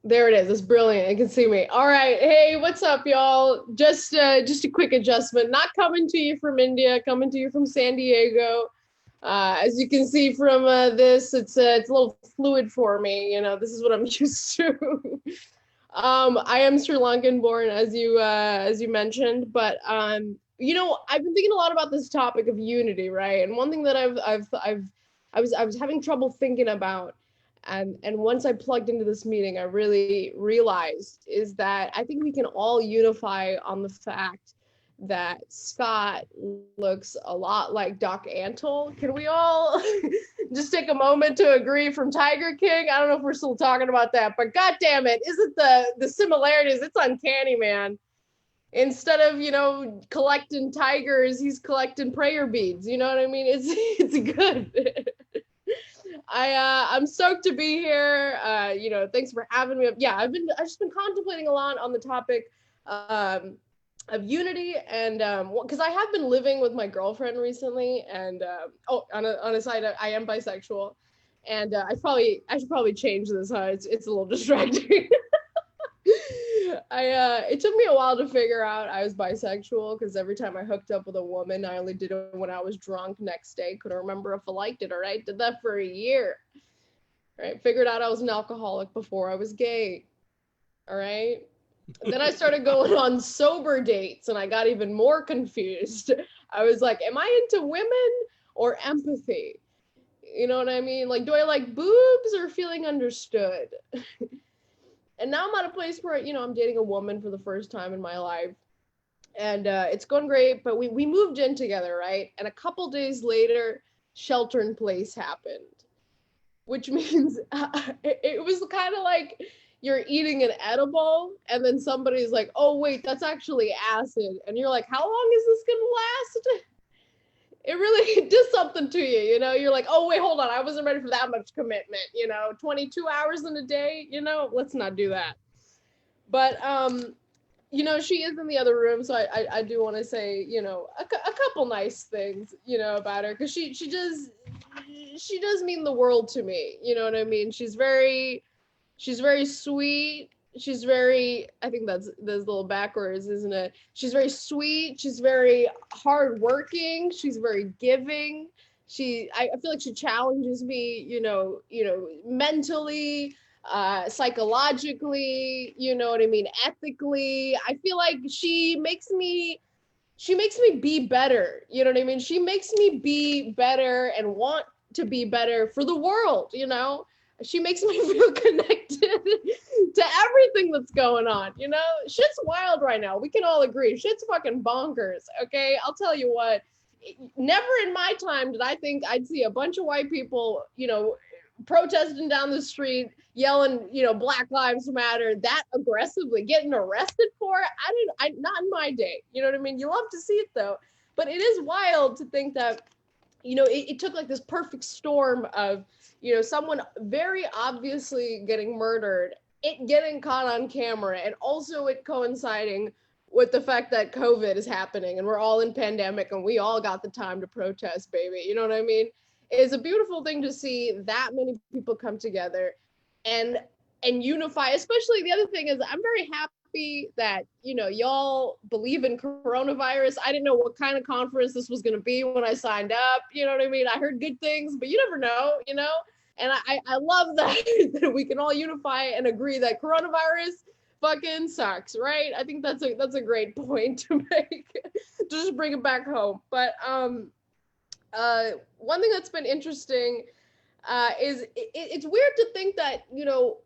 There it is. It's brilliant. You can see me. All right. Hey, what's up, y'all? Just a quick adjustment. Not coming to you from India, coming to you from San Diego. As you can see from this, it's a little fluid for me. You know, this is what I'm used to. I am Sri Lankan born, as you mentioned, but you know, I've been thinking a lot about this topic of unity, right? And one thing that I was having trouble thinking about, and once I plugged into this meeting, I really realized is that I think we can all unify on the fact that Scott looks a lot like Doc Antle. Can we all just take a moment to agree from Tiger King? I don't know if we're still talking about that, but God damn it, isn't the similarities? It's uncanny, man. Instead of, you know, collecting tigers, he's collecting prayer beads. You know what I mean? It's good. I'm stoked to be here. You know, thanks for having me. Yeah, I've just been contemplating a lot on the topic of unity, and because I have been living with my girlfriend recently, and on a side, I am bisexual, and I should probably change this. It's a little distracting. It took me a while to figure out I was bisexual, because every time I hooked up with a woman, I only did it when I was drunk. Next day, couldn't remember if I liked it. All right, did that for a year. All right, figured out I was an alcoholic before I was gay. All right, Then I started going on sober dates and I got even more confused. I was like, am I into women or empathy? You know what I mean? Like, do I like boobs or feeling understood? And now I'm at a place where, you know, I'm dating a woman for the first time in my life. And it's going great, but we moved in together, right? And a couple days later, shelter in place happened, which means it was kind of like you're eating an edible and then somebody's like, oh, wait, that's actually acid. And you're like, how long is this going to last? It really does something to you, you know? You're like, oh, wait, hold on. I wasn't ready for that much commitment, you know? 22 hours in a day, you know? Let's not do that. But, you know, she is in the other room, so I do want to say, you know, a couple nice things, you know, about her, because she does mean the world to me, you know what I mean? She's very sweet. She's very, I think that's a little backwards, isn't it? She's very sweet. She's very hardworking. She's very giving. I feel like she challenges me, you know, mentally, psychologically, you know what I mean, ethically. I feel like she makes me be better, you know what I mean? She makes me be better and want to be better for the world, you know? She makes me feel connected to everything that's going on, you know? Shit's wild right now. We can all agree. Shit's fucking bonkers, okay? I'll tell you what, never in my time did I think I'd see a bunch of white people, you know, protesting down the street, yelling, you know, Black Lives Matter that aggressively, getting arrested for it. Not in my day, you know what I mean? You love to see it though, but it is wild to think that, you know, it took like this perfect storm of, you know, someone very obviously getting murdered, it getting caught on camera, and also it coinciding with the fact that COVID is happening and we're all in pandemic and we all got the time to protest, baby. You know what I mean? It's a beautiful thing to see that many people come together and unify. Especially the other thing is I'm very happy that, you know, y'all believe in coronavirus. I didn't know what kind of conference this was going to be when I signed up. You know what I mean? I heard good things, but you never know, you know? And I love that we can all unify and agree that coronavirus fucking sucks, right? I think that's a great point to make. Just bring it back home. But one thing that's been interesting is it's weird to think that, you know,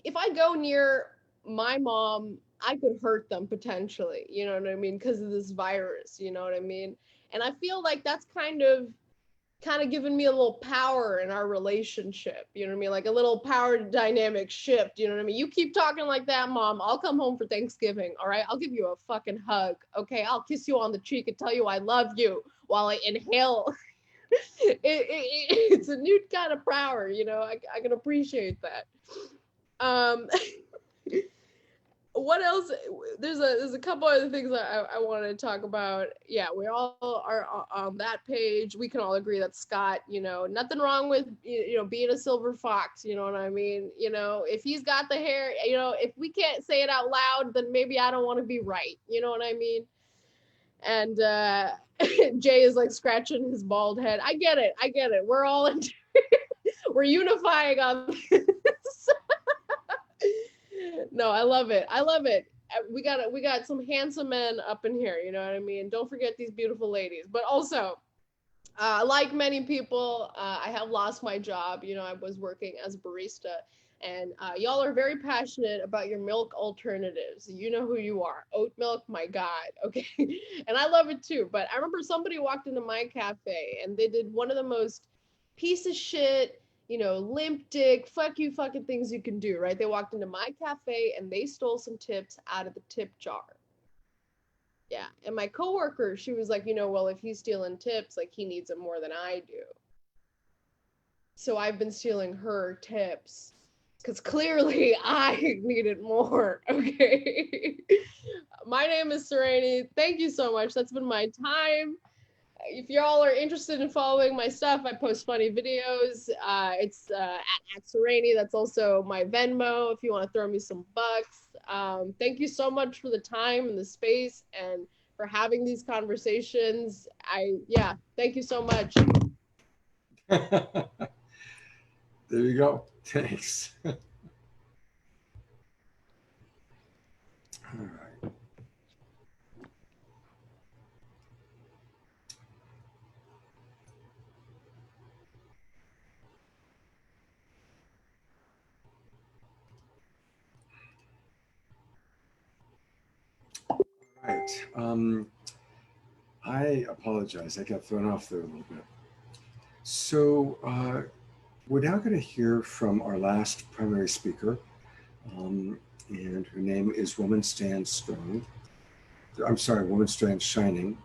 if I go near my mom, I could hurt them potentially, you know what I mean? Because of this virus, you know what I mean? And I feel like that's kind of given me a little power in our relationship, you know what I mean? Like a little power dynamic shift, you know what I mean? You keep talking like that, Mom, I'll come home for Thanksgiving, all right? I'll give you a fucking hug, okay? I'll kiss you on the cheek and tell you I love you while I inhale. It's a new kind of power, you know? I can appreciate that. What else? There's a couple other things I wanted to talk about. Yeah, we all are on that page. We can all agree that Scott, you know, nothing wrong with, you know, being a silver fox, you know what I mean? You know, if he's got the hair, you know, if we can't say it out loud, then maybe I don't want to be right. You know what I mean? And Jay is like scratching his bald head. I get it. We're all we're unifying on this. No, I love it. We got some handsome men up in here, you know what I mean? Don't forget these beautiful ladies. But also, like many people, I have lost my job. You know, I was working as a barista, and y'all are very passionate about your milk alternatives. You know who you are. Oat milk, my God, okay? And I love it too. But I remember somebody walked into my cafe, and they did one of the most piece of shit, you know, limp dick, fuck you fucking things you can do, right? They walked into my cafe and they stole some tips out of the tip jar. Yeah, and my coworker, she was like, you know, well, if he's stealing tips, like he needs it more than I do. So I've been stealing her tips because clearly I needed more, okay? My name is Sereni. Thank you so much. That's been my time. If y'all are interested in following my stuff, I post funny videos. It's at Sereni. That's also my Venmo if you want to throw me some bucks. Thank you so much for the time and the space and for having these conversations. Thank you so much. There you go. Thanks. All right. Right. I apologize. I got thrown off there a little bit. So we're now going to hear from our last primary speaker, and her name is Woman Stands Strong. I'm sorry, Woman Stands Shining.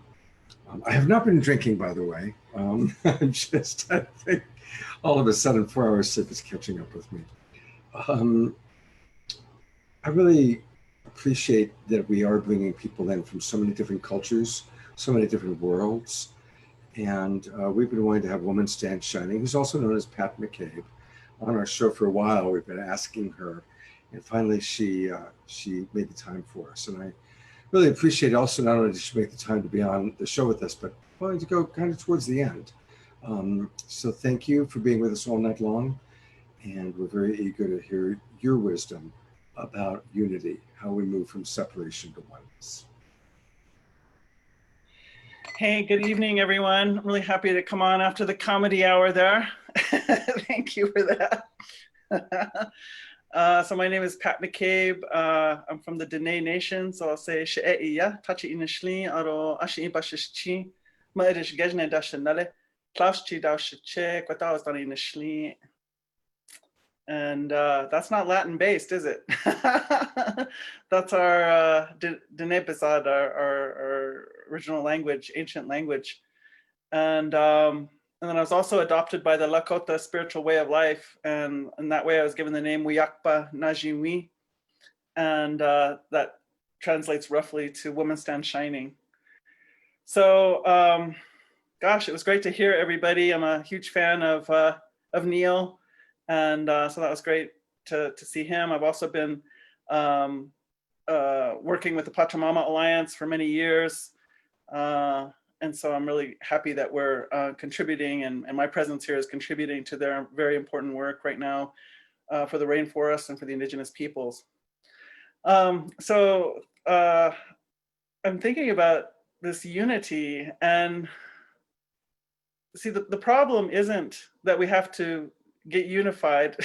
I have not been drinking, by the way. I'm just, I think, all of a sudden 4 hours sleep is catching up with me. I really appreciate that we are bringing people in from so many different cultures, so many different worlds. And we've been wanting to have Woman Stand Shining, who's also known as Pat McCabe, on our show for a while. We've been asking her, and finally she made the time for us. And I really appreciate also not only did she make the time to be on the show with us, but wanted to go kind of towards the end. So thank you for being with us all night long. And we're very eager to hear your wisdom about unity, how we move from separation to oneness. Hey, good evening, everyone. I'm really happy to come on after the comedy hour there. Thank you for that. So my name is Pat McCabe. I'm from the Dene Nation. So I'll say She'e'iyah, Tachi Inishli, Aro Ashi Bashishchi, Ma'irish Gejne Dashanale, Klauschi Daushiche, Kwatawas Dani Inishli. And that's not Latin based, is it? That's our Dene Pesad, our original language, ancient language. And then I was also adopted by the Lakota spiritual way of life. And in that way, I was given the name Wiyakpa Najimwi. And that translates roughly to Woman Stand Shining. So, gosh, it was great to hear everybody. I'm a huge fan of Neale. And so that was great to see him. I've also been working with the Pachamama Alliance for many years. And so I'm really happy that we're contributing, and my presence here is contributing to their very important work right now for the rainforest and for the indigenous peoples. So I'm thinking about this unity, and see, the problem isn't that we have to get unified.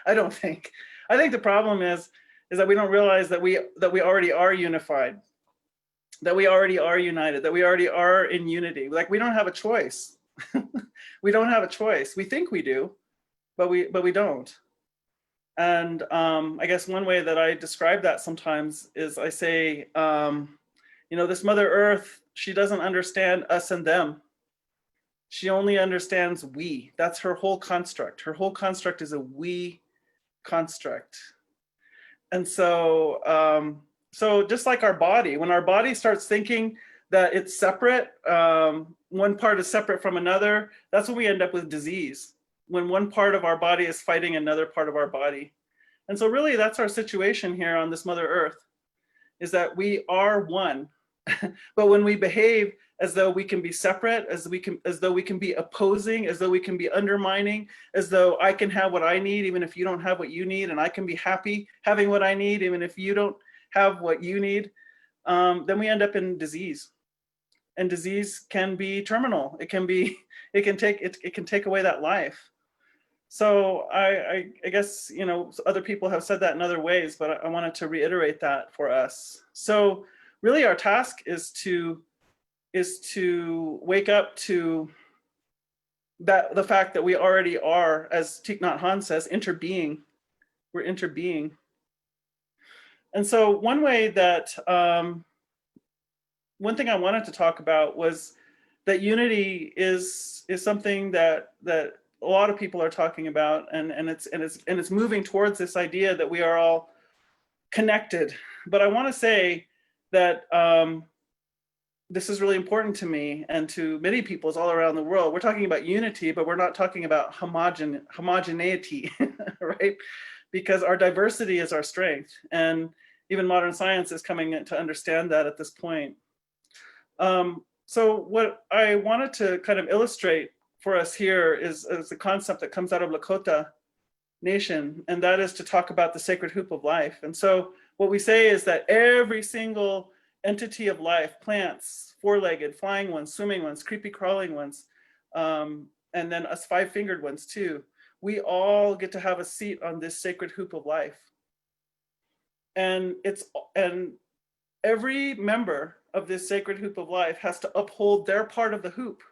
I don't think. I think the problem is that we don't realize that we already are unified, that we already are united, that we already are in unity. Like, we don't have a choice. We don't have a choice. We think we do, but we don't. And I guess one way that I describe that sometimes is I say, you know, this Mother Earth, she doesn't understand us and them. She only understands we. That's her whole construct. Her whole construct is a we construct. And so, so just like our body, when our body starts thinking that it's separate, one part is separate from another, that's when we end up with disease. When one part of our body is fighting another part of our body. And so really that's our situation here on this Mother Earth, is that we are one. But when we behave as though we can be separate, as though we can be opposing, as though we can be undermining, as though I can have what I need even if you don't have what you need, and I can be happy having what I need even if you don't have what you need, then we end up in disease. And disease can be terminal. It can take away that life. So I guess, you know, other people have said that in other ways, but I wanted to reiterate that for us. So really our task is to wake up to the fact that we already are, as Thich Nhat Hanh says, interbeing. We're interbeing. And so one way that, one thing I wanted to talk about was that unity is something that a lot of people are talking about, and it's moving towards this idea that we are all connected. But I want to say that this is really important to me and to many peoples all around the world. We're talking about unity, but we're not talking about homogeneity, right? Because our diversity is our strength. And even modern science is coming to understand that at this point. So what I wanted to kind of illustrate for us here is a concept that comes out of Lakota Nation, and that is to talk about the sacred hoop of life. And so what we say is that every single entity of life, plants, four-legged, flying ones, swimming ones, creepy crawling ones, and then us five-fingered ones too, we all get to have a seat on this sacred hoop of life. And every member of this sacred hoop of life has to uphold their part of the hoop.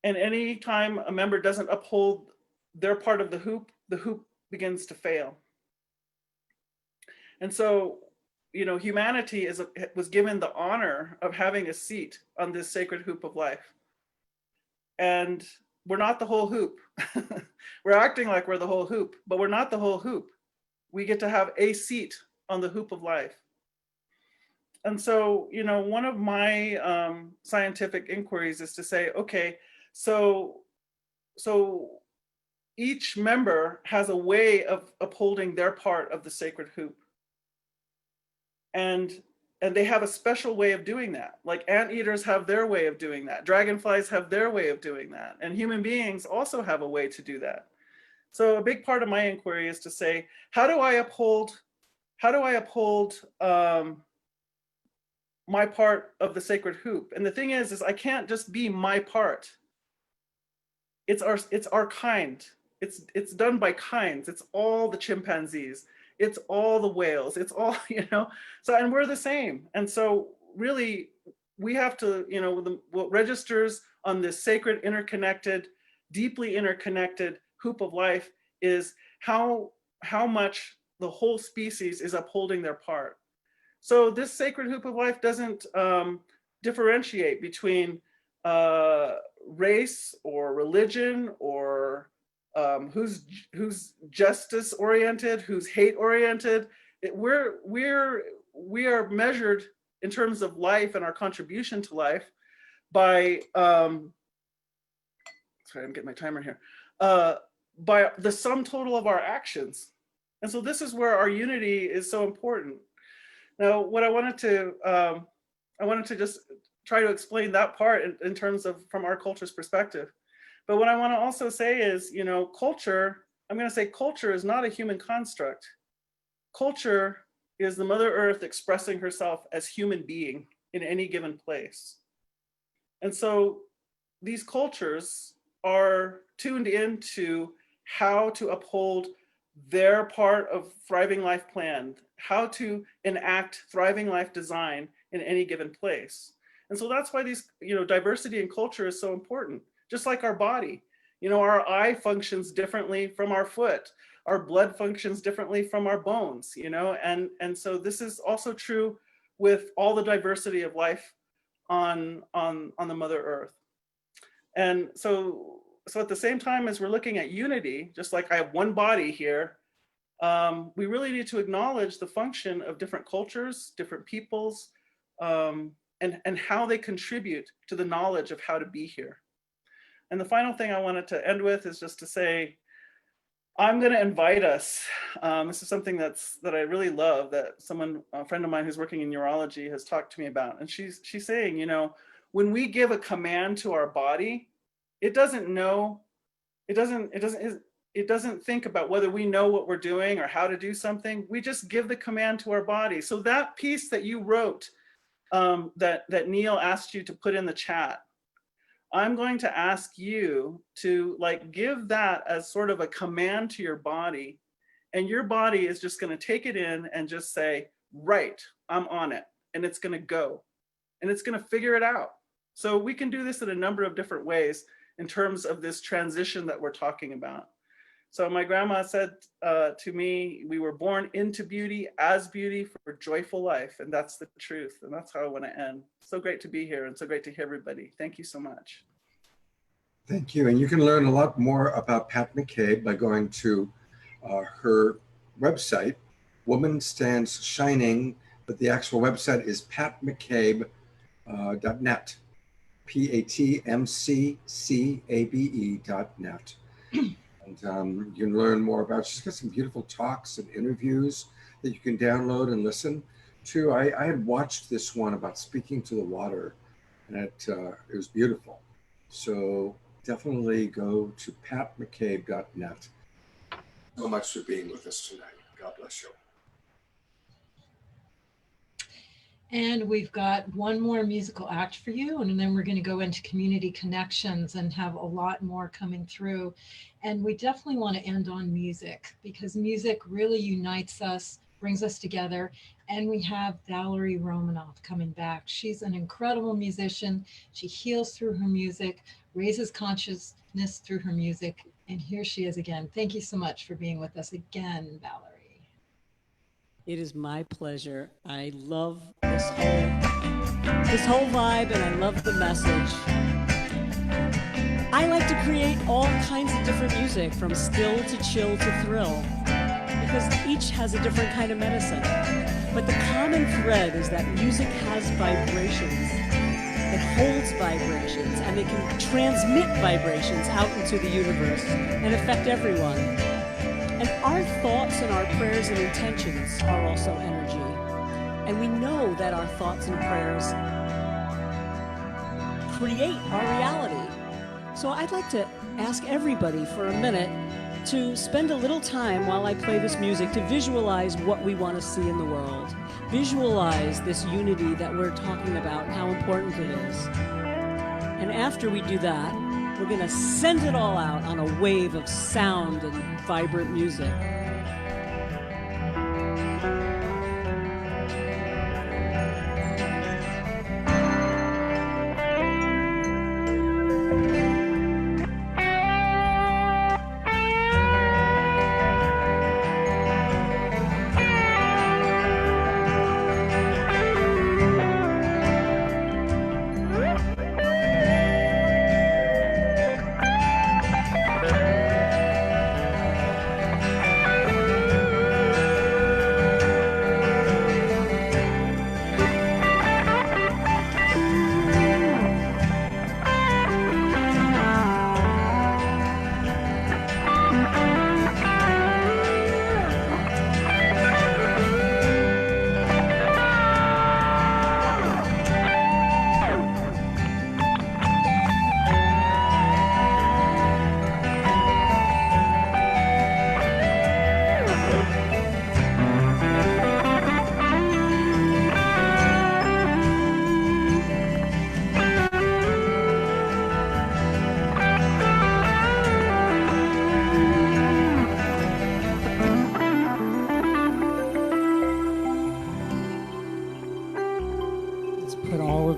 And anytime a member doesn't uphold their part of the hoop begins to fail. And so, humanity was given the honor of having a seat on this sacred hoop of life. And we're not the whole hoop. We're acting like we're the whole hoop, but we're not the whole hoop. We get to have a seat on the hoop of life. And so, one of my scientific inquiries is to say, okay, so each member has a way of upholding their part of the sacred hoop. And they have a special way of doing that. Like anteaters have their way of doing that. Dragonflies have their way of doing that. And human beings also have a way to do that. So a big part of my inquiry is to say, how do I uphold my part of the sacred hoop? And the thing is I can't just be my part. It's our kind. It's done by kinds. It's all the chimpanzees. It's all the whales. It's all, so, and we're the same. And so really we have to, what registers on this sacred, interconnected, deeply interconnected hoop of life is how much the whole species is upholding their part. So this sacred hoop of life doesn't differentiate between race or religion or who's justice oriented, who's hate oriented. We are measured in terms of life and our contribution to life by sorry, I'm getting my timer here, by the sum total of our actions. And so this is where our unity is so important. Now, what I wanted to just try to explain that part in terms of from our culture's perspective. But what I want to also say is, culture, I'm going to say culture is not a human construct. Culture is the Mother Earth expressing herself as human being in any given place. And so these cultures are tuned into how to uphold their part of Thriving Life Plan, how to enact Thriving Life design in any given place. And so that's why these, diversity in culture is so important. Just like our body, our eye functions differently from our foot, our blood functions differently from our bones, and so this is also true with all the diversity of life on the Mother Earth. And so at the same time as we're looking at unity, just like I have one body here, we really need to acknowledge the function of different cultures, different peoples, and how they contribute to the knowledge of how to be here. And the final thing I wanted to end with is just to say, I'm going to invite us. This is something that I really love, that a friend of mine who's working in neurology has talked to me about. And she's saying, when we give a command to our body, it doesn't think about whether we know what we're doing or how to do something. We just give the command to our body. So that piece that you wrote, that Neale asked you to put in the chat, I'm going to ask you to give that as sort of a command to your body, and your body is just going to take it in and just say, right, I'm on it, and it's going to go, and it's going to figure it out. So we can do this in a number of different ways in terms of this transition that we're talking about. So my grandma said to me, we were born into beauty, as beauty, for joyful life. And that's the truth. And that's how I want to end. So great to be here and so great to hear everybody. Thank you so much. Thank you. And you can learn a lot more about Pat McCabe by going to her website, Woman Stands Shining, but the actual website is patmccabe.net, patmccabe.net. And you can learn more about, she's got some beautiful talks and interviews that you can download and listen to. I had watched this one about speaking to the water, and it was beautiful. So definitely go to patmccabe.net. So much for being with us tonight. God bless you. And we've got one more musical act for you, and then we're going to go into community connections and have a lot more coming through. And we definitely want to end on music, because music really unites us, brings us together. And we have Valerie Romanoff coming back. She's an incredible musician. She heals through her music, raises consciousness through her music. And here she is again. Thank you so much for being with us again, Valerie. It is my pleasure. I love this whole vibe, and I love the message. I like to create all kinds of different music, from still to chill to thrill, because each has a different kind of medicine. But the common thread is that music has vibrations. It holds vibrations, and it can transmit vibrations out into the universe and affect everyone. And our thoughts and our prayers and intentions are also energy. And we know that our thoughts and prayers create our reality. So I'd like to ask everybody for a minute to spend a little time while I play this music to visualize what we want to see in the world. Visualize this unity that we're talking about, how important it is. And after we do that, we're going to send it all out on a wave of sound and vibrant music.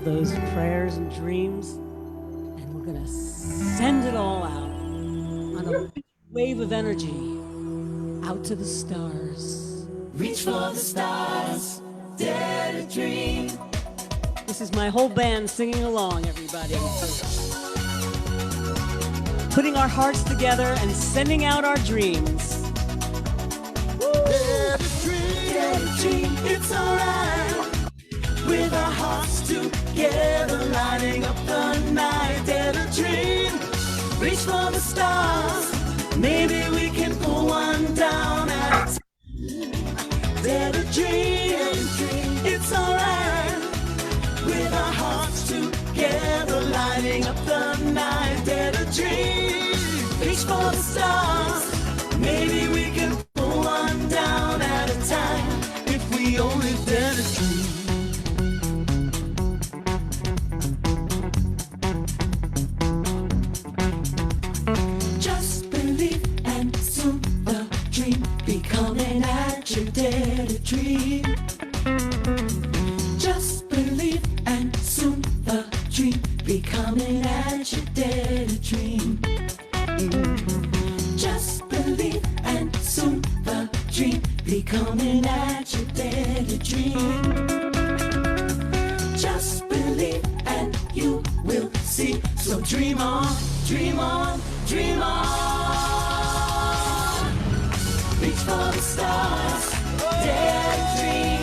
Those prayers and dreams, and we're gonna send it all out on a wave of energy out to the stars. Reach for the stars, dare to dream. This is my whole band singing along, everybody. Putting our hearts together and sending out our dreams. Dare to dream, dare to dream, it's alright. With our hearts together, lighting up the night. Dare to dream, reach for the stars. Maybe we can pull one down at a time. Dare to dream, it's alright. With our hearts together, lighting up the night. Dare to dream, reach for the stars. Maybe we can pull one down at a time. If we only dare to dream. Dare to dream. Just believe, and soon the dream be coming at you. Dare to dream. Just believe, and soon the dream be coming at you. Dare to dream. Just believe, and you will see. So dream on, dream on, dream on. Reach for the stars. Dare to dream,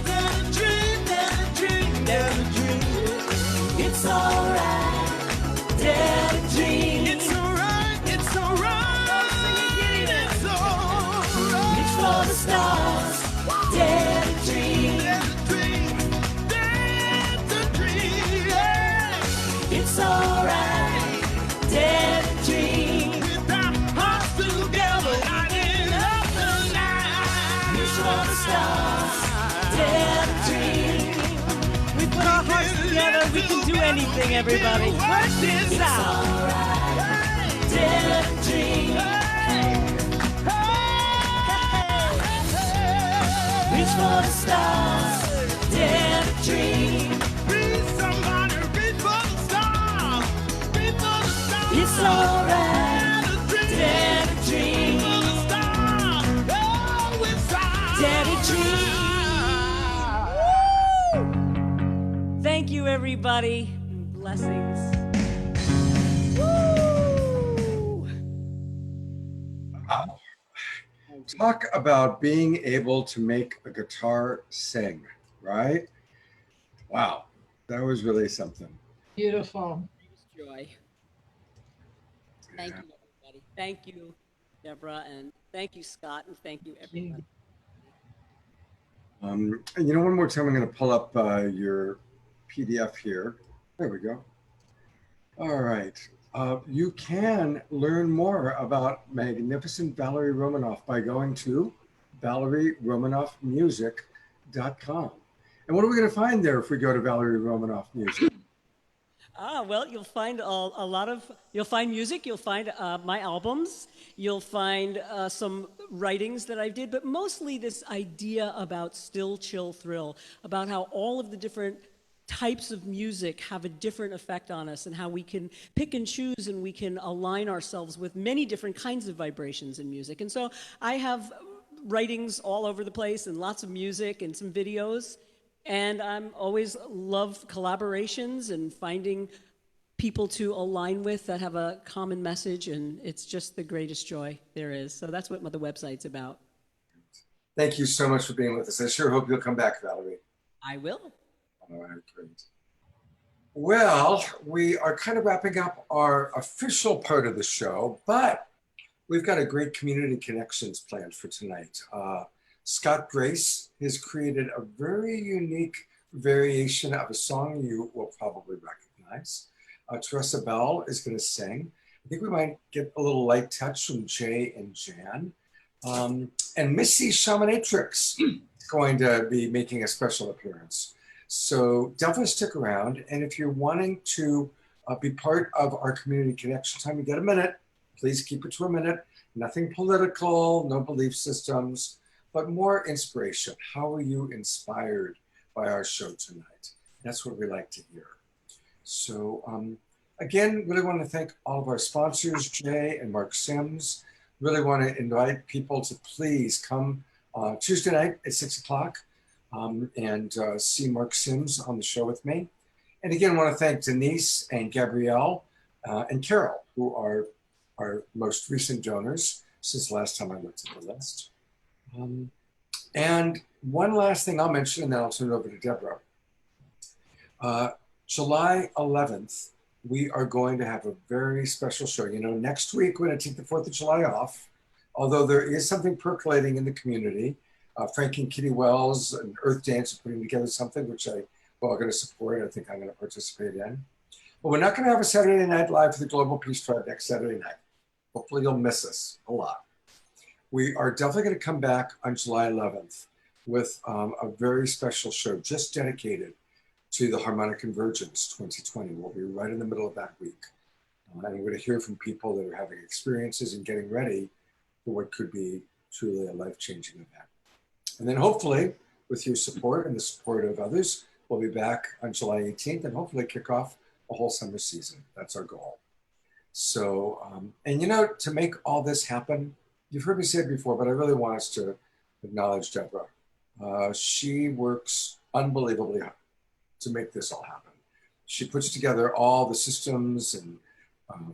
dare to dream, dare to dream, dare to dream. It's alright, dare to dream. It's alright, it's alright, it's alright. Reach for the stars, dare to dream, dare to dream, dare to dream. Yeah. It's alright, dare to dream. With our hearts together, lighting up the night. For the stars, dare to dream. We can do anything, everybody. Work this out. Dare to dream. Reach for the stars. Dare to dream. Reach somebody, reach for the stars. Reach for the stars. It's alright. Dare to dream. Dare to dream. Woo! Thank you, everybody. And blessings. Woo! Wow. Talk about being able to make a guitar sing, right? Wow, that was really something. Beautiful. Joy. Thank you, everybody. Thank you, Deborah, and thank you, Scott, and thank you, everybody. And you know, one more time, I'm going to pull up your PDF here. There we go. All right. You can learn more about magnificent Valerie Romanoff by going to ValerieRomanoffMusic.com. And what are we going to find there if we go to Valerie Romanoff Music? Well, you'll find you'll find music, you'll find my albums, you'll find some writings that I did, but mostly this idea about still, chill, thrill, about how all of the different types of music have a different effect on us and how we can pick and choose and we can align ourselves with many different kinds of vibrations in music. And so I have writings all over the place and lots of music and some videos. And I'm always love collaborations and finding people to align with that have a common message. And it's just the greatest joy there is. So that's what the website's about. Thank you so much for being with us. I sure hope you'll come back, Valerie. I will. All right, great. Well, we are kind of wrapping up our official part of the show, but we've got a great community connections planned for tonight. Scott Grace has created a very unique variation of a song you will probably recognize. Teresa Bell is going to sing. I think we might get a little light touch from Jay and Jan. And Missy Shamanatrix is going to be making a special appearance. So definitely stick around. And if you're wanting to be part of our community connection time, you get a minute. Please keep it to a minute. Nothing political, no belief systems, but more inspiration. How are you inspired by our show tonight? That's what we like to hear. So again, really want to thank all of our sponsors, Jay and Mark Sims. Really want to invite people to please come Tuesday night at 6 o'clock and see Mark Sims on the show with me. And again, I want to thank Denise and Gabrielle and Carol, who are our most recent donors since the last time I looked at the list. And one last thing I'll mention, and then I'll turn it over to Deborah. July 11th, we are going to have a very special show. You know, next week we're going to take the 4th of July off, although there is something percolating in the community. Frank and Kitty Wells and Earth Dance are putting together something which I'm going to support. I think I'm going to participate in. But we're not going to have a Saturday Night Live for the Global Peace Tribe next Saturday night. Hopefully you'll miss us a lot. We are definitely going to come back on July 11th with a very special show just dedicated to the Harmonic Convergence 2020. We'll be right in the middle of that week. And we're going to hear from people that are having experiences and getting ready for what could be truly a life-changing event. And then hopefully, with your support and the support of others, we'll be back on July 18th and hopefully kick off a whole summer season. That's our goal. So, and you know, to make all this happen, you've heard me say it before, but I really want us to acknowledge Deborah. She works unbelievably hard to make this all happen. She puts together all the systems and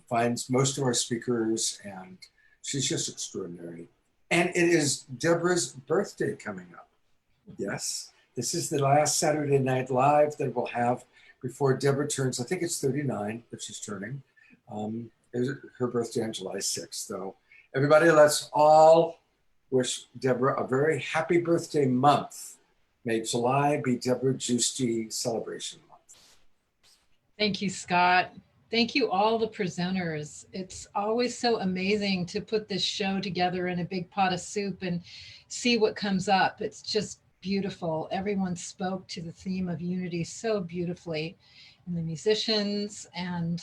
finds most of our speakers, and she's just extraordinary. And it is Deborah's birthday coming up. Yes, this is the last Saturday Night Live that we'll have before Deborah turns, I think it's 39 that she's turning. Her birthday on July 6th. So everybody, let's all wish Deborah a very happy birthday month. May July be Deborah Giusti celebration month. Thank you, Scott. Thank you, all the presenters. It's always so amazing to put this show together in a big pot of soup and see what comes up. It's just beautiful. Everyone spoke to the theme of unity so beautifully. and the musicians and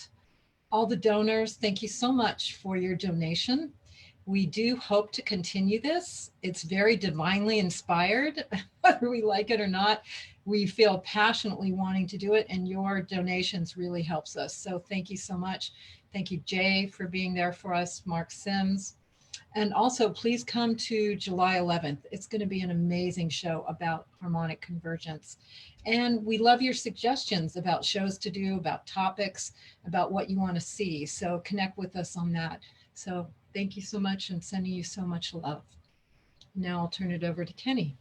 all the donors. Thank you so much for your donation. We do hope to continue this. It's very divinely inspired, whether we like it or not. We feel passionately wanting to do it, and your donations really helps us. So thank you so much. Thank you, Jay, for being there for us, Mark Sims. And also, please come to July 11th. It's going to be an amazing show about harmonic convergence. And we love your suggestions about shows to do, about topics, about what you want to see. So connect with us on that. So thank you so much, and sending you so much love. Now I'll turn it over to Kenny.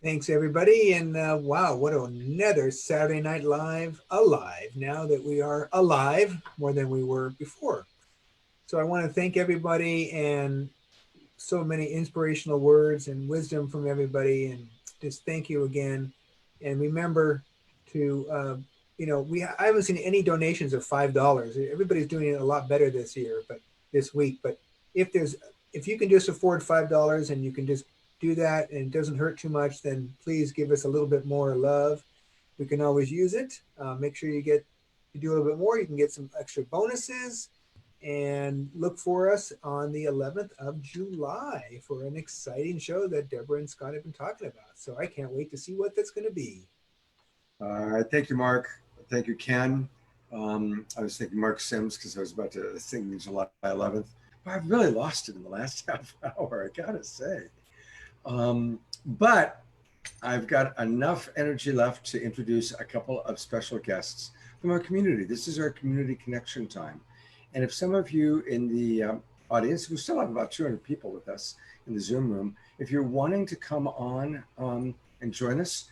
Thanks, everybody. And wow, what another Saturday Night Live alive, now that we are alive more than we were before. So I want to thank everybody, and so many inspirational words and wisdom from everybody, and just thank you again. And remember to, you know, I haven't seen any donations of $5. Everybody's doing it a lot better this year, but this week. But if you can just afford $5 and you can just do that and it doesn't hurt too much, then please give us a little bit more love. We can always use it. Make sure you do a little bit more. You can get some extra bonuses. And look for us on the 11th of July for an exciting show that Deborah and Scott have been talking about. So I can't wait to see what that's going to be. All right. Thank you, Mark. Thank you, Ken. I was thinking Mark Sims because I was about to sing July 11th. But I've really lost it in the last half hour, I got to say. But I've got enough energy left to introduce a couple of special guests from our community. This is our community connection time. And if some of you in the audience, we still have about 200 people with us in the Zoom room, if you're wanting to come on and join us,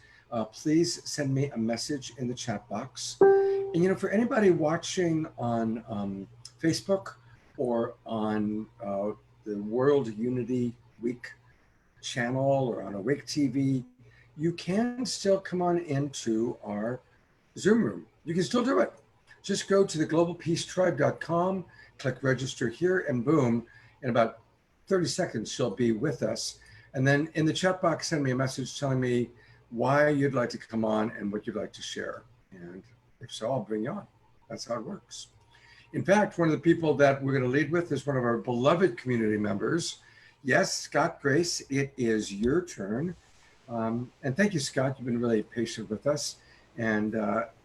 please send me a message in the chat box. And, you know, for anybody watching on Facebook or on the World Unity Week channel or on Awake TV, you can still come on into our Zoom room. You can still do it. Just go to theglobalpeacetribe.com, click register here, and boom, in about 30 seconds, you'll be with us. And then in the chat box, send me a message telling me why you'd like to come on and what you'd like to share. And if so, I'll bring you on. That's how it works. In fact, one of the people that we're going to lead with is one of our beloved community members. Yes, Scott Grace, it is your turn. And thank you, Scott. You've been really patient with us. And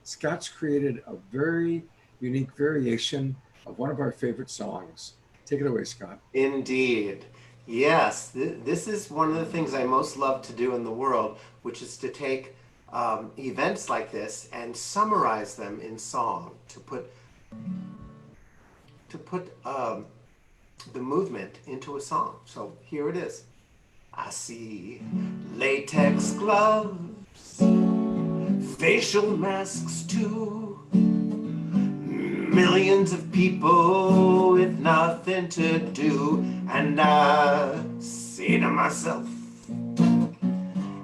Scott's created a very unique variation of one of our favorite songs. Take it away, Scott. Indeed. Yes, this is one of the things I most love to do in the world, which is to take events like this and summarize them in song, to put the movement into a song. So here it is. I see latex gloves, facial masks too, millions of people with nothing to do, and I say to myself,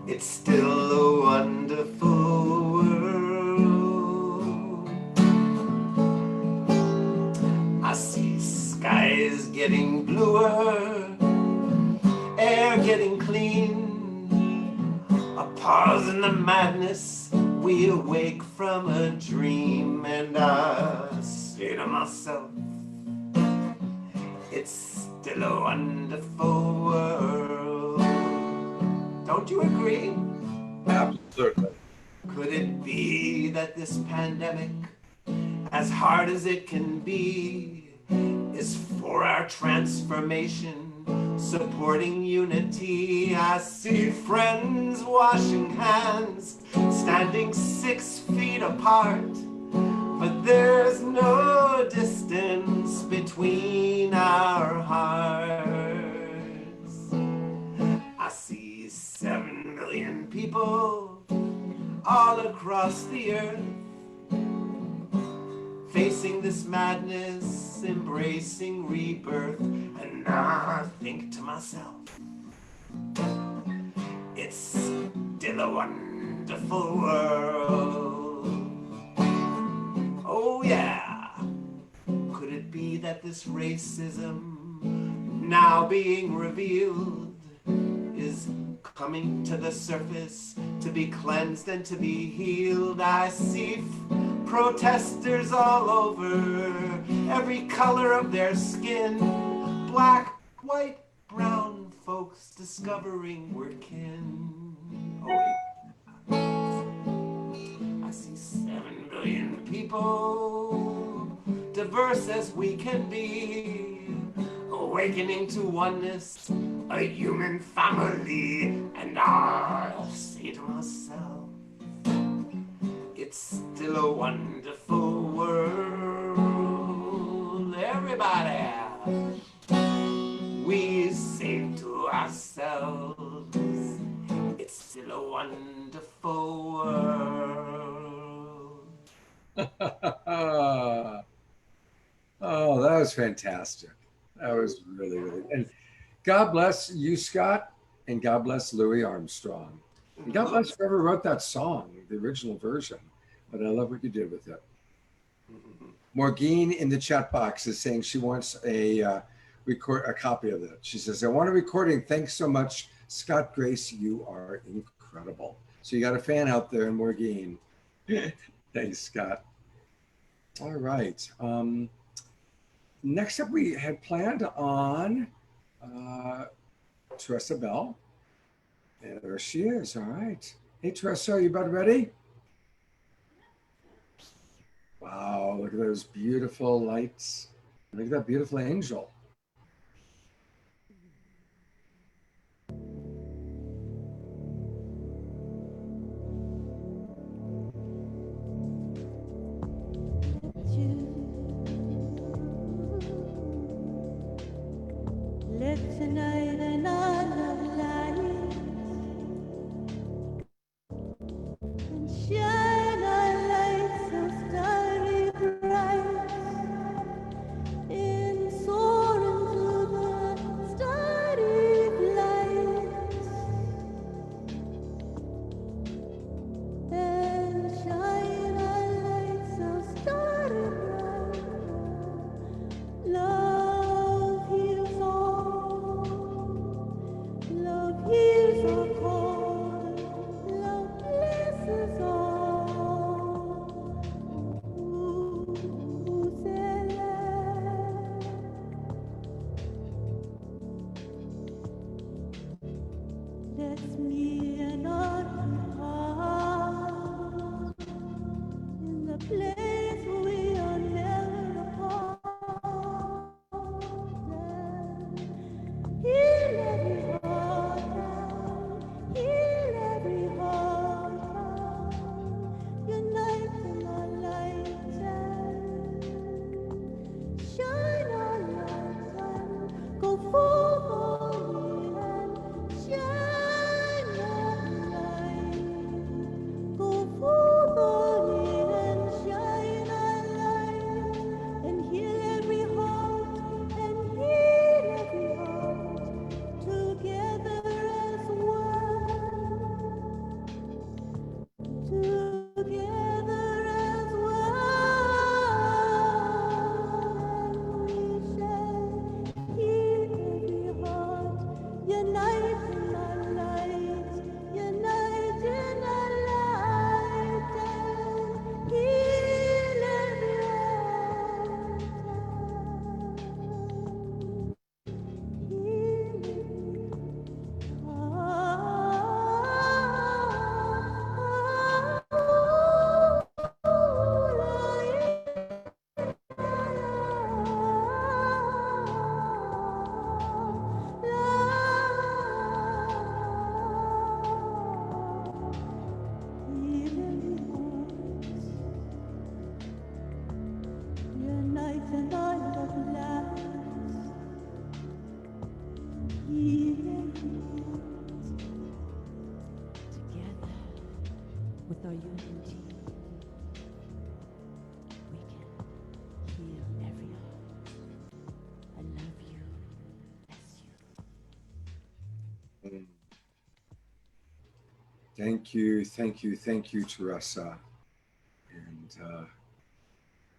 it's still a wonderful world. I see skies getting bluer, air getting clean, a pause in the madness, we awake from a dream, and I say to myself, it's still a wonderful world. Don't you agree? Absolutely. Could it be that this pandemic, as hard as it can be, is for our transformation, supporting unity? I see friends washing hands, standing 6 feet apart, but there's no distance between our hearts. I see 7 million people all across the earth, facing this madness, embracing rebirth, and I think to myself, it's still a wonderful world. Oh yeah, could it be that this racism now being revealed is coming to the surface to be cleansed and to be healed. I see protesters all over, every color of their skin, black, white, brown folks discovering we're kin. Oh wait, I see 7 billion people, diverse as we can be, awakening to oneness, a human family, and I'll say to myself, it's still a wonderful world. Everybody, we say to ourselves, it's still a wonderful world. Oh, that was fantastic. That was really, really, and God bless you, Scott, and God bless Louis Armstrong. And God bless whoever wrote that song, the original version. But I love what you did with it. Morgine in the chat box is saying she wants a copy of it. She says, I want a recording. Thanks so much, Scott Grace. You are incredible. So you got a fan out there, Morgine. Thanks, Scott. All right. Next up, we had planned on Teresa Bell. And there she is. All right. Hey, Teresa, are you about ready? Wow, look at those beautiful lights. Look at that beautiful angel. Let tonight and all of light and shine our light so starry bright in soaring to the starry light and shine our light so starry bright. Love heals all. Love heals our call. Love blesses all. That's me and our heart in the place we are never apart. Heal every heart now, heal every heart now. Unite in our light and shine our light and go forward and shine our light. Go forward and shine our light and heal every heart and heal every heart together as one. Together as one, we shall heal every heart, unite in our light, unite in our light, and heal every heart. Heal unite and all of lives. Heal every heart. Together with our unity, we can heal every heart. I love you, bless you. Thank you, Teresa. And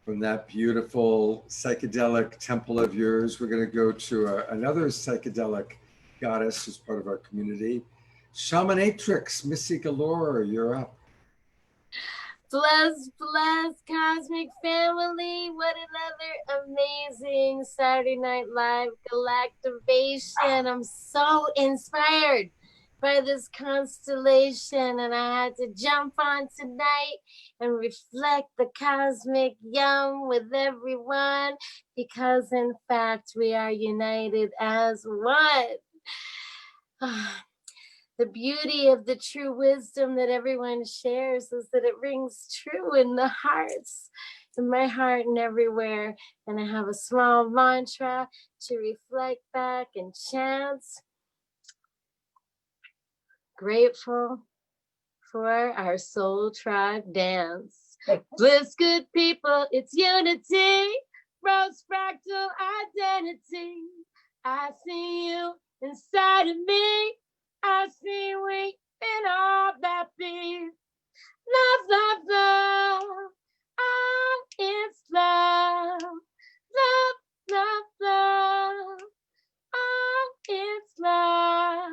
from that beautiful psychedelic temple of yours, we're going to go to another psychedelic goddess who's part of our community. Shamanatrix, Missy Galore, you're up. Bless, bless, Cosmic Family. What another amazing Saturday Night Live galactivation. I'm so inspired by this constellation, and I had to jump on tonight and reflect the cosmic yum with everyone, because in fact we are united as one. The beauty of the true wisdom that everyone shares is that it rings true in the hearts, in my heart and everywhere. And I have a small mantra to reflect back and chant. Grateful for our soul tribe dance. Bliss, good people, it's unity. Rose fractal identity. I see you inside of me. I see we in all that be. Love, love, love. Oh, it's love. Love, love, love. Oh, it's love.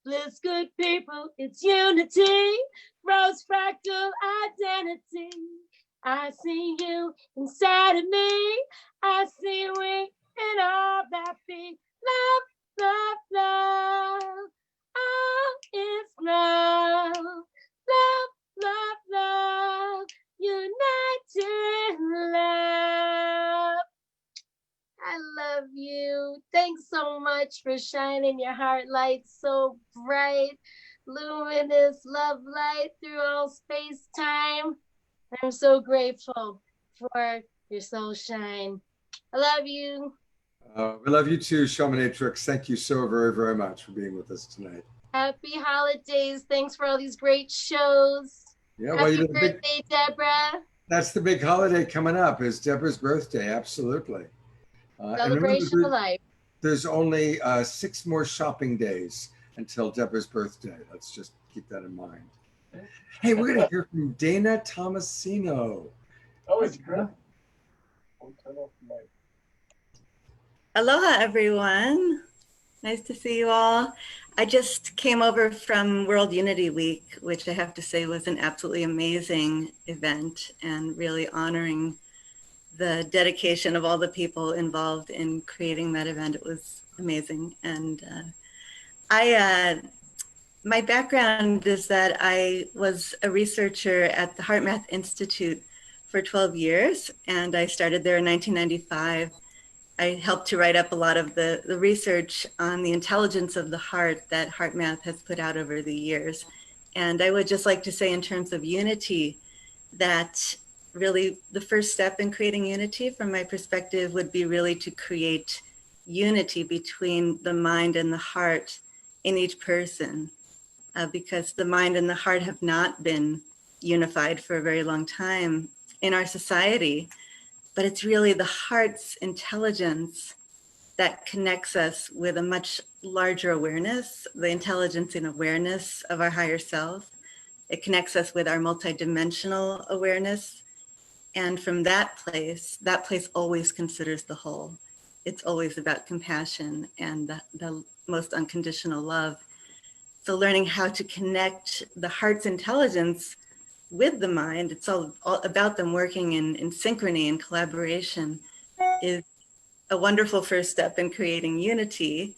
Bliss, good people, it's unity. Rose fractal identity. I see you inside of me. I see we in all that be. Love, love, love. Oh, it's love, love, love, love, united love. I love you. Thanks so much for shining your heart light so bright, luminous love light through all space time. I'm so grateful for your soul shine. I love you. We love you too, Shamanatrix. Thank you so very, very much for being with us tonight. Happy holidays. Thanks for all these great shows. Yeah, well, Happy birthday, Deborah. That's the big holiday coming up, is Deborah's birthday. Absolutely. And remember, Celebration of life. there's only 6 more shopping days until Deborah's birthday. Let's just keep that in mind. Hey, we're going to hear from Dana Tomasino. Oh, it's great. I'll turn off the mic. Aloha, everyone. Nice to see you all. I just came over from World Unity Week, which I have to say was an absolutely amazing event and really honoring the dedication of all the people involved in creating that event. It was amazing. And my background is that I was a researcher at the Heart Math Institute for 12 years, and I started there in 1995. I helped to write up a lot of the research on the intelligence of the heart that Heart Math has put out over the years. And I would just like to say, in terms of unity, that really the first step in creating unity, from my perspective, would be really to create unity between the mind and the heart in each person, because the mind and the heart have not been unified for a very long time in our society. But it's really the heart's intelligence that connects us with a much larger awareness, the intelligence and awareness of our higher self. It connects us with our multidimensional awareness. And from that place always considers the whole. It's always about compassion and the most unconditional love. So learning how to connect the heart's intelligence with the mind, it's all about them working in synchrony and collaboration, is a wonderful first step in creating unity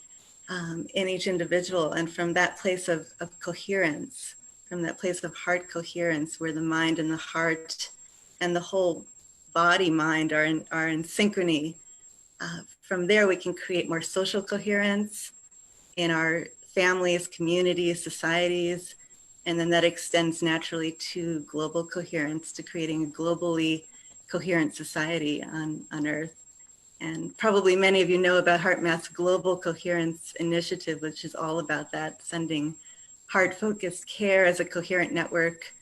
in each individual. And from that place of coherence, from that place of heart coherence, where the mind and the heart and the whole body mind are in synchrony, from there we can create more social coherence in our families, communities, societies. And then that extends naturally to global coherence, to creating a globally coherent society on Earth. And probably many of you know about HeartMath's Global Coherence Initiative, which is all about that, sending heart-focused care as a coherent network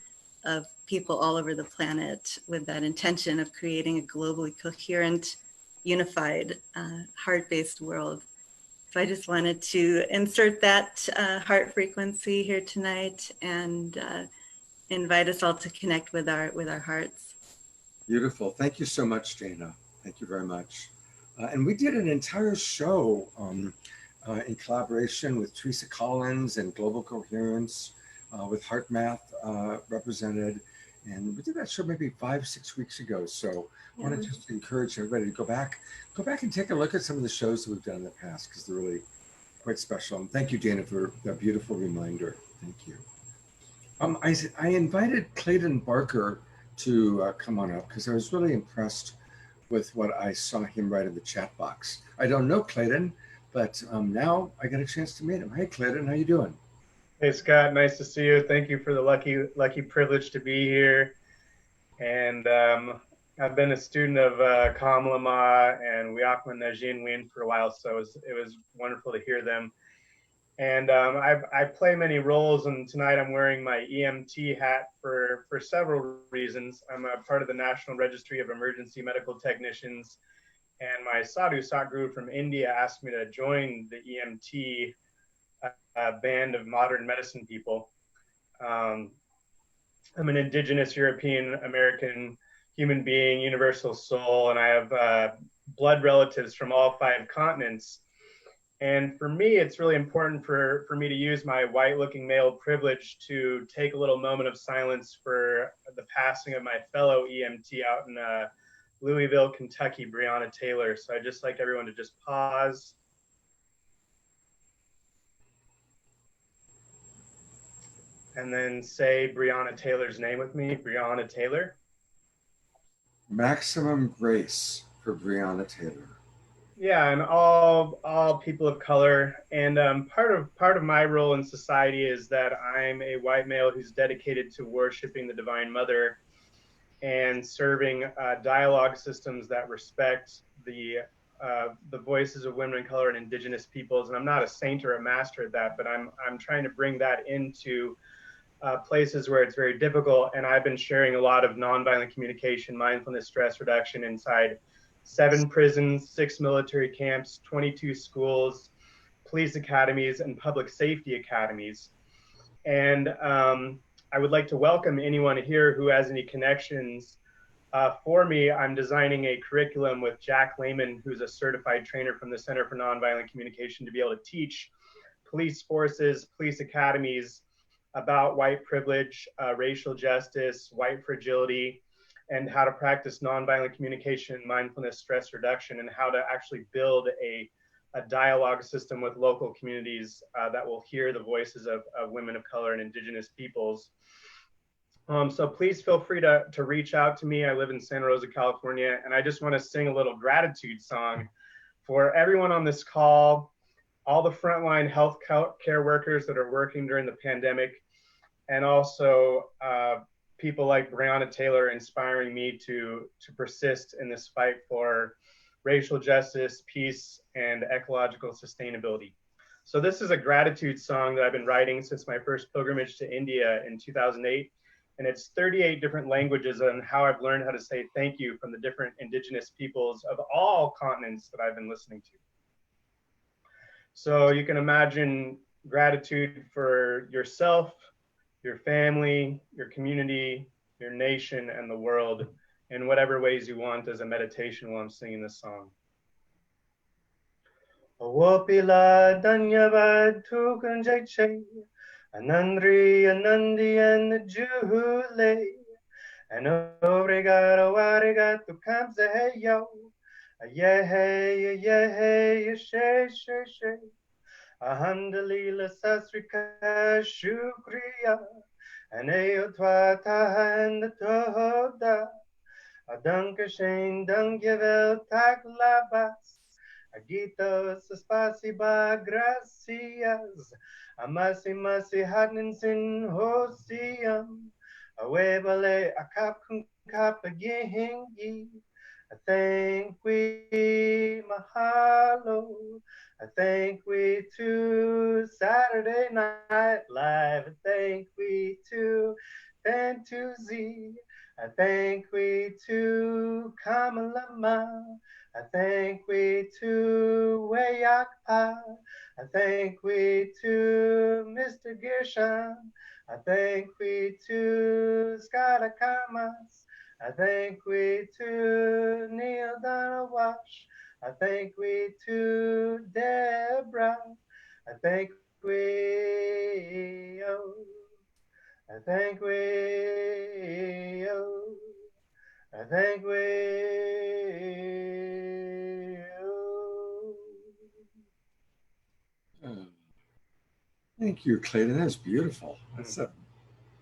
of people all over the planet with that intention of creating a globally coherent, unified, heart-based world. So I just wanted to insert that heart frequency here tonight and invite us all to connect with our hearts. Beautiful. Thank you so much, Dana. Thank you very much. And we did an entire show in collaboration with Teresa Collins and Global Coherence, with HeartMath represented. And we did that show maybe 5-6 weeks ago. So I want to just encourage everybody to go back and take a look at some of the shows that we've done in the past, because they're really quite special. And thank you, Dana, for that beautiful reminder. Thank you. I invited Clayton Barker to come on up because I was really impressed with what I saw him write in the chat box. I don't know Clayton, but now I got a chance to meet him. Hey, Clayton, how you doing? Hey, Scott, nice to see you. Thank you for the lucky privilege to be here. And I've been a student of Kam Lama and Wiakma Najin Win for a while, so it was wonderful to hear them. And I play many roles, and tonight I'm wearing my EMT hat for several reasons. I'm a part of the National Registry of Emergency Medical Technicians, and my sadhu Satguru from India asked me to join the EMT band of modern medicine people. I'm an indigenous European American human being, universal soul, and I have blood relatives from all 5 continents. And for me, it's really important for me to use my white-looking male privilege to take a little moment of silence for the passing of my fellow EMT out in Louisville, Kentucky, Breonna Taylor. So I'd just like everyone to just pause. And then say Breonna Taylor's name with me, Breonna Taylor. Maximum grace for Breonna Taylor. Yeah, and all people of color. And part of my role in society is that I'm a white male who's dedicated to worshiping the Divine Mother and serving dialogue systems that respect the voices of women of color and indigenous peoples. And I'm not a saint or a master at that, but I'm trying to bring that into places where it's very difficult. And I've been sharing a lot of nonviolent communication, mindfulness, stress reduction inside 7 prisons, 6 military camps, 22 schools, police academies, and public safety academies. And I would like to welcome anyone here who has any connections. For me, I'm designing a curriculum with Jack Lehman, who's a certified trainer from the Center for Nonviolent Communication, to be able to teach police forces, police academies about white privilege, racial justice, white fragility, and how to practice nonviolent communication, mindfulness, stress reduction, and how to actually build a dialogue system with local communities that will hear the voices of women of color and indigenous peoples. So please feel free to reach out to me. I live in Santa Rosa, California, and I just want to sing a little gratitude song for everyone on this call, all the frontline health care workers that are working during the pandemic, and also people like Breonna Taylor inspiring me to persist in this fight for racial justice, peace, and ecological sustainability. So this is a gratitude song that I've been writing since my first pilgrimage to India in 2008. And it's 38 different languages on how I've learned how to say thank you from the different indigenous peoples of all continents that I've been listening to. So you can imagine gratitude for yourself, your family, your community, your nation, and the world in whatever ways you want as a meditation while I'm singing this song. Wopila Danyavad Tukanjay Anandri Anandi and Jule and Obrigado Arigato Kamseyo Yehe She Ahandalila Sasrika Shukriya Anayotwata and the Tohoda Adanka Shane Dungavel Taklabas Agitos Spasiba Gracias Amasi Masi Hadninsin Hosiam Awebale Akap Kapagingi. I thank we Mahalo. I thank we to Saturday Night Live. I thank we to Fantuzzi. I thank we to Kamalama. I thank we to Wayakpa. I thank we to Mr. Gershon. I thank we to Skalakamas. I thank we to Neale Donald Walsch. I thank we to Deborah. I thank we, oh, I thank we, oh, I thank we, oh. Thank you, Clayton. That's beautiful. That's a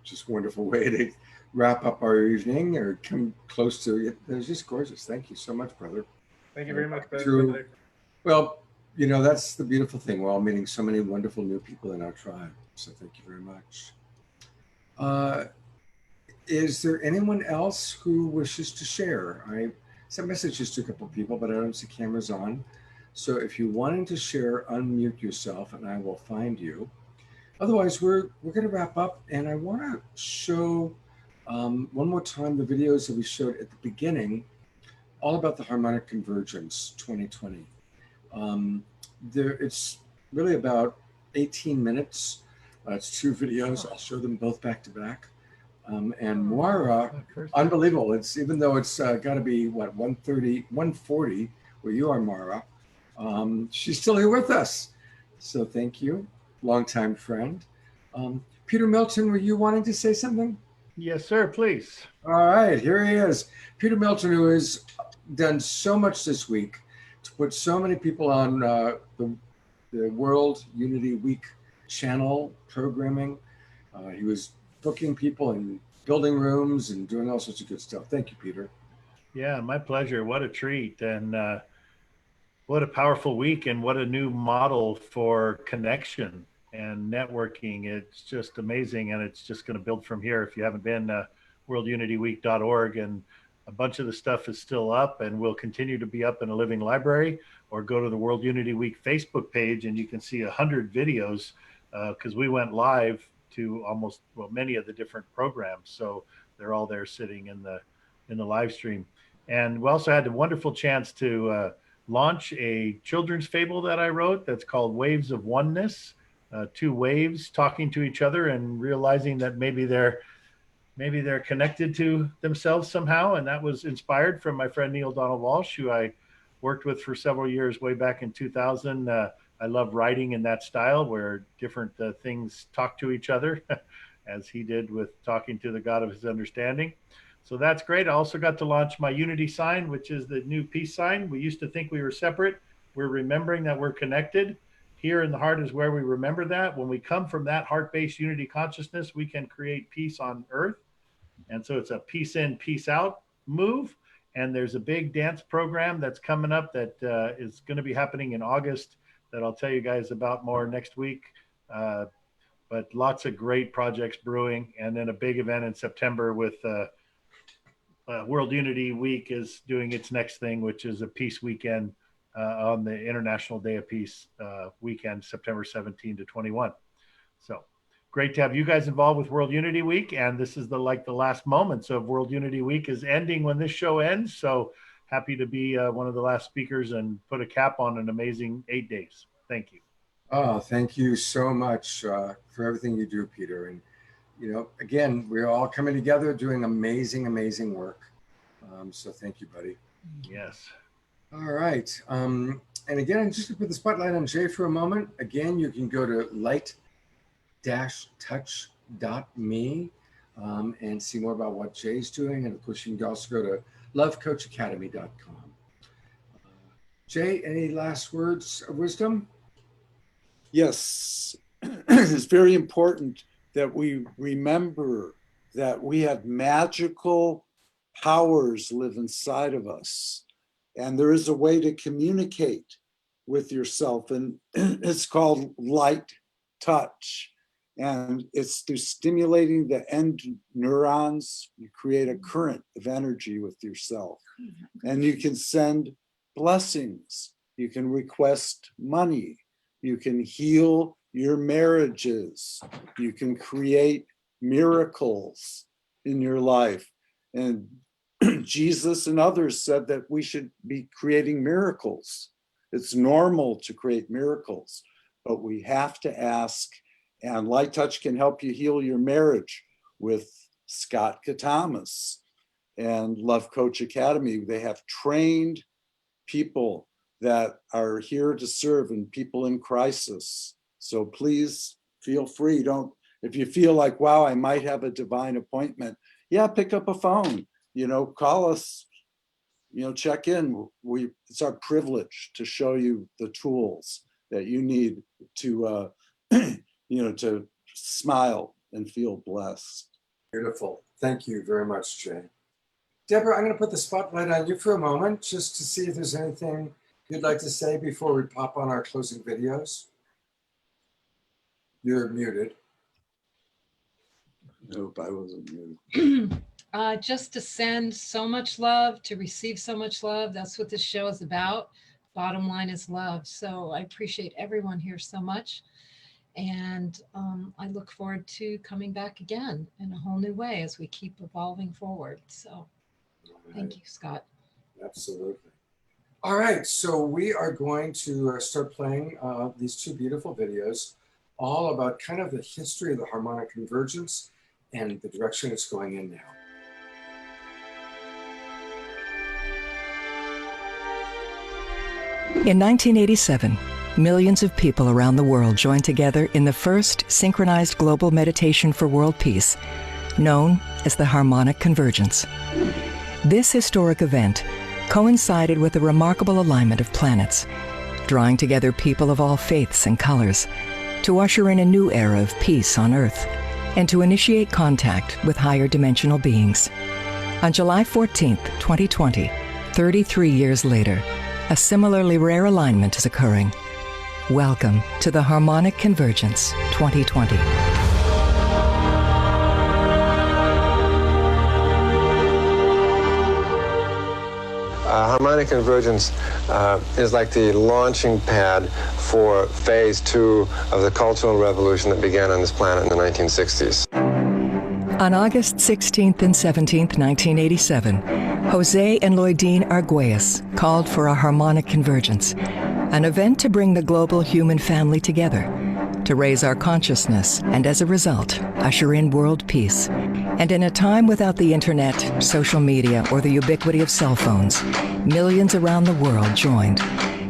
just wonderful way to wrap up our evening or come close to it. It was just gorgeous. Thank you so much, brother. Thank you very much, Through, brother. well, you know, that's the beautiful thing. We're all meeting so many wonderful new people in our tribe. So thank you very much. Is there anyone else who wishes to share? I sent messages to a couple of people, but I don't see cameras on. So if you wanted to share, unmute yourself and I will find you. Otherwise, we're going to wrap up, and I want to show one more time the videos that we showed at the beginning, all about the Harmonic Convergence 2020. It's really about 18 minutes. It's 2 videos. I'll show them both back to back. And Moira, unbelievable. It's even though it's got to be what 1:40 where you are, Moira. She's still here with us. So thank you. Longtime friend. Peter Milton, were you wanting to say something? Yes, sir, please. All right, here he is. Peter Milton, who has done so much this week to put so many people on the World Unity Week channel programming. He was booking people and building rooms and doing all sorts of good stuff. Thank you, Peter. Yeah, my pleasure. What a treat. And what a powerful week, and what a new model for connection and networking. It's just amazing, and it's just going to build from here. If you haven't been, worldunityweek.org, and a bunch of the stuff is still up and will continue to be up in a living library, or go to the World Unity Week Facebook page and you can see 100 videos because we went live to many of the different programs. So they're all there sitting in the live stream. And we also had the wonderful chance to launch a children's fable that I wrote that's called Waves of Oneness. 2 waves talking to each other and realizing that maybe they're connected to themselves somehow. And that was inspired from my friend Neale Donald Walsch, who I worked with for several years way back in 2000. I love writing in that style where different things talk to each other, as he did with talking to the God of his understanding. So that's great. I also got to launch my Unity sign, which is the new peace sign. We used to think we were separate. We're remembering that we're connected. Here in the heart is where we remember that. When we come from that heart-based unity consciousness, we can create peace on earth. And so it's a peace in, peace out move. And there's a big dance program that's coming up that is going to be happening in August that I'll tell you guys about more next week. But lots of great projects brewing. And then a big event in September with World Unity Week is doing its next thing, which is a peace weekend on the International Day of Peace weekend, September 17 to 21. So great to have you guys involved with World Unity Week. And this is the last moments of World Unity Week is ending when this show ends. So happy to be one of the last speakers and put a cap on an amazing 8 days. Thank you. Oh, thank you so much for everything you do, Peter. And, you know, again, we're all coming together doing amazing, amazing work. So thank you, buddy. Yes. All right. And again, just to put the spotlight on Jay for a moment, again, you can go to light-touch.me and see more about what Jay's doing. And of course, you can also go to lovecoachacademy.com. Jay, any last words of wisdom? Yes, it's very important that we remember that we have magical powers live inside of us. And there is a way to communicate with yourself, and it's called light touch. And it's through stimulating the end neurons, you create a current of energy with yourself. And you can send blessings, you can request money, you can heal your marriages, you can create miracles in your life. And Jesus and others said that we should be creating miracles. It's normal to create miracles, but we have to ask, and Light Touch can help you heal your marriage with Scott Katamas and Love Coach Academy. They have trained people that are here to serve and people in crisis. So please feel free. If you feel like, wow, I might have a divine appointment, yeah, pick up a phone, call us, check in. It's our privilege to show you the tools that you need to, to smile and feel blessed. Beautiful. Thank you very much, Jay. Deborah, I'm going to put the spotlight on you for a moment just to see if there's anything you'd like to say before we pop on our closing videos. You're muted. Nope, I wasn't muted. Just to send so much love, to receive so much love. That's what this show is about. Bottom line is love. So I appreciate everyone here so much. And I look forward to coming back again in a whole new way as we keep evolving forward. So thank you, Scott. Absolutely. All right, so we are going to start playing these two beautiful videos, all about kind of the history of the harmonic convergence and the direction it's going in now. In 1987, millions of people around the world joined together in the first synchronized global meditation for world peace, known as the Harmonic Convergence. This historic event coincided with a remarkable alignment of planets, drawing together people of all faiths and colors to usher in a new era of peace on Earth and to initiate contact with higher dimensional beings. On July 14th, 2020, 33 years later, a similarly rare alignment is occurring. Welcome to the Harmonic Convergence 2020. Harmonic convergence is like the launching pad for phase 2 of the cultural revolution that began on this planet in the 1960s. On August 16th and 17th, 1987, Jose and Loidine Arguelles called for a harmonic convergence, an event to bring the global human family together, to raise our consciousness, and as a result, usher in world peace. And in a time without the internet, social media, or the ubiquity of cell phones, millions around the world joined,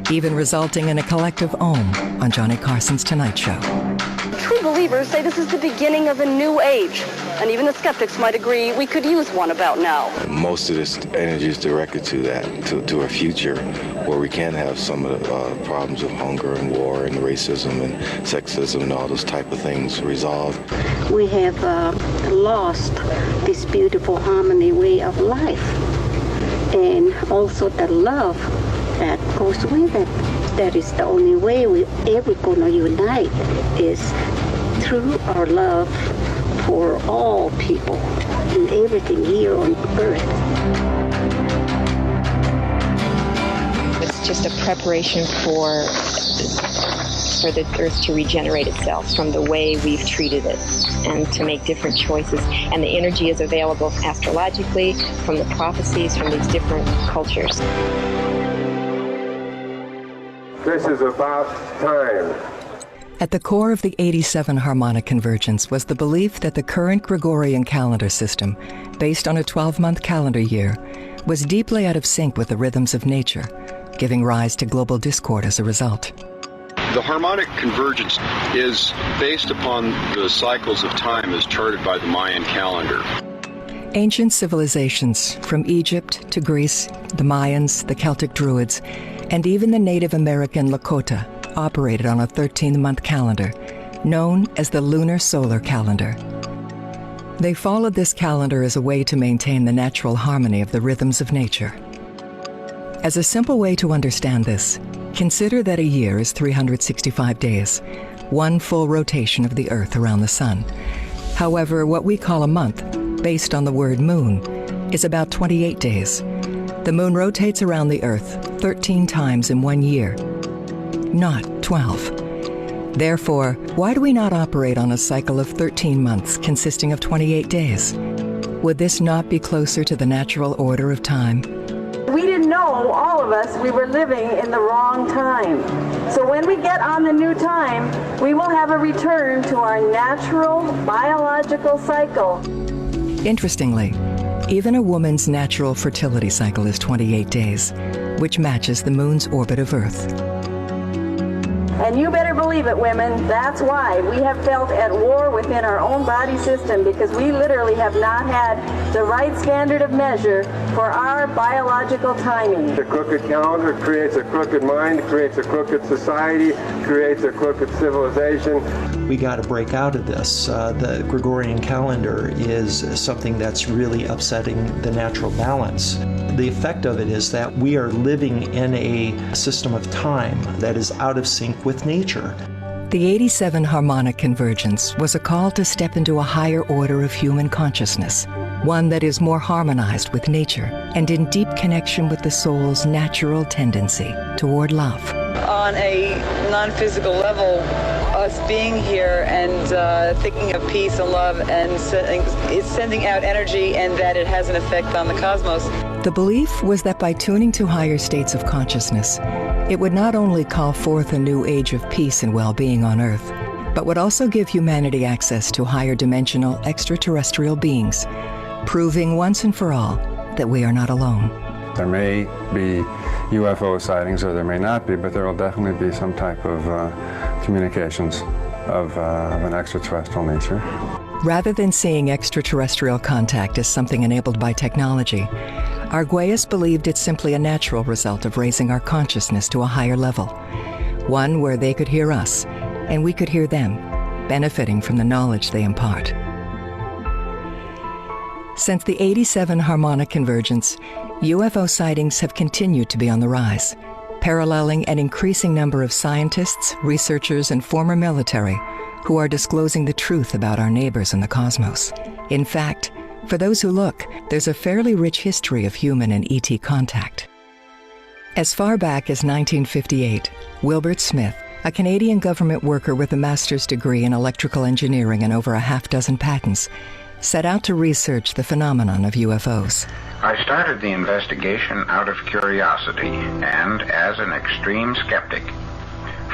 even resulting in a collective Om on Johnny Carson's Tonight Show. True believers say this is the beginning of a new age, and even the skeptics might agree we could use one about now. Most of this energy is directed to that, to a future where we can have some of the problems of hunger and war and racism and sexism and all those type of things resolved. We have lost this beautiful harmony way of life, and also the love that goes with it. That is the only way we ever gonna unite, is through our love for all people and everything here on earth. It's just a preparation for the earth to regenerate itself from the way we've treated it, and to make different choices. And the energy is available astrologically from the prophecies from these different cultures. This is about time. At the core of the 87 harmonic convergence was the belief that the current Gregorian calendar system, based on a 12-month calendar year, was deeply out of sync with the rhythms of nature, giving rise to global discord as a result. The harmonic convergence is based upon the cycles of time as charted by the Mayan calendar. Ancient civilizations, from Egypt to Greece, the Mayans, the Celtic Druids, and even the Native American Lakota, operated on a 13-month calendar, known as the lunar solar calendar. They followed this calendar as a way to maintain the natural harmony of the rhythms of nature. As a simple way to understand this, consider that a year is 365 days, one full rotation of the Earth around the sun. However, what we call a month, based on the word moon, is about 28 days. The moon rotates around the Earth 13 times in 1 year, not 12. Therefore, why do we not operate on a cycle of 13 months consisting of 28 days? Would this not be closer to the natural order of time? We didn't know, all of us, we were living in the wrong time. So when we get on the new time, we will have a return to our natural biological cycle. Interestingly, Even a woman's natural fertility cycle is 28 days, which matches the moon's orbit of Earth. And you better believe it, women, that's why we have felt at war within our own body system, because we literally have not had the right standard of measure for our biological timing. A crooked calendar creates a crooked mind, creates a crooked society, creates a crooked civilization. We got to break out of this. The Gregorian calendar is something that's really upsetting the natural balance. The effect of it is that we are living in a system of time that is out of sync with nature. The 87 harmonic convergence was a call to step into a higher order of human consciousness, one that is more harmonized with nature and in deep connection with the soul's natural tendency toward love. On a non-physical level, us being here and thinking of peace and love and it's sending out energy, and that it has an effect on the cosmos. The belief was that by tuning to higher states of consciousness, it would not only call forth a new age of peace and well-being on Earth, but would also give humanity access to higher dimensional extraterrestrial beings, proving once and for all that we are not alone. There may be UFO sightings, or there may not be, but there will definitely be some type of communications of an extraterrestrial nature. Rather than seeing extraterrestrial contact as something enabled by technology, Arguelles believed it's simply a natural result of raising our consciousness to a higher level, one where they could hear us and we could hear them, benefiting from the knowledge they impart. Since the 87 harmonic convergence, UFO sightings have continued to be on the rise, paralleling an increasing number of scientists, researchers, and former military who are disclosing the truth about our neighbors in the cosmos. In fact, for those who look, there's a fairly rich history of human and ET contact. As far back as 1958, Wilbert Smith, a Canadian government worker with a master's degree in electrical engineering and over a half-dozen patents, set out to research the phenomenon of UFOs. I started the investigation out of curiosity and as an extreme skeptic,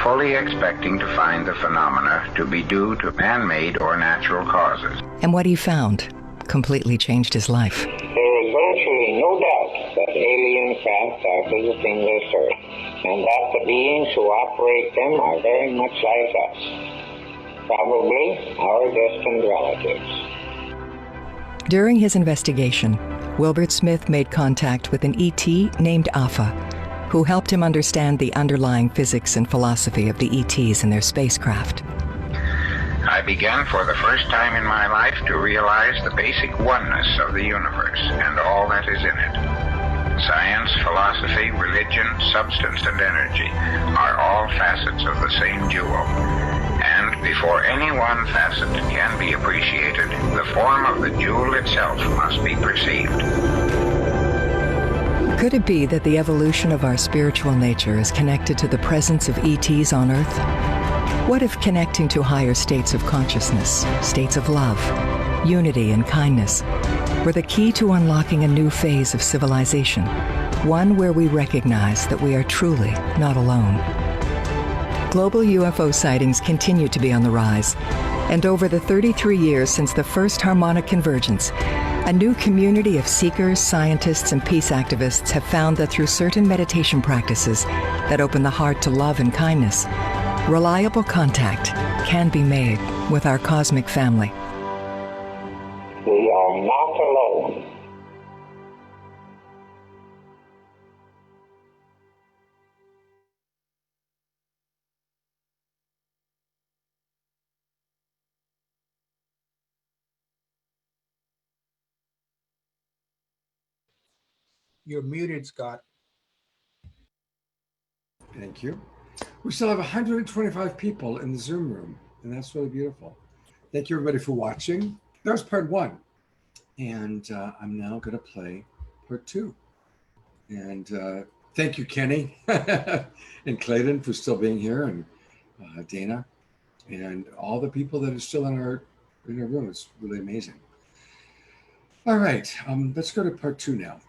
fully expecting to find the phenomena to be due to man-made or natural causes. And what he found completely changed his life. There is virtually no doubt that alien craft are visiting this Earth, and that the beings who operate them are very much like us, probably our distant relatives. During his investigation, Wilbert Smith made contact with an ET named Alpha, who helped him understand the underlying physics and philosophy of the ETs and their spacecraft. I began for the first time in my life to realize the basic oneness of the universe and all that is in it. Science, philosophy, religion, substance, and energy are all facets of the same jewel. And before any one facet can be appreciated, the form of the jewel itself must be perceived. Could it be that the evolution of our spiritual nature is connected to the presence of ETs on Earth? What if connecting to higher states of consciousness, states of love, unity, and kindness were the key to unlocking a new phase of civilization, one where we recognize that we are truly not alone? Global UFO sightings continue to be on the rise, and over the 33 years since the first harmonic convergence, a new community of seekers, scientists, and peace activists have found that through certain meditation practices that open the heart to love and kindness, reliable contact can be made with our cosmic family. We are not alone. You're muted, Scott. Thank you. We still have 125 people in the Zoom room, and that's really beautiful. Thank you, everybody, for watching. That was part one. And I'm now going to play part two. And thank you, Kenny and Clayton, for still being here, and Dana, and all the people that are still in our room. It's really amazing. All right, let's go to part two now.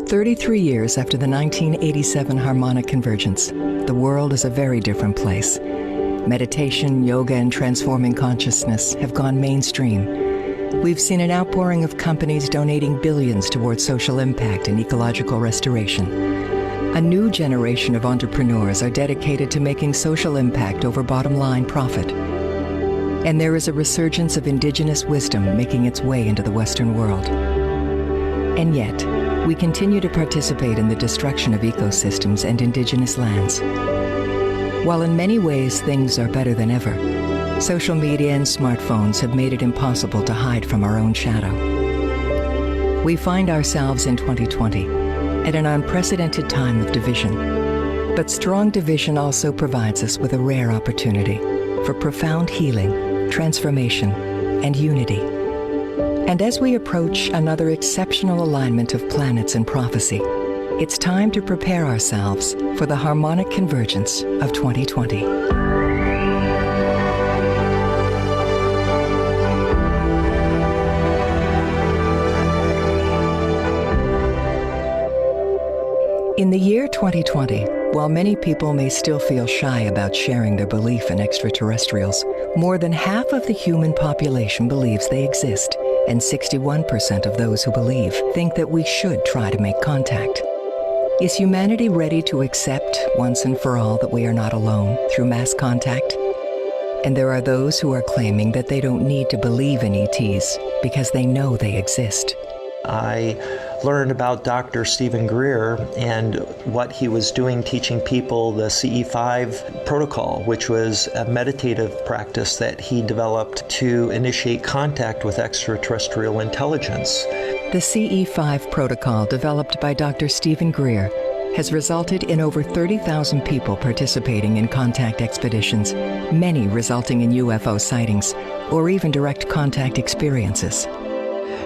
33 years after the 1987 harmonic convergence, the world is a very different place. Meditation, yoga, and transforming consciousness have gone mainstream. We've seen an outpouring of companies donating billions towards social impact and ecological restoration. A new generation of entrepreneurs are dedicated to making social impact over bottom-line profit. And there is a resurgence of indigenous wisdom making its way into the Western world. And yet, we continue to participate in the destruction of ecosystems and indigenous lands. While in many ways things are better than ever, social media and smartphones have made it impossible to hide from our own shadow. We find ourselves in 2020 at an unprecedented time of division. But strong division also provides us with a rare opportunity for profound healing, transformation, and unity. And as we approach another exceptional alignment of planets and prophecy, it's time to prepare ourselves for the harmonic convergence of 2020. In the year 2020, while many people may still feel shy about sharing their belief in extraterrestrials, more than half of the human population believes they exist, and 61% of those who believe think that we should try to make contact. Is humanity ready to accept once and for all that we are not alone through mass contact? And there are those who are claiming that they don't need to believe in ETs because they know they exist. I learned about Dr. Stephen Greer and what he was doing teaching people the CE5 protocol, which was a meditative practice that he developed to initiate contact with extraterrestrial intelligence. The CE5 protocol, developed by Dr. Stephen Greer, has resulted in over 30,000 people participating in contact expeditions, many resulting in UFO sightings or even direct contact experiences.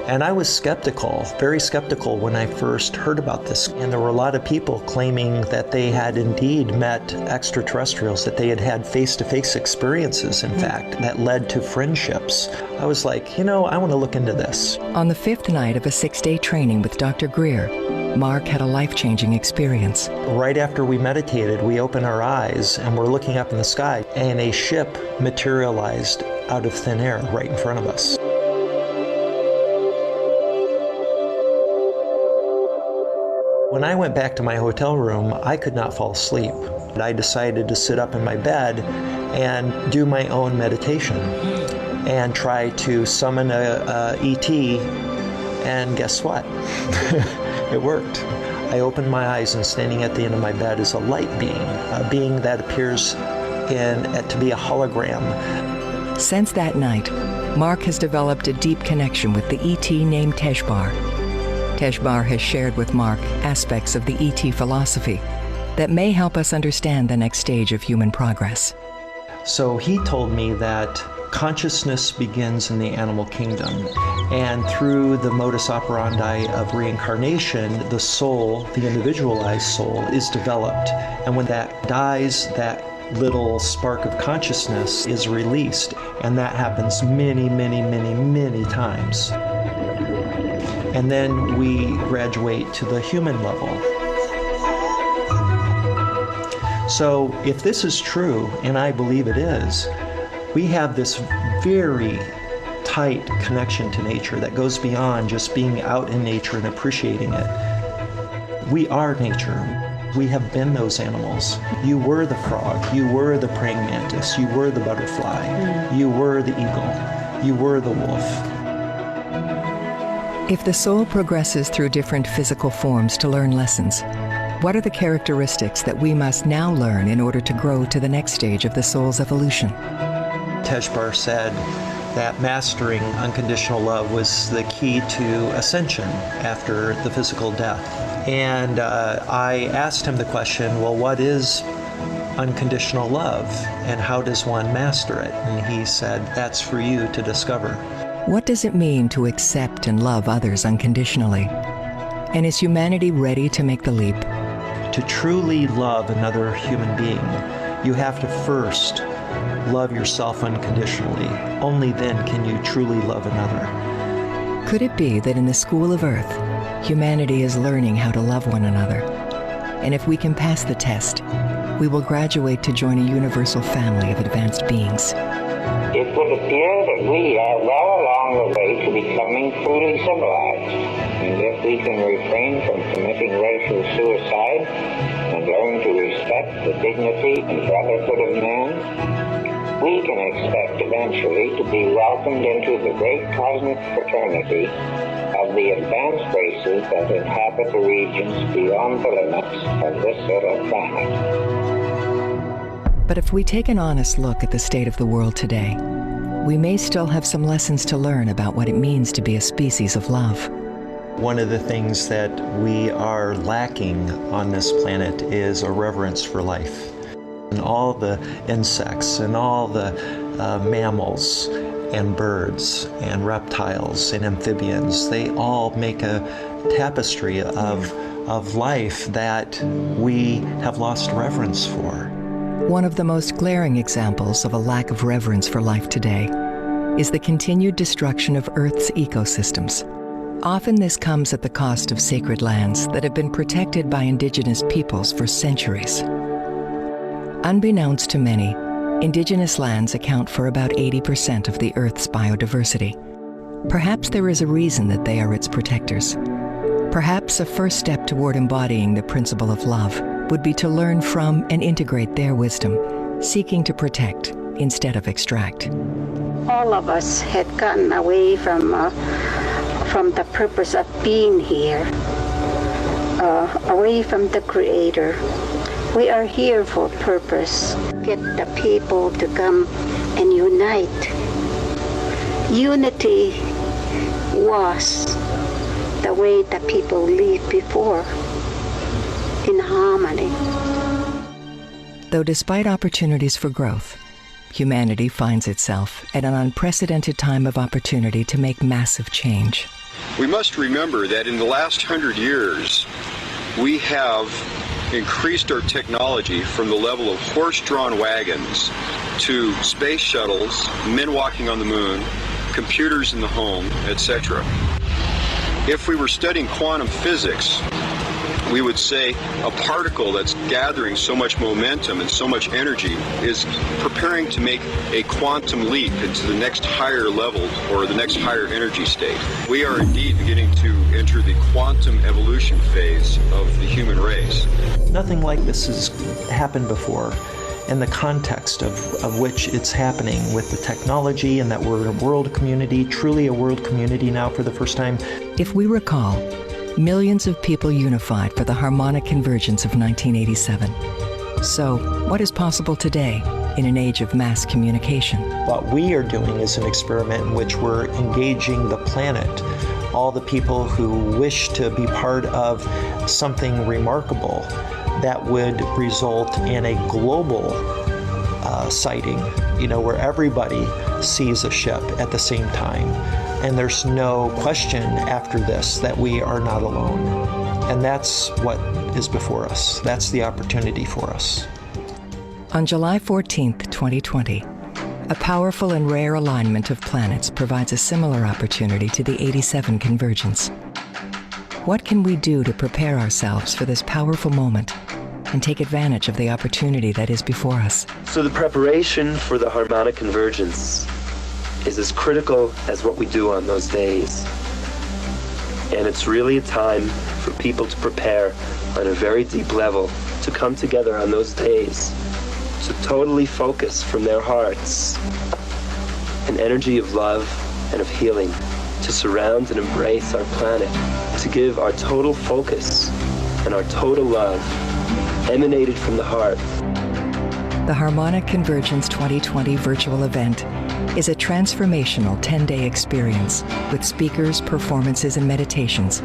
And I was skeptical, very skeptical when I first heard about this. And there were a lot of people claiming that they had indeed met extraterrestrials, that they had had face-to-face experiences, in fact, that led to friendships. I was like, I want to look into this. On the 5th night of a 6-day training with Dr. Greer, Mark had a life-changing experience. Right after we meditated, we opened our eyes and we're looking up in the sky, and a ship materialized out of thin air right in front of us. When I went back to my hotel room, I could not fall asleep. I decided to sit up in my bed and do my own meditation and try to summon a ET, and guess what? It worked. I opened my eyes, and standing at the end of my bed is a light being, a being that appears to be a hologram. Since that night, Mark has developed a deep connection with the ET named Teshbar. Teshbar has shared with Mark aspects of the ET philosophy that may help us understand the next stage of human progress. So he told me that consciousness begins in the animal kingdom, and through the modus operandi of reincarnation, the soul, the individualized soul, is developed. And when that dies, that little spark of consciousness is released, and that happens many, many, many, many times. And then we graduate to the human level. So if this is true, and I believe it is, we have this very tight connection to nature that goes beyond just being out in nature and appreciating it. We are nature. We have been those animals. You were the frog. You were the praying mantis. You were the butterfly. You were the eagle. You were the wolf. If the soul progresses through different physical forms to learn lessons, what are the characteristics that we must now learn in order to grow to the next stage of the soul's evolution? Teshbar said that mastering unconditional love was the key to ascension after the physical death. And I asked him the question, well, what is unconditional love and how does one master it? And he said, that's for you to discover. What does it mean to accept and love others unconditionally? And is humanity ready to make the leap? To truly love another human being, you have to first love yourself unconditionally. Only then can you truly love another. Could it be that in the school of Earth, humanity is learning how to love one another. And if we can pass the test, we will graduate to join a universal family of advanced beings. It would appear that we are well along the way to becoming truly civilized. And if we can refrain from committing racial suicide and learn to respect the dignity and brotherhood of man, we can expect eventually to be welcomed into the great cosmic fraternity of the advanced races that inhabit the regions beyond the limits of this little planet. But if we take an honest look at the state of the world today, we may still have some lessons to learn about what it means to be a species of love. One of the things that we are lacking on this planet is a reverence for life. And all the insects and all the mammals and birds and reptiles and amphibians, they all make a tapestry of life that we have lost reverence for. One of the most glaring examples of a lack of reverence for life today is the continued destruction of Earth's ecosystems. Often this comes at the cost of sacred lands that have been protected by indigenous peoples for centuries. Unbeknownst to many, indigenous lands account for about 80% of the Earth's biodiversity. Perhaps there is a reason that they are its protectors. Perhaps a first step toward embodying the principle of love would be to learn from and integrate their wisdom, seeking to protect instead of extract. All of us had gotten away from the purpose of being here, away from the Creator. We are here for purpose. Get the people to come and unite. Unity was the way that people lived before, in harmony. Though despite opportunities for growth, humanity finds itself at an unprecedented time of opportunity to make massive change. We must remember that in the last 100 years, we have increased our technology from the level of horse-drawn wagons to space shuttles, men walking on the moon, computers in the home, etc. If we were studying quantum physics, we would say a particle that's gathering so much momentum and so much energy is preparing to make a quantum leap into the next higher level or the next higher energy state. We are indeed beginning to enter the quantum evolution phase of the human race. Nothing like this has happened before in the context of which it's happening with the technology, and that we're a world community, truly a world community now for the first time. If we recall, millions of people unified for the harmonic convergence of 1987. So, what is possible today in an age of mass communication? What we are doing is an experiment in which we're engaging the planet, all the people who wish to be part of something remarkable that would result in a global sighting, where everybody sees a ship at the same time. And there's no question after this that we are not alone. And that's what is before us. That's the opportunity for us. On July 14th, 2020, a powerful and rare alignment of planets provides a similar opportunity to the 87 convergence. What can we do to prepare ourselves for this powerful moment and take advantage of the opportunity that is before us? So the preparation for the harmonic convergence is as critical as what we do on those days. And it's really a time for people to prepare on a very deep level to come together on those days, to totally focus from their hearts an energy of love and of healing, to surround and embrace our planet, to give our total focus and our total love emanated from the heart. The Harmonic Convergence 2020 virtual event is a transformational 10-day experience with speakers, performances, and meditations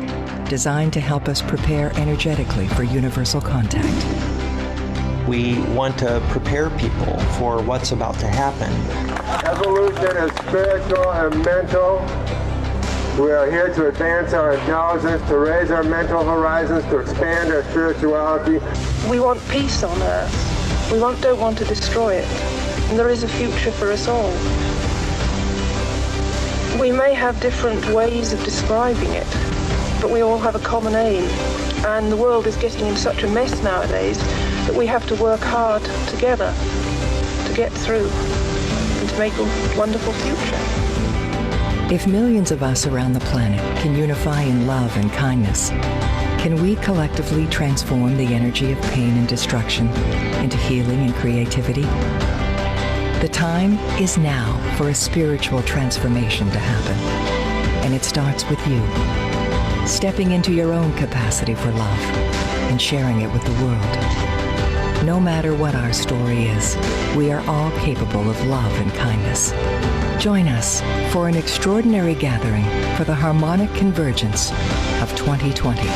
designed to help us prepare energetically for universal contact. We want to prepare people for what's about to happen. Evolution is spiritual and mental. We are here to advance our intelligence, to raise our mental horizons, to expand our spirituality. We want peace on Earth. We don't want to destroy it. And there is a future for us all. We may have different ways of describing it, but we all have a common aim. And the world is getting in such a mess nowadays that we have to work hard together to get through and to make a wonderful future. If millions of us around the planet can unify in love and kindness, can we collectively transform the energy of pain and destruction into healing and creativity? The time is now for a spiritual transformation to happen, and it starts with you, stepping into your own capacity for love and sharing it with the world. No matter what our story is, we are all capable of love and kindness. Join us for an extraordinary gathering for the harmonic convergence of 2020.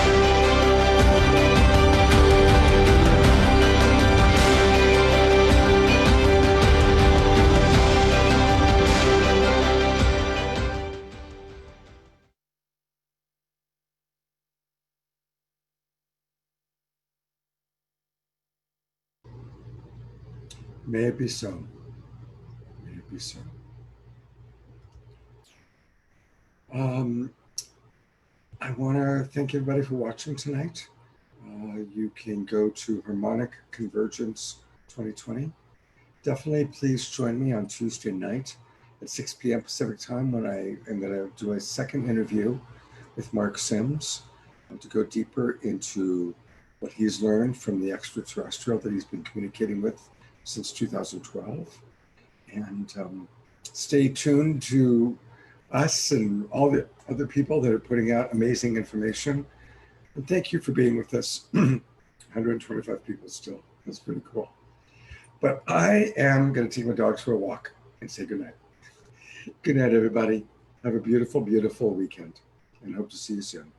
May it be so. May it be so. I want to thank everybody for watching tonight. You can go to Harmonic Convergence 2020. Definitely please join me on Tuesday night at 6 p.m. Pacific time when I am going to do a second interview with Mark Sims to go deeper into what he's learned from the extraterrestrial that he's been communicating with since 2012. And stay tuned to us and all the other people that are putting out amazing information. And thank you for being with us. 125 people still. That's pretty cool. But I am going to take my dogs for a walk and say goodnight. Good night, everybody. Have a beautiful, beautiful weekend and hope to see you soon.